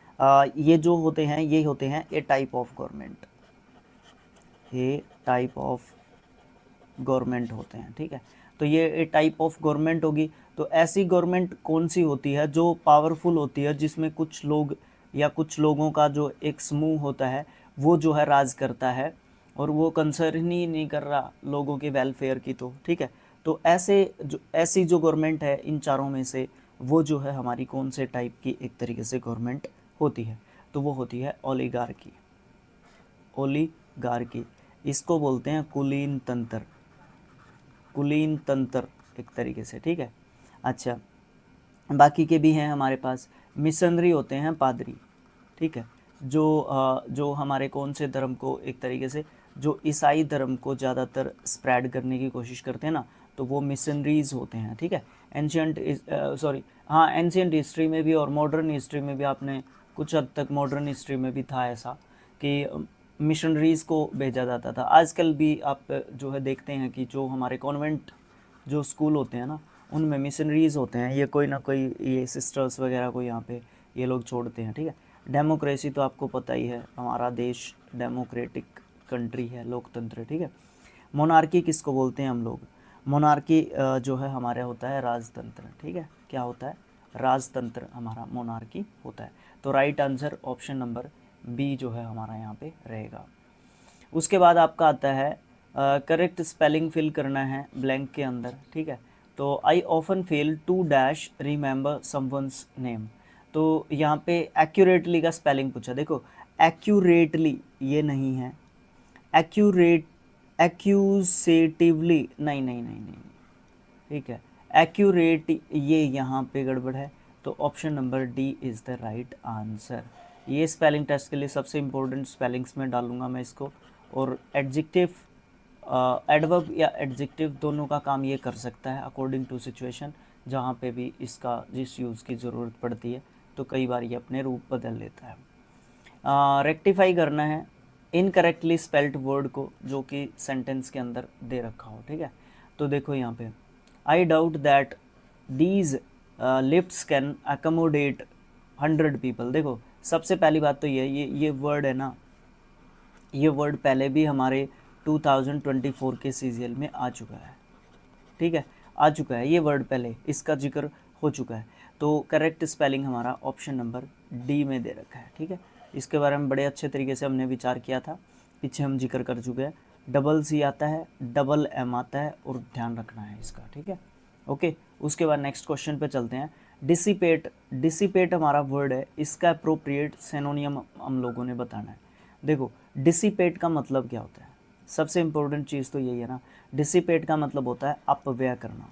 ये जो होते हैं ये होते हैं ए टाइप ऑफ गवर्नमेंट, ये टाइप ऑफ गवर्नमेंट होते हैं, ठीक है। तो ये ए टाइप ऑफ गवर्नमेंट होगी। तो ऐसी गवर्नमेंट कौन सी होती है? जो पावरफुल होती है, जिसमें कुछ लोग या कुछ लोगों का जो एक समूह होता है वो जो है राज करता है और वो कंसर्न ही नहीं कर रहा लोगों के वेलफेयर की, तो ठीक है। तो ऐसी जो गवर्नमेंट है इन चारों में से वो जो है हमारी कौन से टाइप की एक तरीके से गवर्नमेंट होती है? तो वो होती है ओलिगार्की। ओलिगार्की इसको बोलते हैं कुलीन तंत्र, कुलीन तंत्र एक तरीके से, ठीक है। अच्छा, बाकी के भी हैं हमारे पास। मिशनरी होते हैं पादरी, ठीक है, जो हमारे कौन से धर्म को एक तरीके से, जो ईसाई धर्म को ज़्यादातर स्प्रेड करने की कोशिश करते हैं ना, तो वो मिशनरीज होते हैं, ठीक है। एंशियंट हिस्ट्री में भी और मॉडर्न हिस्ट्री में भी आपने कुछ हद तक, मॉडर्न हिस्ट्री में भी था ऐसा कि मिशनरीज़ को भेजा जाता था। आजकल भी आप जो है देखते हैं कि जो हमारे कॉन्वेंट जो स्कूल होते हैं ना, उनमें मिशनरीज़ होते हैं, ये कोई ना कोई ये सिस्टर्स वगैरह को यहाँ पे ये लोग छोड़ते हैं, ठीक है। डेमोक्रेसी तो आपको पता ही है, हमारा देश डेमोक्रेटिक कंट्री है, लोकतंत्र, ठीक है। मोनार्की किसको बोलते हैं हम लोग? मोनार्की जो है हमारा होता है राजतंत्र, ठीक है। क्या होता है? राजतंत्र हमारा मोनार्की होता है। तो right answer option number B जो है हमारा यहाँ पे रहेगा। उसके बाद आपका आता है करेक्ट स्पेलिंग फिल करना है ब्लैंक के अंदर, ठीक है। तो I often fail to dash remember someone name. तो यहाँ पे एक्यूरेटली का स्पेलिंग पूछा। देखो एक्यूरेटली ये नहीं है, एक्यूरेट, एक्यूसेटिवली नहीं नहीं नहीं नहीं, ठीक है। एक्यूरेट ये यहाँ पे गड़बड़ है। तो option number D is the right answer. ये स्पेलिंग टेस्ट के लिए सबसे इम्पोर्टेंट स्पेलिंग्स में डालूंगा मैं इसको। और एडजेक्टिव, एडवर्ब या एडजेक्टिव दोनों का काम ये कर सकता है अकॉर्डिंग टू सिचुएशन, जहाँ पे भी इसका जिस यूज़ की ज़रूरत पड़ती है तो कई बार ये अपने रूप बदल लेता है। रेक्टिफाई करना है इनकरेक्टली स्पेल्ड वर्ड को जो कि सेंटेंस के अंदर दे रखा हो, ठीक है। तो देखो यहाँ पे I doubt that these lifts can accommodate 100 people. देखो सबसे पहली बात तो ये वर्ड है ना, ये वर्ड पहले भी हमारे 2024 के सीरियल में आ चुका है, ठीक है, आ चुका है ये वर्ड, पहले इसका जिक्र हो चुका है। तो करेक्ट स्पेलिंग हमारा ऑप्शन नंबर डी में दे रखा है, ठीक है। इसके बारे में बड़े अच्छे तरीके से हमने विचार किया था, पीछे हम जिक्र कर चुके हैं। डबल सी आता है, डबल एम आता है और ध्यान रखना है इसका, ठीक है, ओके। उसके बाद नेक्स्ट क्वेश्चन पे चलते हैं। डिसिपेट, डिसिपेट हमारा वर्ड है, इसका अप्रोप्रिएट सिनोनियम हम लोगों ने बताना है। देखो डिसिपेट का मतलब क्या होता है? सबसे इम्पोर्टेंट चीज़ तो यही है ना, डिसिपेट का मतलब होता है अपव्यय करना,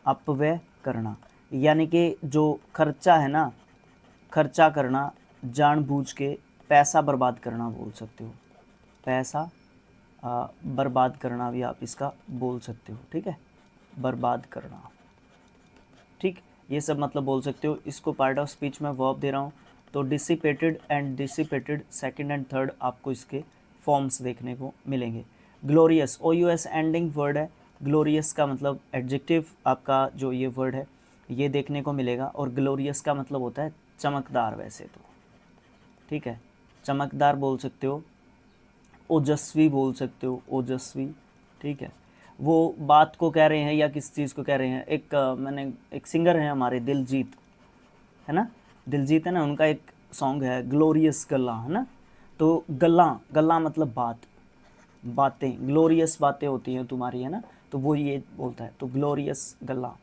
अपव्यय करना, यानी कि जो खर्चा है ना, खर्चा करना जानबूझ के, पैसा बर्बाद करना बोल सकते हो, पैसा बर्बाद करना भी आप इसका बोल सकते हो, ठीक है, बर्बाद करना, ठीक, ये सब मतलब बोल सकते हो। इसको पार्ट ऑफ स्पीच में वर्ब दे रहा हूँ। तो dissipated and dissipated second and third आपको इसके फॉर्म्स देखने को मिलेंगे। ग्लोरियस, OUS एंडिंग वर्ड है, ग्लोरियस का मतलब एडजेक्टिव आपका जो ये वर्ड है ये देखने को मिलेगा। और ग्लोरियस का मतलब होता है चमकदार, वैसे तो, ठीक है, चमकदार बोल सकते हो, ओजस्वी बोल सकते हो, ओजस्वी, ठीक है। वो बात को कह रहे हैं या किस चीज़ को कह रहे हैं? मैंने एक सिंगर है हमारे दिलजीत, है ना, दिलजीत है ना, उनका एक सॉन्ग है ग्लोरियस गला, है ना। तो गला, गला मतलब बात, बातें, ग्लोरियस बातें होती हैं तुम्हारी, है ना, तो वो ये बोलता है। तो ग्लोरियस गला,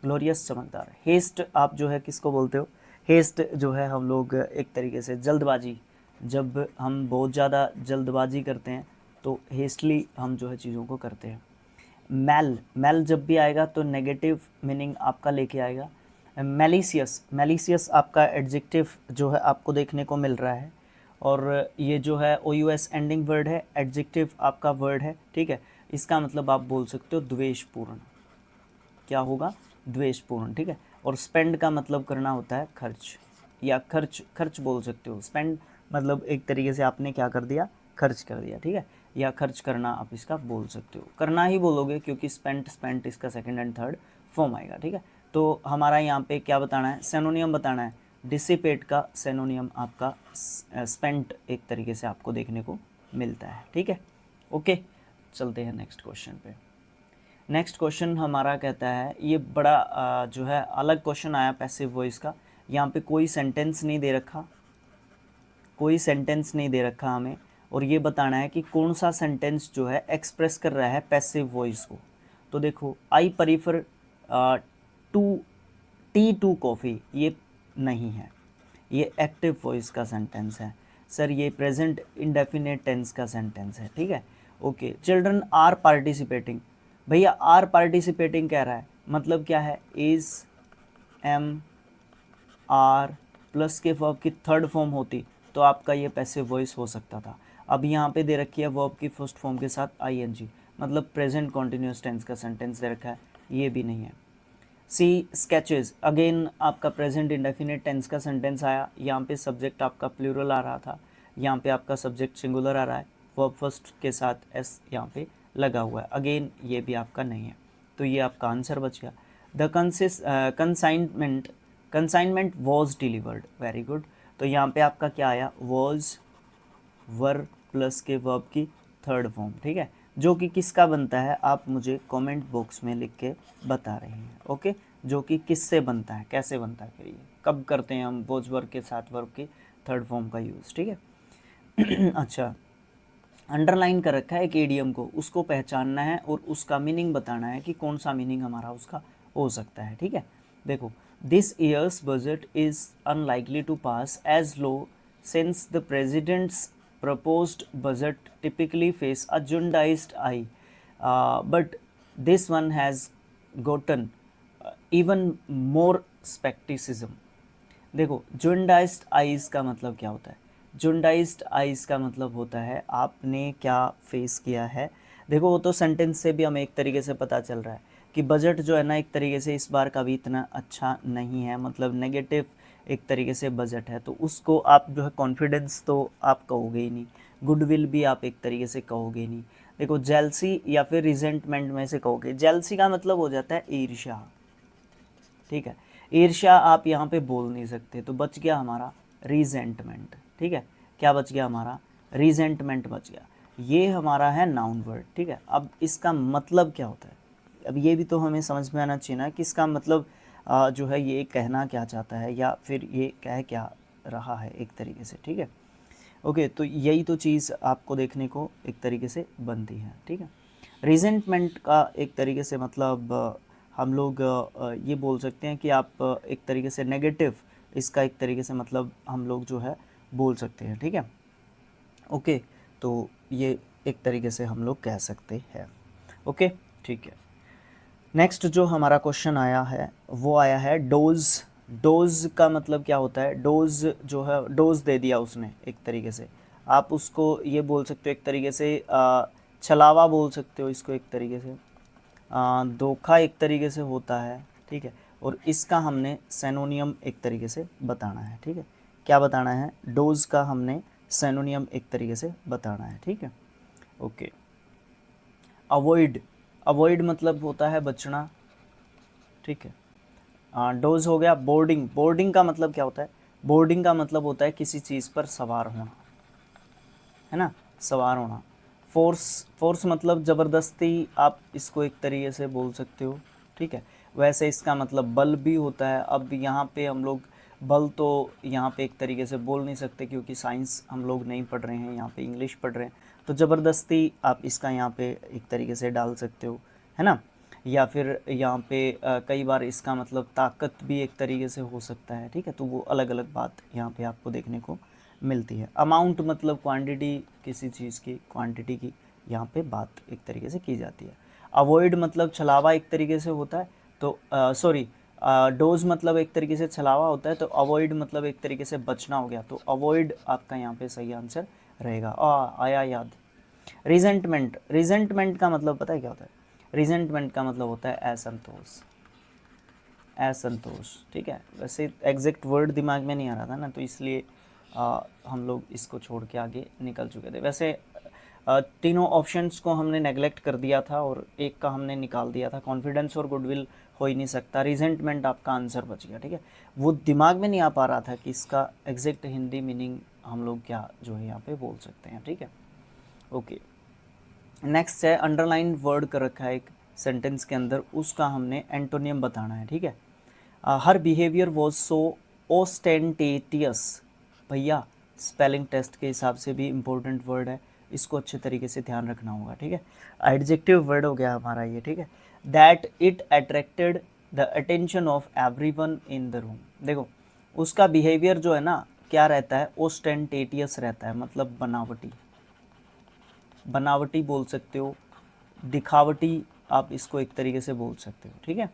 ग्लोरियस चमकदार। हेस्ट आप जो है किसको बोलते हो? हेस्ट जो है हम लोग एक तरीके से जल्दबाजी, जब हम बहुत ज़्यादा जल्दबाजी करते हैं तो हेस्टली हम जो है चीज़ों को करते हैं। मैल, मैल जब भी आएगा तो नेगेटिव मीनिंग आपका लेके आएगा। मेलिशियस, मेलिशियस आपका एडजेक्टिव जो है आपको देखने को मिल रहा है। और ये जो है OUS एंडिंग वर्ड है, एडजेक्टिव आपका वर्ड है, ठीक है। इसका मतलब आप बोल सकते हो द्वेषपूर्ण, क्या होगा? द्वेषपूर्ण, ठीक है। और स्पेंड का मतलब करना होता है खर्च, या खर्च खर्च बोल सकते हो। स्पेंड मतलब एक तरीके से आपने क्या कर दिया, खर्च कर दिया, ठीक है, या खर्च करना आप इसका बोल सकते हो, करना ही बोलोगे क्योंकि स्पेंट स्पेंट इसका सेकंड एंड थर्ड फॉर्म आएगा, ठीक है। तो हमारा यहाँ पे क्या बताना है, सेनोनियम बताना है। डिसिपेट का सेनोनियम आपका स्पेंट एक तरीके से आपको देखने को मिलता है, ठीक है। ओके, चलते हैं नेक्स्ट क्वेश्चन पे। नेक्स्ट क्वेश्चन हमारा कहता है, ये बड़ा जो है अलग क्वेश्चन आया पैसिव वॉइस का। यहाँ पे कोई सेंटेंस नहीं दे रखा, कोई सेंटेंस नहीं दे रखा हमें, और ये बताना है कि कौन सा सेंटेंस जो है एक्सप्रेस कर रहा है पैसिव वॉइस को। तो देखो, आई प्रीफर टू टी टू कॉफ़ी, ये नहीं है, ये एक्टिव वॉइस का सेंटेंस है। सर ये प्रेजेंट इंडेफिनेट टेंस का सेंटेंस है, ठीक है। ओके, चिल्ड्रन आर पार्टिसिपेटिंग, भैया आर पार्टिसिपेटिंग कह रहा है, मतलब क्या है, इज एम आर प्लस के वर्ब की थर्ड फॉर्म होती तो आपका ये पैसिव वॉइस हो सकता था। अब यहाँ पे दे रखी है वर्ब की फर्स्ट फॉर्म के साथ आईएनजी, मतलब प्रेजेंट कॉन्टिन्यूस टेंस का सेंटेंस दे रखा है, ये भी नहीं है। सी स्केचेस, अगेन आपका प्रेजेंट इंडेफिनिट टेंस का सेंटेंस आया, यहाँ पे सब्जेक्ट आपका प्लूरल आ रहा था, यहाँ पे आपका सब्जेक्ट सिंगुलर आ रहा है, वर्ब फर्स्ट के साथ एस यहाँ पे लगा हुआ है, अगेन ये भी आपका नहीं है, तो ये आपका आंसर बच गया। The consignment, consignment was delivered, very good. तो यहाँ पे आपका क्या आया, वॉज वर प्लस के वर्ब की थर्ड फॉर्म, ठीक है, जो कि किसका बनता है आप मुझे कमेंट बॉक्स में लिख के बता रहे हैं। ओके, जो कि किससे बनता है, कैसे बनता है, फिर ये कब करते हैं हम वॉज वर्ब के साथ वर्ब की थर्ड फॉर्म का यूज़, ठीक है। अच्छा, अंडरलाइन कर रखा है एक इडियम को, उसको पहचानना है और उसका मीनिंग बताना है कि कौन सा मीनिंग हमारा उसका हो सकता है, ठीक है। देखो, this year's budget is unlikely to pass as law since the president's proposed budget typically face a jaundiced eye, but this one has gotten even more skepticism. देखो, jaundiced eyes का मतलब क्या होता है, jaundiced eyes का मतलब होता है आपने क्या फेस किया है। देखो, वो तो सेंटेंस से भी हमें एक तरीके से पता चल रहा है कि बजट जो है ना एक तरीके से इस बार का भी इतना अच्छा नहीं है, मतलब नेगेटिव एक तरीके से बजट है, तो उसको आप जो है कॉन्फिडेंस तो आप कहोगे ही नहीं, गुडविल भी आप एक तरीके से कहोगे नहीं। देखो, जेलसी या फिर रिजेंटमेंट में से कहोगे, जेलसी का मतलब हो जाता है ईर्ष्या, ठीक है, ईर्ष्या आप यहाँ पे बोल नहीं सकते, तो बच गया हमारा रिजेंटमेंट, ठीक है, क्या बच गया हमारा, रिजेंटमेंट बच गया। ये हमारा है नाउन वर्ड, ठीक है। अब इसका मतलब क्या होता है, अब ये भी तो हमें समझ में आना चाहिए ना कि इसका मतलब जो है ये कहना क्या चाहता है या फिर ये कह क्या रहा है एक तरीके से, ठीक है। ओके, तो यही तो चीज़ आपको देखने को एक तरीके से बनती है, ठीक है। रिजेंटमेंट का एक तरीके से मतलब हम लोग ये बोल सकते हैं कि आप एक तरीके से नेगेटिव, इसका एक तरीके से मतलब हम लोग जो है बोल सकते हैं, ठीक है। ओके, तो ये एक तरीके से हम लोग कह सकते हैं। ओके, ठीक है। नेक्स्ट जो हमारा क्वेश्चन आया है वो आया है डोज। डोज का मतलब क्या होता है, डोज जो है, डोज दे दिया उसने एक तरीके से, आप उसको ये बोल सकते हो एक तरीके से छलावा बोल सकते हो इसको एक तरीके से, धोखा एक तरीके से होता है, ठीक है। और इसका हमने सेनोनियम एक तरीके से बताना है, ठीक है। क्या बताना है, डोज का हमने सेनोनियम एक तरीके से बताना है, ठीक है। ओके, अवॉइड, अवॉइड मतलब होता है बचना, ठीक है। डोज हो गया। बोर्डिंग, बोर्डिंग का मतलब क्या होता है, बोर्डिंग का मतलब होता है किसी चीज़ पर सवार होना, है ना, सवार होना। फोर्स, फोर्स मतलब ज़बरदस्ती, आप इसको एक तरीके से बोल सकते हो, ठीक है। वैसे इसका मतलब बल भी होता है। अब यहाँ पे हम लोग बल तो यहाँ पे एक तरीके से बोल नहीं सकते क्योंकि साइंस हम लोग नहीं पढ़ रहे हैं, यहाँ पे इंग्लिश पढ़ रहे हैं, तो ज़बरदस्ती आप इसका यहाँ पे एक तरीके से डाल सकते हो, है ना। या फिर यहाँ पे कई बार इसका मतलब ताकत भी एक तरीके से हो सकता है, ठीक है। तो वो अलग अलग बात यहाँ पे आपको देखने को मिलती है। अमाउंट मतलब क्वांटिटी, किसी चीज़ की क्वांटिटी की यहाँ पे बात एक तरीके से की जाती है। अवॉइड मतलब छलावा एक तरीके से होता है, तो सॉरी, डोज मतलब एक तरीके से छलावा होता है, तो अवॉइड मतलब एक तरीके से बचना हो गया, तो अवॉइड आपका यहाँ पे सही आंसर रहेगा। आया याद। रिजेंटमेंट, रिजेंटमेंट का मतलब पता है क्या होता है, रिजेंटमेंट का मतलब होता है असंतोष, असंतोष, ठीक है। वैसे एग्जैक्ट वर्ड दिमाग में नहीं आ रहा था ना, तो इसलिए हम लोग इसको छोड़ के आगे निकल चुके थे। वैसे तीनों ऑप्शंस को हमने नेगलेक्ट कर दिया था और एक का हमने निकाल दिया था, कॉन्फिडेंस और गुडविल हो ही नहीं सकता, रिजेंटमेंट आपका आंसर बच गया, ठीक है। वो दिमाग में नहीं आ पा रहा था कि इसका एग्जैक्ट हिंदी मीनिंग हम लोग क्या जो है यहाँ पे बोल सकते हैं, ठीक है। ओके, नेक्स्ट है अंडरलाइन वर्ड कर रखा है एक सेंटेंस के अंदर, उसका हमने एंटोनियम बताना है, ठीक है। हर बिहेवियर वॉज सो ओस्टेंटेटियस, भैया स्पेलिंग टेस्ट के हिसाब से भी इम्पोर्टेंट वर्ड है, इसको अच्छे तरीके से ध्यान रखना होगा, ठीक है। एडजेक्टिव वर्ड हो गया हमारा ये, ठीक है। That it attracted the attention of everyone in the room. देखो उसका बिहेवियर जो है ना क्या रहता है, ओस्टेंटेटियस रहता है, मतलब बनावटी, बनावटी बोल सकते हो, दिखावटी आप इसको एक तरीके से बोल सकते हो, ठीक है।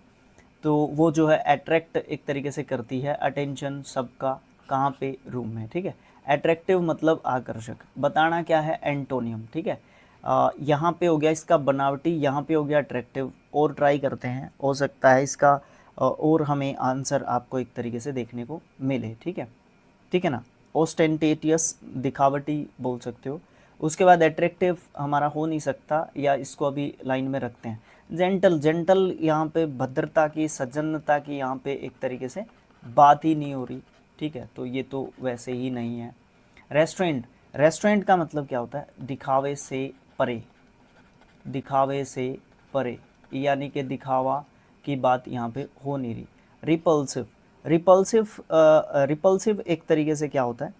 तो वो जो है अट्रैक्ट एक तरीके से करती है अटेंशन सबका, कहाँ पे, रूम में, ठीक है। अट्रैक्टिव मतलब आकर्षक, बताना क्या है, एंटोनियम, ठीक है। यहाँ पे हो गया इसका बनावटी, यहाँ पे हो गया अट्रैक्टिव, और ट्राई करते हैं, हो सकता है इसका और हमें आंसर आपको एक तरीके से देखने को मिले, ठीक है, ठीक है ना। ओस्टेंटेटियस दिखावटी बोल सकते हो। उसके बाद अट्रैक्टिव हमारा हो नहीं सकता, या इसको अभी लाइन में रखते हैं। जेंटल, जेंटल यहाँ पे भद्रता की, सज्जनता की यहाँ पे एक तरीके से बात ही नहीं हो रही, ठीक है, तो ये तो वैसे ही नहीं है। रेस्टोरेंट, रेस्टोरेंट का मतलब क्या होता है, दिखावे से परे, दिखावे से परे, यानी कि दिखावा की बात यहाँ पे हो नहीं रही। रिपल्सिव, रिपल्सिव, रिपल्सिव एक तरीके से क्या होता है,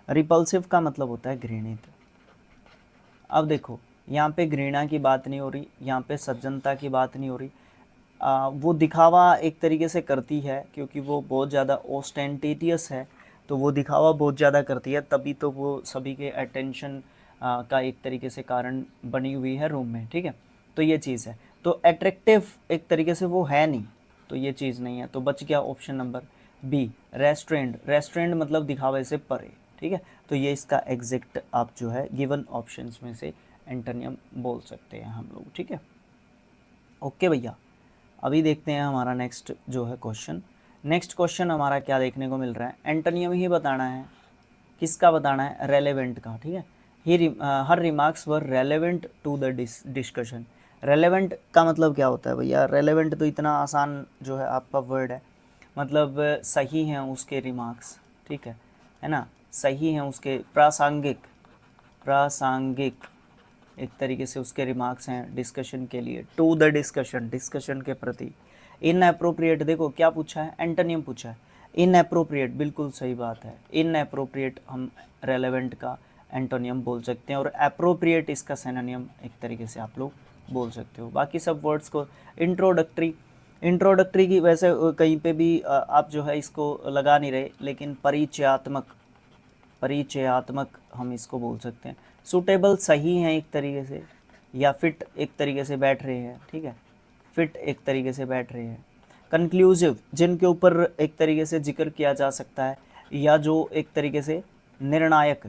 रिपल्सिव का मतलब होता है घृणित। अब देखो यहाँ पे घृणा की बात नहीं हो रही, यहाँ पे सज्जनता की बात नहीं हो रही, वो दिखावा एक तरीके से करती है क्योंकि वो बहुत ज़्यादा ओस्टेंटेटियस है, तो वो दिखावा बहुत ज़्यादा करती है, तभी तो वो सभी के अटेंशन का एक तरीके से कारण बनी हुई है रूम में, ठीक है। तो ये चीज़ है, तो अट्रैक्टिव एक तरीके से वो है नहीं, तो ये चीज़ नहीं है, तो बच गया option number B, restaurant. Restaurant मतलब दिखावे से परे, ठीक है। तो ये इसका एग्जैक्ट आप जो है गिवन ऑप्शंस में से एंटोनियम बोल सकते हैं हम लोग, ठीक है। ओके भैया, अभी देखते हैं हमारा नेक्स्ट जो है क्वेश्चन। नेक्स्ट क्वेश्चन हमारा क्या देखने को मिल रहा है, एंटोनियम ही बताना है, किसका बताना है, रेलेवेंट का, ठीक है। Her remarks were relevant to the discussion. Relevant का मतलब क्या होता है भैया, रेलेवेंट तो इतना आसान जो है आपका वर्ड है, मतलब सही हैं उसके रिमार्क्स, ठीक है ना, सही हैं उसके, प्रासंगिक, प्रासंगिक एक तरीके से उसके रिमार्क्स हैं डिस्कशन के लिए, टू द डिस्कशन, डिस्कशन के प्रति। इन अप्रोप्रिएट, देखो क्या पूछा है, एंटोनियम पूछा है, इन अप्रोप्रिएट, बिल्कुल सही बात है, इन अप्रोप्रिएट हम रेलेवेंट का एंटोनियम बोल सकते हैं, और अप्रोप्रिएट इसका सिनोनिम एक तरीके से आप लोग बोल सकते हो। बाकी सब वर्ड्स को, इंट्रोडक्टरी, इंट्रोडक्टरी की वैसे कहीं पे भी आप जो है इसको लगा नहीं रहे, लेकिन परिचयात्मक, परिचयात्मक हम इसको बोल सकते हैं। सूटेबल सही हैं एक तरीके से, या फिट एक तरीके से बैठ रहे हैं, ठीक है, फिट एक तरीके से बैठ रहे हैं। कंक्लूसिव, जिनके ऊपर एक तरीके से जिक्र किया जा सकता है, या जो एक तरीके से निर्णायक,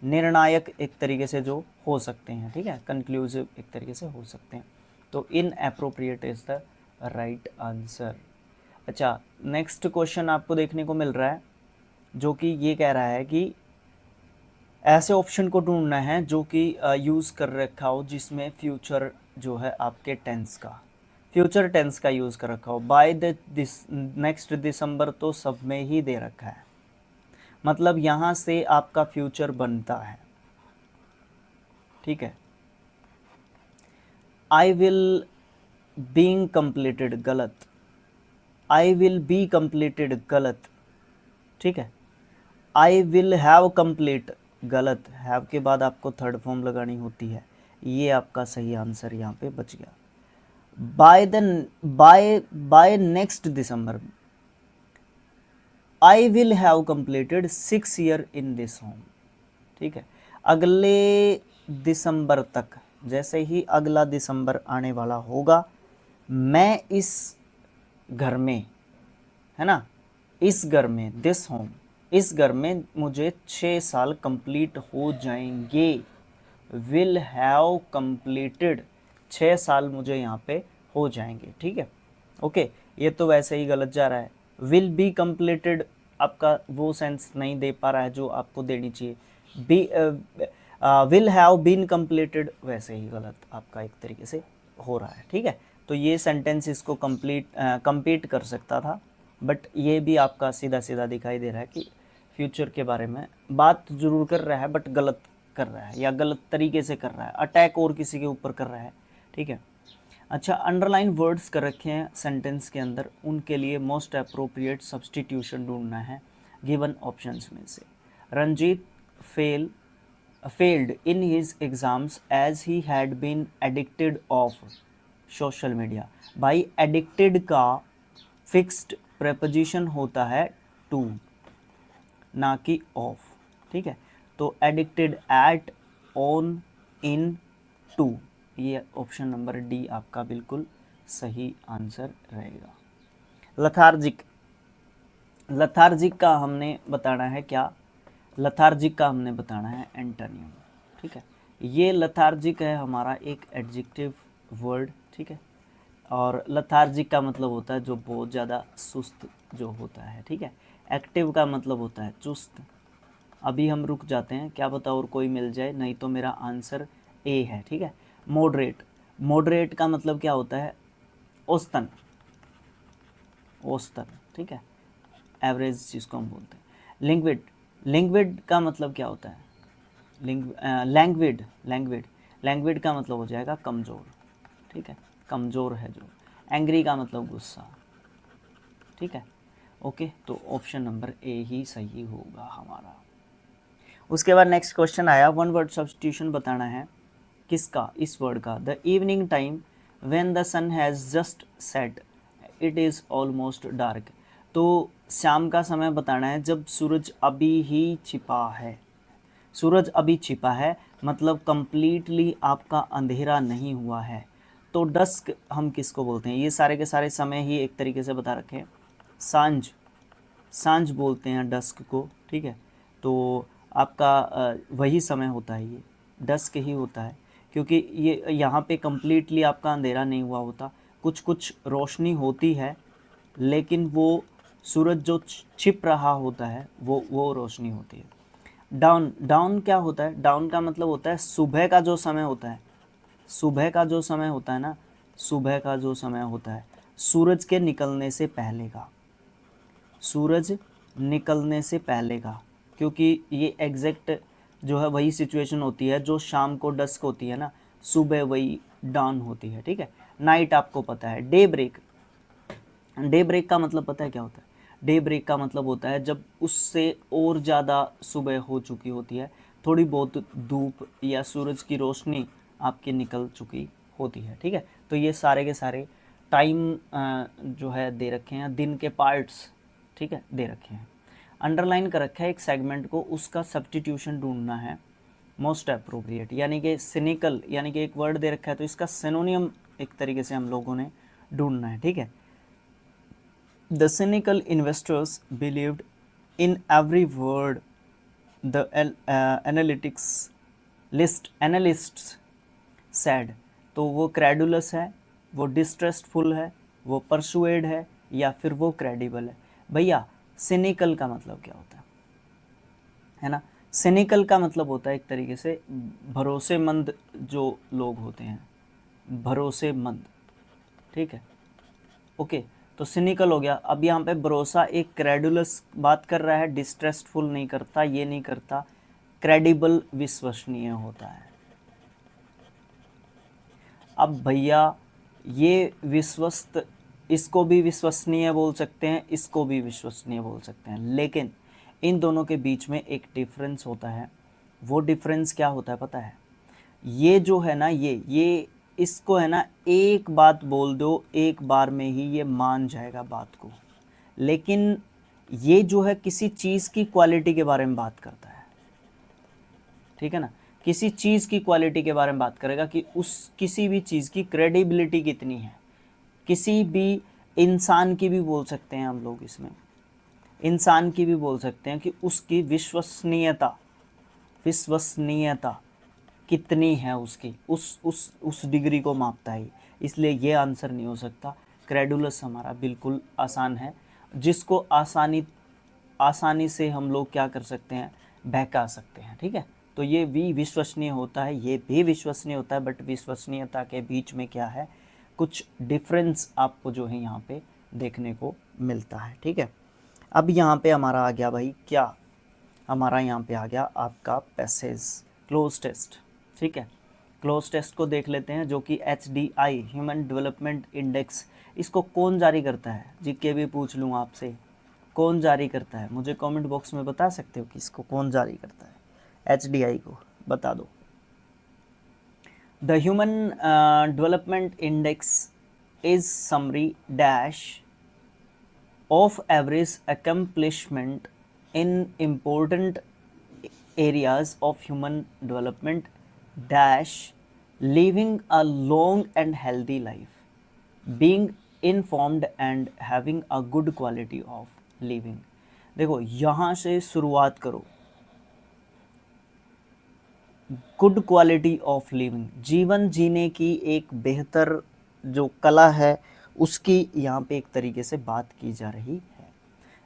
निर्णायक एक तरीके से जो हो सकते हैं, ठीक है, कंक्लूसिव एक तरीके से हो सकते हैं। तो in appropriate is the right answer. अच्छा, नेक्स्ट क्वेश्चन आपको देखने को मिल रहा है जो कि ये कह रहा है कि ऐसे ऑप्शन को ढूंढना है जो कि यूज़ कर रखा हो जिसमें फ्यूचर जो है आपके टेंस का, फ्यूचर टेंस का यूज़ कर रखा हो। बाय द नेक्स्ट दिसंबर तो सब में ही दे रखा है, मतलब यहाँ से आपका फ्यूचर बनता है, ठीक है। आई विल बीइंग कंप्लीटेड, गलत, आई विल बी कंप्लीटेड, गलत, ठीक है। आई विल हैव कंप्लीट, गलत, हैव के बाद आपको थर्ड फॉर्म लगानी होती है, ये आपका सही आंसर यहाँ पे बच गया। By next December, I will have completed 6 year in this home, ठीक है। अगले दिसंबर तक, जैसे ही अगला दिसंबर आने वाला होगा, मैं इस घर में, है ना, इस घर में, दिस होम, इस घर में मुझे 6 साल कंप्लीट हो जाएंगे। विल हैव कंप्लीटेड, 6 साल मुझे यहाँ पे हो जाएंगे, ठीक है। ओके, ये तो वैसे ही गलत जा रहा है। विल बी कंप्लीटेड आपका वो सेंस नहीं दे पा रहा है जो आपको देनी चाहिए। B will have been completed वैसे ही गलत आपका एक तरीके से हो रहा है, ठीक है। तो ये सेंटेंस इसको कंप्लीट कर सकता था, बट ये भी आपका सीधा सीधा दिखाई दे रहा है कि फ्यूचर के बारे में बात जरूर कर रहा है बट गलत कर रहा है या गलत तरीके से कर रहा है, अटैक और किसी के ऊपर कर रहा है, ठीक है। अच्छा, अंडरलाइन वर्ड्स कर रखे हैं सेंटेंस के अंदर, उनके लिए मोस्ट अप्रोप्रिएट सब्सटीट्यूशन ढूंढना है गिवन ऑप्शंस में से। Ranjit failed in his exams as he had been addicted of social media। भाई addicted का फिक्स्ड preposition होता है to, ना कि of, ठीक है। तो addicted at, on, in, to, ये ऑप्शन नंबर डी आपका बिल्कुल सही आंसर रहेगा। लथार्जिक का हमने बताना है क्या, लथार्जिक का हमने बताना है एंटोनियम, ठीक है। ये लथार्जिक है हमारा एक एडजेक्टिव वर्ड, ठीक है। और लथार्जिक का मतलब होता है जो बहुत ज़्यादा सुस्त जो होता है, ठीक है। एक्टिव का मतलब होता है चुस्त। अभी हम रुक जाते हैं, क्या पता और कोई मिल जाए, नहीं तो मेरा आंसर ए है, ठीक है। मॉडरेट का मतलब क्या होता है, औसतन, ठीक है, एवरेज जिसको हम बोलते हैं। लिंग्विड का मतलब क्या होता है, लैंग्विड का मतलब हो जाएगा कमज़ोर, ठीक है, कमज़ोर है जो। एंग्री का मतलब गुस्सा, ठीक है। ओके, तो ऑप्शन नंबर ए ही सही होगा हमारा। उसके बाद नेक्स्ट क्वेश्चन आया, वन वर्ड सब्स्टिट्यूशन बताना है किसका, इस वर्ड का। The evening time when the sun has just set it is almost dark. तो शाम का समय बताना है जब सूरज अभी ही छिपा है। सूरज अभी छिपा है मतलब कंप्लीटली आपका अंधेरा नहीं हुआ है। तो डस्क हम किसको बोलते हैं, ये सारे के सारे समय ही एक तरीके से बता रखे हैं। सांझ बोलते हैं डस्क को, ठीक है। तो आपका वही समय होता है, ये डस्क ही होता है, क्योंकि ये यहाँ पे कंप्लीटली आपका अंधेरा नहीं हुआ होता, कुछ रोशनी होती है, लेकिन वो सूरज जो छिप रहा होता है वो रोशनी होती है। डाउन क्या होता है, डाउन का मतलब होता है सुबह का जो समय होता है, सुबह का जो समय होता है ना, सुबह का जो समय होता है सूरज के निकलने से पहले का, सूरज निकलने से पहले का, क्योंकि ये एग्जैक्ट जो है वही सिचुएशन होती है जो शाम को डस्क होती है ना, सुबह वही डाउन होती है, ठीक है। नाइट आपको पता है। डे ब्रेक का मतलब पता है क्या होता है, डे ब्रेक का मतलब होता है जब उससे और ज़्यादा सुबह हो चुकी होती है, थोड़ी बहुत धूप या सूरज की रोशनी आपकी निकल चुकी होती है, ठीक है। तो ये सारे के सारे टाइम जो है दे रखे हैं, दिन के पार्ट्स, ठीक है, दे रखे हैं। अंडरलाइन कर रखा है एक सेगमेंट को, उसका सब्स्टिट्यूशन ढूंढना है मोस्ट अप्रोप्रिएट, यानी कि सिनिकल, यानी कि एक वर्ड दे रखा है तो इसका सिनोनियम एक तरीके से हम लोगों ने ढूंढना है, ठीक है। The cynical investors believed in every word the analysts said। तो वो क्रेडुलस है, वो डिस्ट्रस्टफुल है, वो परसुएड है, या फिर वो क्रेडिबल है। भैया सिनिकल का मतलब क्या होता है ना, सिनिकल का मतलब होता है एक तरीके से भरोसेमंद जो लोग होते हैं, भरोसेमंद, ठीक है। ओके, तो सिनिकल हो गया। अब यहाँ पे भरोसा एक क्रेडुलस बात कर रहा है, डिस्ट्रस्टफुल नहीं करता, ये नहीं करता, क्रेडिबल विश्वसनीय होता है। अब भैया ये विश्वस्त, इसको भी विश्वसनीय बोल सकते हैं, इसको भी विश्वसनीय बोल सकते हैं, लेकिन इन दोनों के बीच में एक डिफरेंस होता है। वो डिफरेंस क्या होता है पता है, ये जो है ना, ये इसको है ना, एक बात बोल दो एक बार में ही ये मान जाएगा बात को, लेकिन ये जो है किसी चीज़ की क्वालिटी के बारे में बात करता है, ठीक है ना, किसी चीज़ की क्वालिटी के बारे में बात करेगा कि उस किसी भी चीज़ की क्रेडिबिलिटी कितनी है। किसी भी इंसान की भी बोल सकते हैं हम लोग, इसमें इंसान की भी बोल सकते हैं कि उसकी विश्वसनीयता कितनी है उसकी, उस डिग्री को मापता है, इसलिए ये आंसर नहीं हो सकता। क्रेडुलस हमारा बिल्कुल आसान है, जिसको आसानी से हम लोग क्या कर सकते हैं, बहका सकते हैं। ठीक है, तो ये भी विश्वसनीय होता है, ये भी विश्वसनीय होता है, बट विश्वसनीयता के बीच में क्या है, कुछ डिफरेंस आपको जो है यहाँ पे देखने को मिलता है। ठीक है, अब यहाँ पे हमारा आ गया भाई क्या, हमारा यहाँ पे आ गया आपका पैसेज क्लोज टेस्ट। ठीक है, क्लोज टेस्ट को देख लेते हैं, जो कि HDI ह्यूमन डेवलपमेंट इंडेक्स, इसको कौन जारी करता है, जीके भी पूछ लूँ आपसे, कौन जारी करता है, मुझे कमेंट बॉक्स में बता सकते हो कि इसको कौन जारी करता है, HDI को बता दो। The human development index is summary dash of average accomplishment in important areas of human development dash living a long and healthy life, being informed and having a good quality of living। देखो यहाँ से शुरुआत करो, good quality of living, जीवन जीने की एक बेहतर जो कला है उसकी यहाँ पे एक तरीके से बात की जा रही है।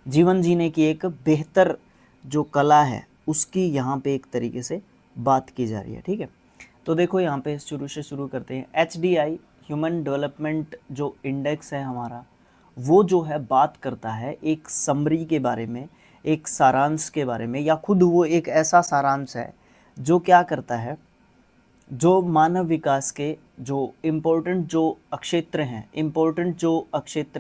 जीवन जीने की एक बेहतर जो कला है उसकी यहाँ पे एक तरीके से बात की जा रही है। ठीक है, तो देखो यहाँ पे शुरू करते हैं। HDI ह्यूमन डेवलपमेंट जो इंडेक्स है हमारा, वो जो है बात करता है एक समरी के बारे में, एक सारांश के बारे में, या खुद वो एक ऐसा सारांश है जो क्या करता है, जो मानव विकास के जो इम्पोर्टेंट जो अक्षेत्र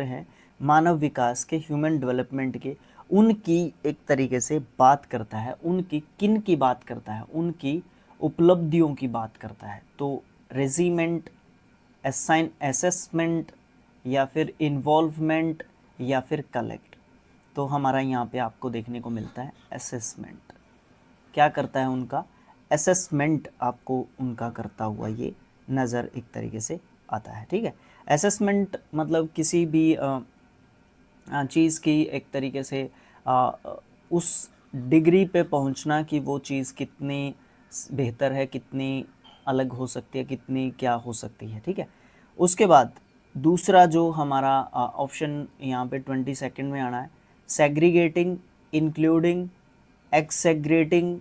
हैं मानव विकास के, ह्यूमन डेवलपमेंट के, उनकी एक तरीके से बात करता है, उनकी किन की बात करता है, उनकी उपलब्धियों की बात करता है। तो रेजिमेंट, असेसमेंट, या फिर इन्वॉल्वमेंट, या फिर कलेक्ट। तो हमारा यहाँ पे आपको देखने को मिलता है असेसमेंट, क्या करता है उनका, असेसमेंट आपको उनका करता हुआ ये नज़र एक तरीके से आता है। ठीक है, असेसमेंट मतलब किसी भी चीज़ की एक तरीके से उस डिग्री पे पहुंचना कि वो चीज़ कितनी बेहतर है, कितनी अलग हो सकती है, कितनी क्या हो सकती है। ठीक है, उसके बाद दूसरा जो हमारा ऑप्शन यहाँ पे 22 में आना है, सेग्रीगेटिंग, इंक्लूडिंग, एक्सेग्रेटिंग,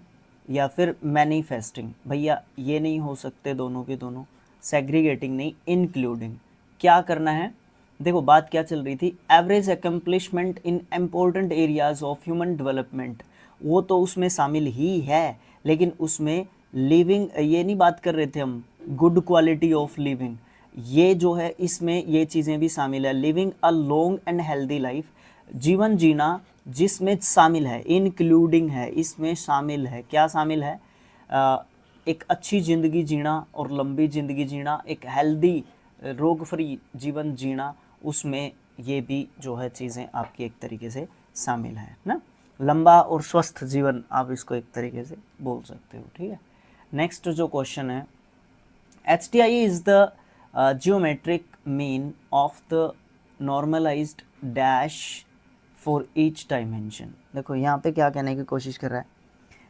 या फिर मैनिफेस्टिंग। भैया ये नहीं हो सकते दोनों के दोनों, सेग्रीगेटिंग नहीं, इंक्लूडिंग। क्या करना है, देखो बात क्या चल रही थी, average accomplishment in important areas of human development, वो तो उसमें शामिल ही है, लेकिन उसमें लिविंग, ये नहीं बात कर रहे थे हम, गुड क्वालिटी ऑफ लिविंग, ये जो है इसमें ये चीज़ें भी शामिल है। Living a long and healthy life, जीवन जीना जिसमें शामिल है, इंक्लूडिंग है, इसमें शामिल है, क्या शामिल है, एक अच्छी ज़िंदगी जीना और लंबी ज़िंदगी जीना, एक हेल्दी रोग फ्री जीवन जीना, उसमें ये भी जो है चीज़ें आपकी एक तरीके से शामिल है ना, लंबा और स्वस्थ जीवन आप इसको एक तरीके से बोल सकते हो। ठीक है, नेक्स्ट जो क्वेश्चन है, HDI is the geometric mean of the normalised dash for each dimension. देखो यहाँ पे क्या कहने की कोशिश कर रहा है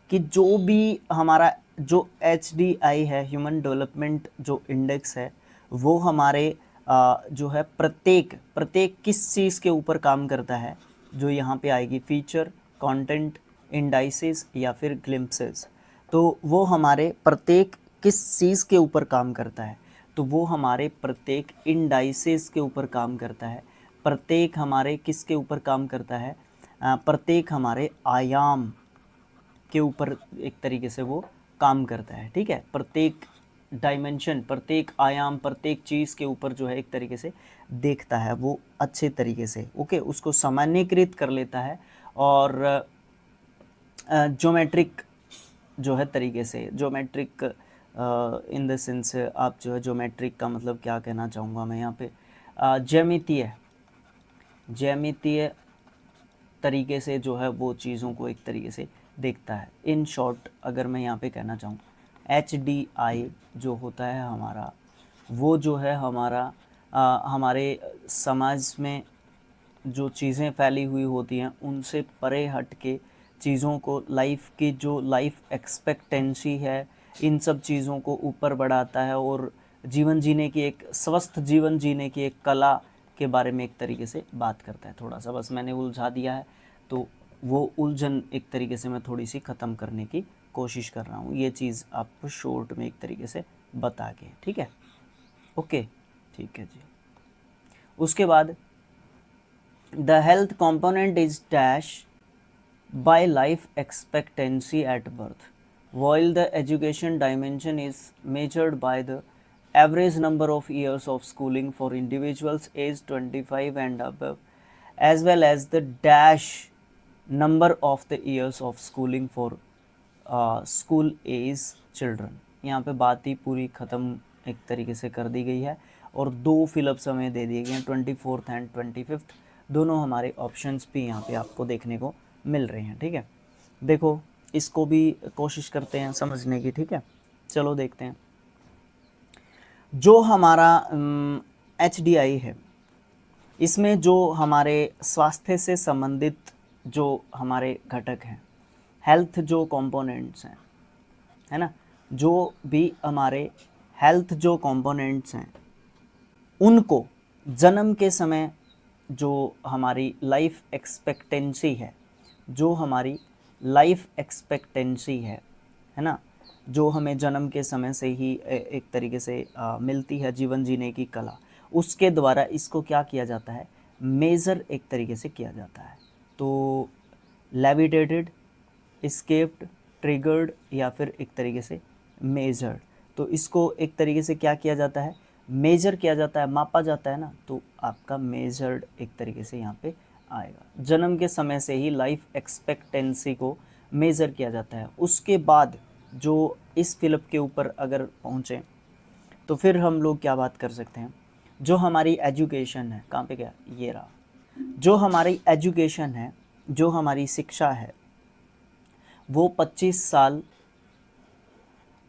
कि जो भी हमारा जो HDI है, ह्यूमन डेवलपमेंट जो इंडेक्स है, वो हमारे जो है प्रत्येक किस चीज़ के ऊपर काम करता है, जो यहाँ पे आएगी फीचर, कंटेंट, इंडाइसेस, या फिर ग्लिम्पसेस। तो वो हमारे प्रत्येक किस चीज़ के ऊपर काम करता है, तो वो हमारे प्रत्येक इंडाइसेस के ऊपर काम करता है, प्रत्येक हमारे किसके ऊपर काम करता है, प्रत्येक हमारे आयाम के ऊपर एक तरीके से वो काम करता है। ठीक है, प्रत्येक डायमेंशन, प्रत्येक आयाम, प्रत्येक चीज़ के ऊपर जो है एक तरीके से देखता है वो अच्छे तरीके से, ओके, उसको सामान्यीकृत कर लेता है, और ज्योमेट्रिक जो है तरीके से, ज्योमेट्रिक इन द सेंस, आप जो है ज्योमेट्रिक का मतलब क्या कहना चाहूँगा मैं यहाँ पे, ज्यामितीय तरीके से जो है वो चीज़ों को एक तरीके से देखता है। इन शॉर्ट अगर मैं यहाँ पे कहना चाहूँ, HDI जो होता है हमारा, वो जो है हमारा हमारे समाज में जो चीज़ें फैली हुई होती हैं उनसे परे हट के चीज़ों को, लाइफ की जो लाइफ एक्सपेक्टेंसी है, इन सब चीज़ों को ऊपर बढ़ाता है, और जीवन जीने की एक स्वस्थ जीवन जीने की एक कला के बारे में एक तरीके से बात करता है। थोड़ा सा बस मैंने उलझा दिया है, तो वो उलझन एक तरीके से मैं थोड़ी सी ख़त्म करने की कोशिश कर रहा हूँ, ये चीज़ आपको शॉर्ट में एक तरीके से बता के, ठीक है। ओके, ठीक है जी। उसके बाद the health component is dash by life expectancy at birth, while the education dimension is measured by the average number of years of schooling for individuals aged 25 and above, as well as the dash number of the years of schooling for school age children। यहाँ पे बात ही पूरी ख़त्म एक तरीके से कर दी गई है और दो फिलअप समय दे दिए गए हैं, 24th एंड 25th, दोनों हमारे ऑप्शंस भी यहाँ पे आपको देखने को मिल रहे हैं, ठीक है। देखो इसको भी कोशिश करते हैं समझने की, ठीक है। चलो देखते हैं। जो हमारा HDI है, इसमें जो हमारे स्वास्थ्य से संबंधित जो हमारे घटक हैं, हेल्थ जो कंपोनेंट्स हैं, है ना, जो भी हमारे हेल्थ जो कंपोनेंट्स हैं, उनको जन्म के समय जो हमारी लाइफ एक्सपेक्टेंसी है, जो हमारी लाइफ एक्सपेक्टेंसी है ना, जो हमें जन्म के समय से ही एक तरीके से मिलती है जीवन जीने की कला, उसके द्वारा इसको क्या किया जाता है, मेज़र एक तरीके से किया जाता है। तो लेविटेटेड, एस्केप्ड, ट्रिगर्ड या फिर एक तरीके से मेजर्ड, तो इसको एक तरीके से क्या किया जाता है, मेजर किया जाता है, मापा जाता है ना, तो आपका मेजर्ड एक तरीके से यहाँ पे आएगा। जन्म के समय से ही लाइफ एक्सपेक्टेंसी को मेज़र किया जाता है। उसके बाद जो इस फिलअप के ऊपर अगर पहुँचें तो फिर हम लोग क्या बात कर सकते हैं, जो हमारी एजुकेशन है, कहाँ पे गया, ये रहा, जो हमारी एजुकेशन है, जो हमारी शिक्षा है, वो 25 साल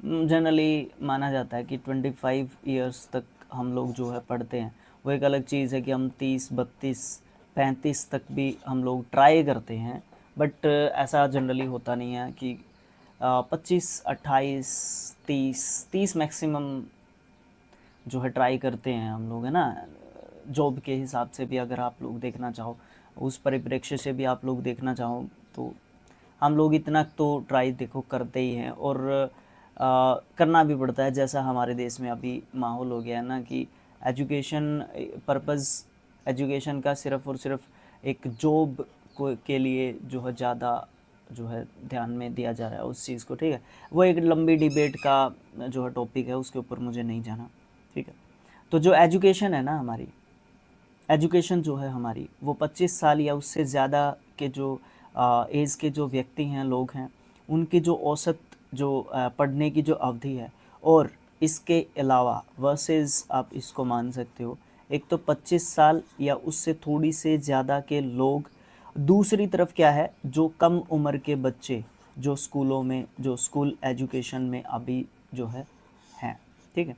जनरली माना जाता है कि 25 इयर्स तक हम लोग जो है पढ़ते हैं। वो एक अलग चीज़ है कि हम 30, 32, 35 तक भी हम लोग ट्राई करते हैं, बट ऐसा जनरली होता नहीं है कि 25, 28, 30 मैक्सिमम जो है ट्राई करते हैं हम लोग, है ना। जॉब के हिसाब से भी अगर आप लोग देखना चाहो, उस परिप्रेक्ष्य से भी आप लोग देखना चाहो, तो हम लोग इतना तो ट्राई देखो करते ही हैं, और करना भी पड़ता है। जैसा हमारे देश में अभी माहौल हो गया है ना कि एजुकेशन पर्पज़, एजुकेशन का सिर्फ़ और सिर्फ एक जॉब को के लिए जो है ज़्यादा जो है ध्यान में दिया जा रहा है उस चीज़ को, ठीक है। वो एक लंबी डिबेट का जो है टॉपिक है, उसके ऊपर मुझे नहीं जाना, ठीक है। तो जो एजुकेशन है ना हमारी, एजुकेशन जो है हमारी, वो 25 साल या उससे ज़्यादा के जो एज के जो व्यक्ति हैं, लोग हैं, उनकी जो औसत जो पढ़ने की जो अवधि है, और इसके अलावा वर्सेस आप इसको मान सकते हो, एक तो 25 साल या उससे थोड़ी से ज़्यादा के लोग, दूसरी तरफ क्या है, जो कम उम्र के बच्चे जो स्कूलों में, जो स्कूल एजुकेशन में अभी जो है हैं, ठीक है,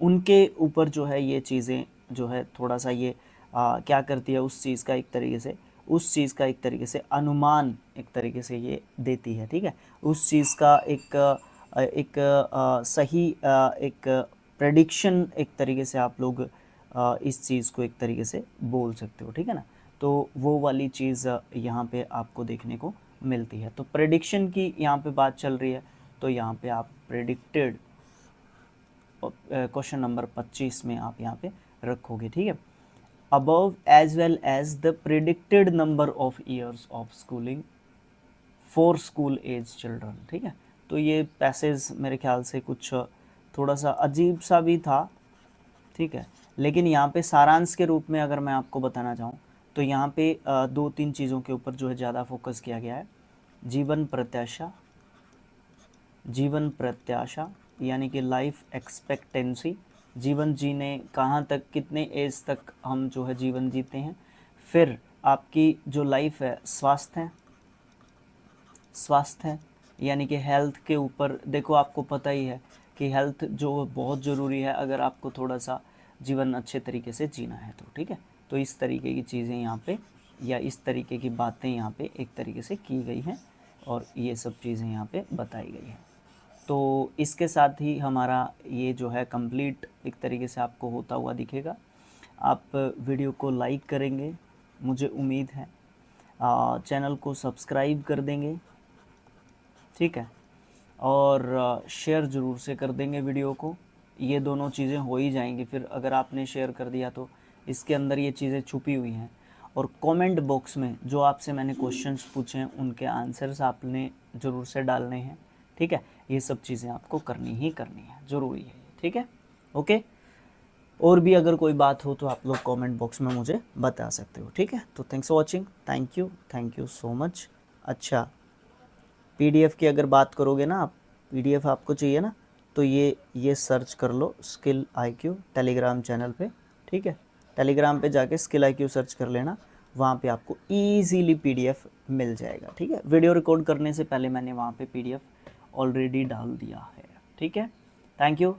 उनके ऊपर जो है ये चीज़ें जो है थोड़ा सा ये क्या करती है, उस चीज़ का एक तरीके से, उस चीज़ का एक तरीके से अनुमान एक तरीके से ये देती है, ठीक है। उस चीज़ का एक सही एक प्रेडिक्शन एक तरीके से आप लोग इस चीज़ को एक तरीके से बोल सकते हो, ठीक है ना। तो वो वाली चीज़ यहाँ पे आपको देखने को मिलती है। तो प्रेडिक्शन की यहाँ पे बात चल रही है, तो यहाँ पे आप प्रेडिक्टेड क्वेश्चन नंबर 25 में आप यहाँ पे रखोगे, ठीक है। above as well as the predicted number of years of schooling for school age children, ठीक है। तो ये पैसेज मेरे ख्याल से कुछ थोड़ा सा अजीब सा भी था, ठीक है, लेकिन यहाँ पे सारांश के रूप में अगर मैं आपको बताना चाहूँ तो यहाँ पे 2-3 चीज़ों के ऊपर जो है ज़्यादा फोकस किया गया है। जीवन प्रत्याशा, जीवन प्रत्याशा यानी कि लाइफ एक्सपेक्टेंसी, जीवन जीने कहाँ तक, कितने एज तक हम जो है जीवन जीते हैं। फिर आपकी जो लाइफ है, स्वास्थ्य है, स्वास्थ्य है यानी कि हेल्थ के ऊपर देखो, आपको पता ही है कि हेल्थ जो बहुत ज़रूरी है अगर आपको थोड़ा सा जीवन अच्छे तरीके से जीना है तो, ठीक है। तो इस तरीके की चीज़ें यहाँ पे, या इस तरीके की बातें यहाँ पे एक तरीके से की गई हैं, और ये सब चीज़ें यहाँ पे बताई गई हैं। तो इसके साथ ही हमारा ये जो है कंप्लीट एक तरीके से आपको होता हुआ दिखेगा। आप वीडियो को लाइक करेंगे, मुझे उम्मीद है चैनल को सब्सक्राइब कर देंगे, ठीक है, और शेयर ज़रूर से कर देंगे वीडियो को। ये दोनों चीज़ें हो ही जाएंगी फिर, अगर आपने शेयर कर दिया तो इसके अंदर ये चीज़ें छुपी हुई हैं। और कमेंट बॉक्स में जो आपसे मैंने क्वेश्चंस पूछे हैं उनके आंसर्स आपने ज़रूर से डालने हैं, ठीक है। ये सब चीज़ें आपको करनी ही करनी है, ज़रूरी है, ठीक है, ओके। और भी अगर कोई बात हो तो आप लोग कमेंट बॉक्स में मुझे बता सकते हो, ठीक है। तो thanks for watching, thank you so much. अच्छा, पीडीएफ की अगर बात करोगे ना आप, पीडीएफ आपको चाहिए ना, तो ये सर्च कर लो स्किल IQ टेलीग्राम चैनल पे, ठीक है। टेलीग्राम पे जाके स्किल IQ सर्च कर लेना, वहाँ पे आपको ईजीली पीडीएफ मिल जाएगा, ठीक है। वीडियो रिकॉर्ड करने से पहले मैंने वहाँ पे पीडीएफ ऑलरेडी डाल दिया है, ठीक है। Thank you.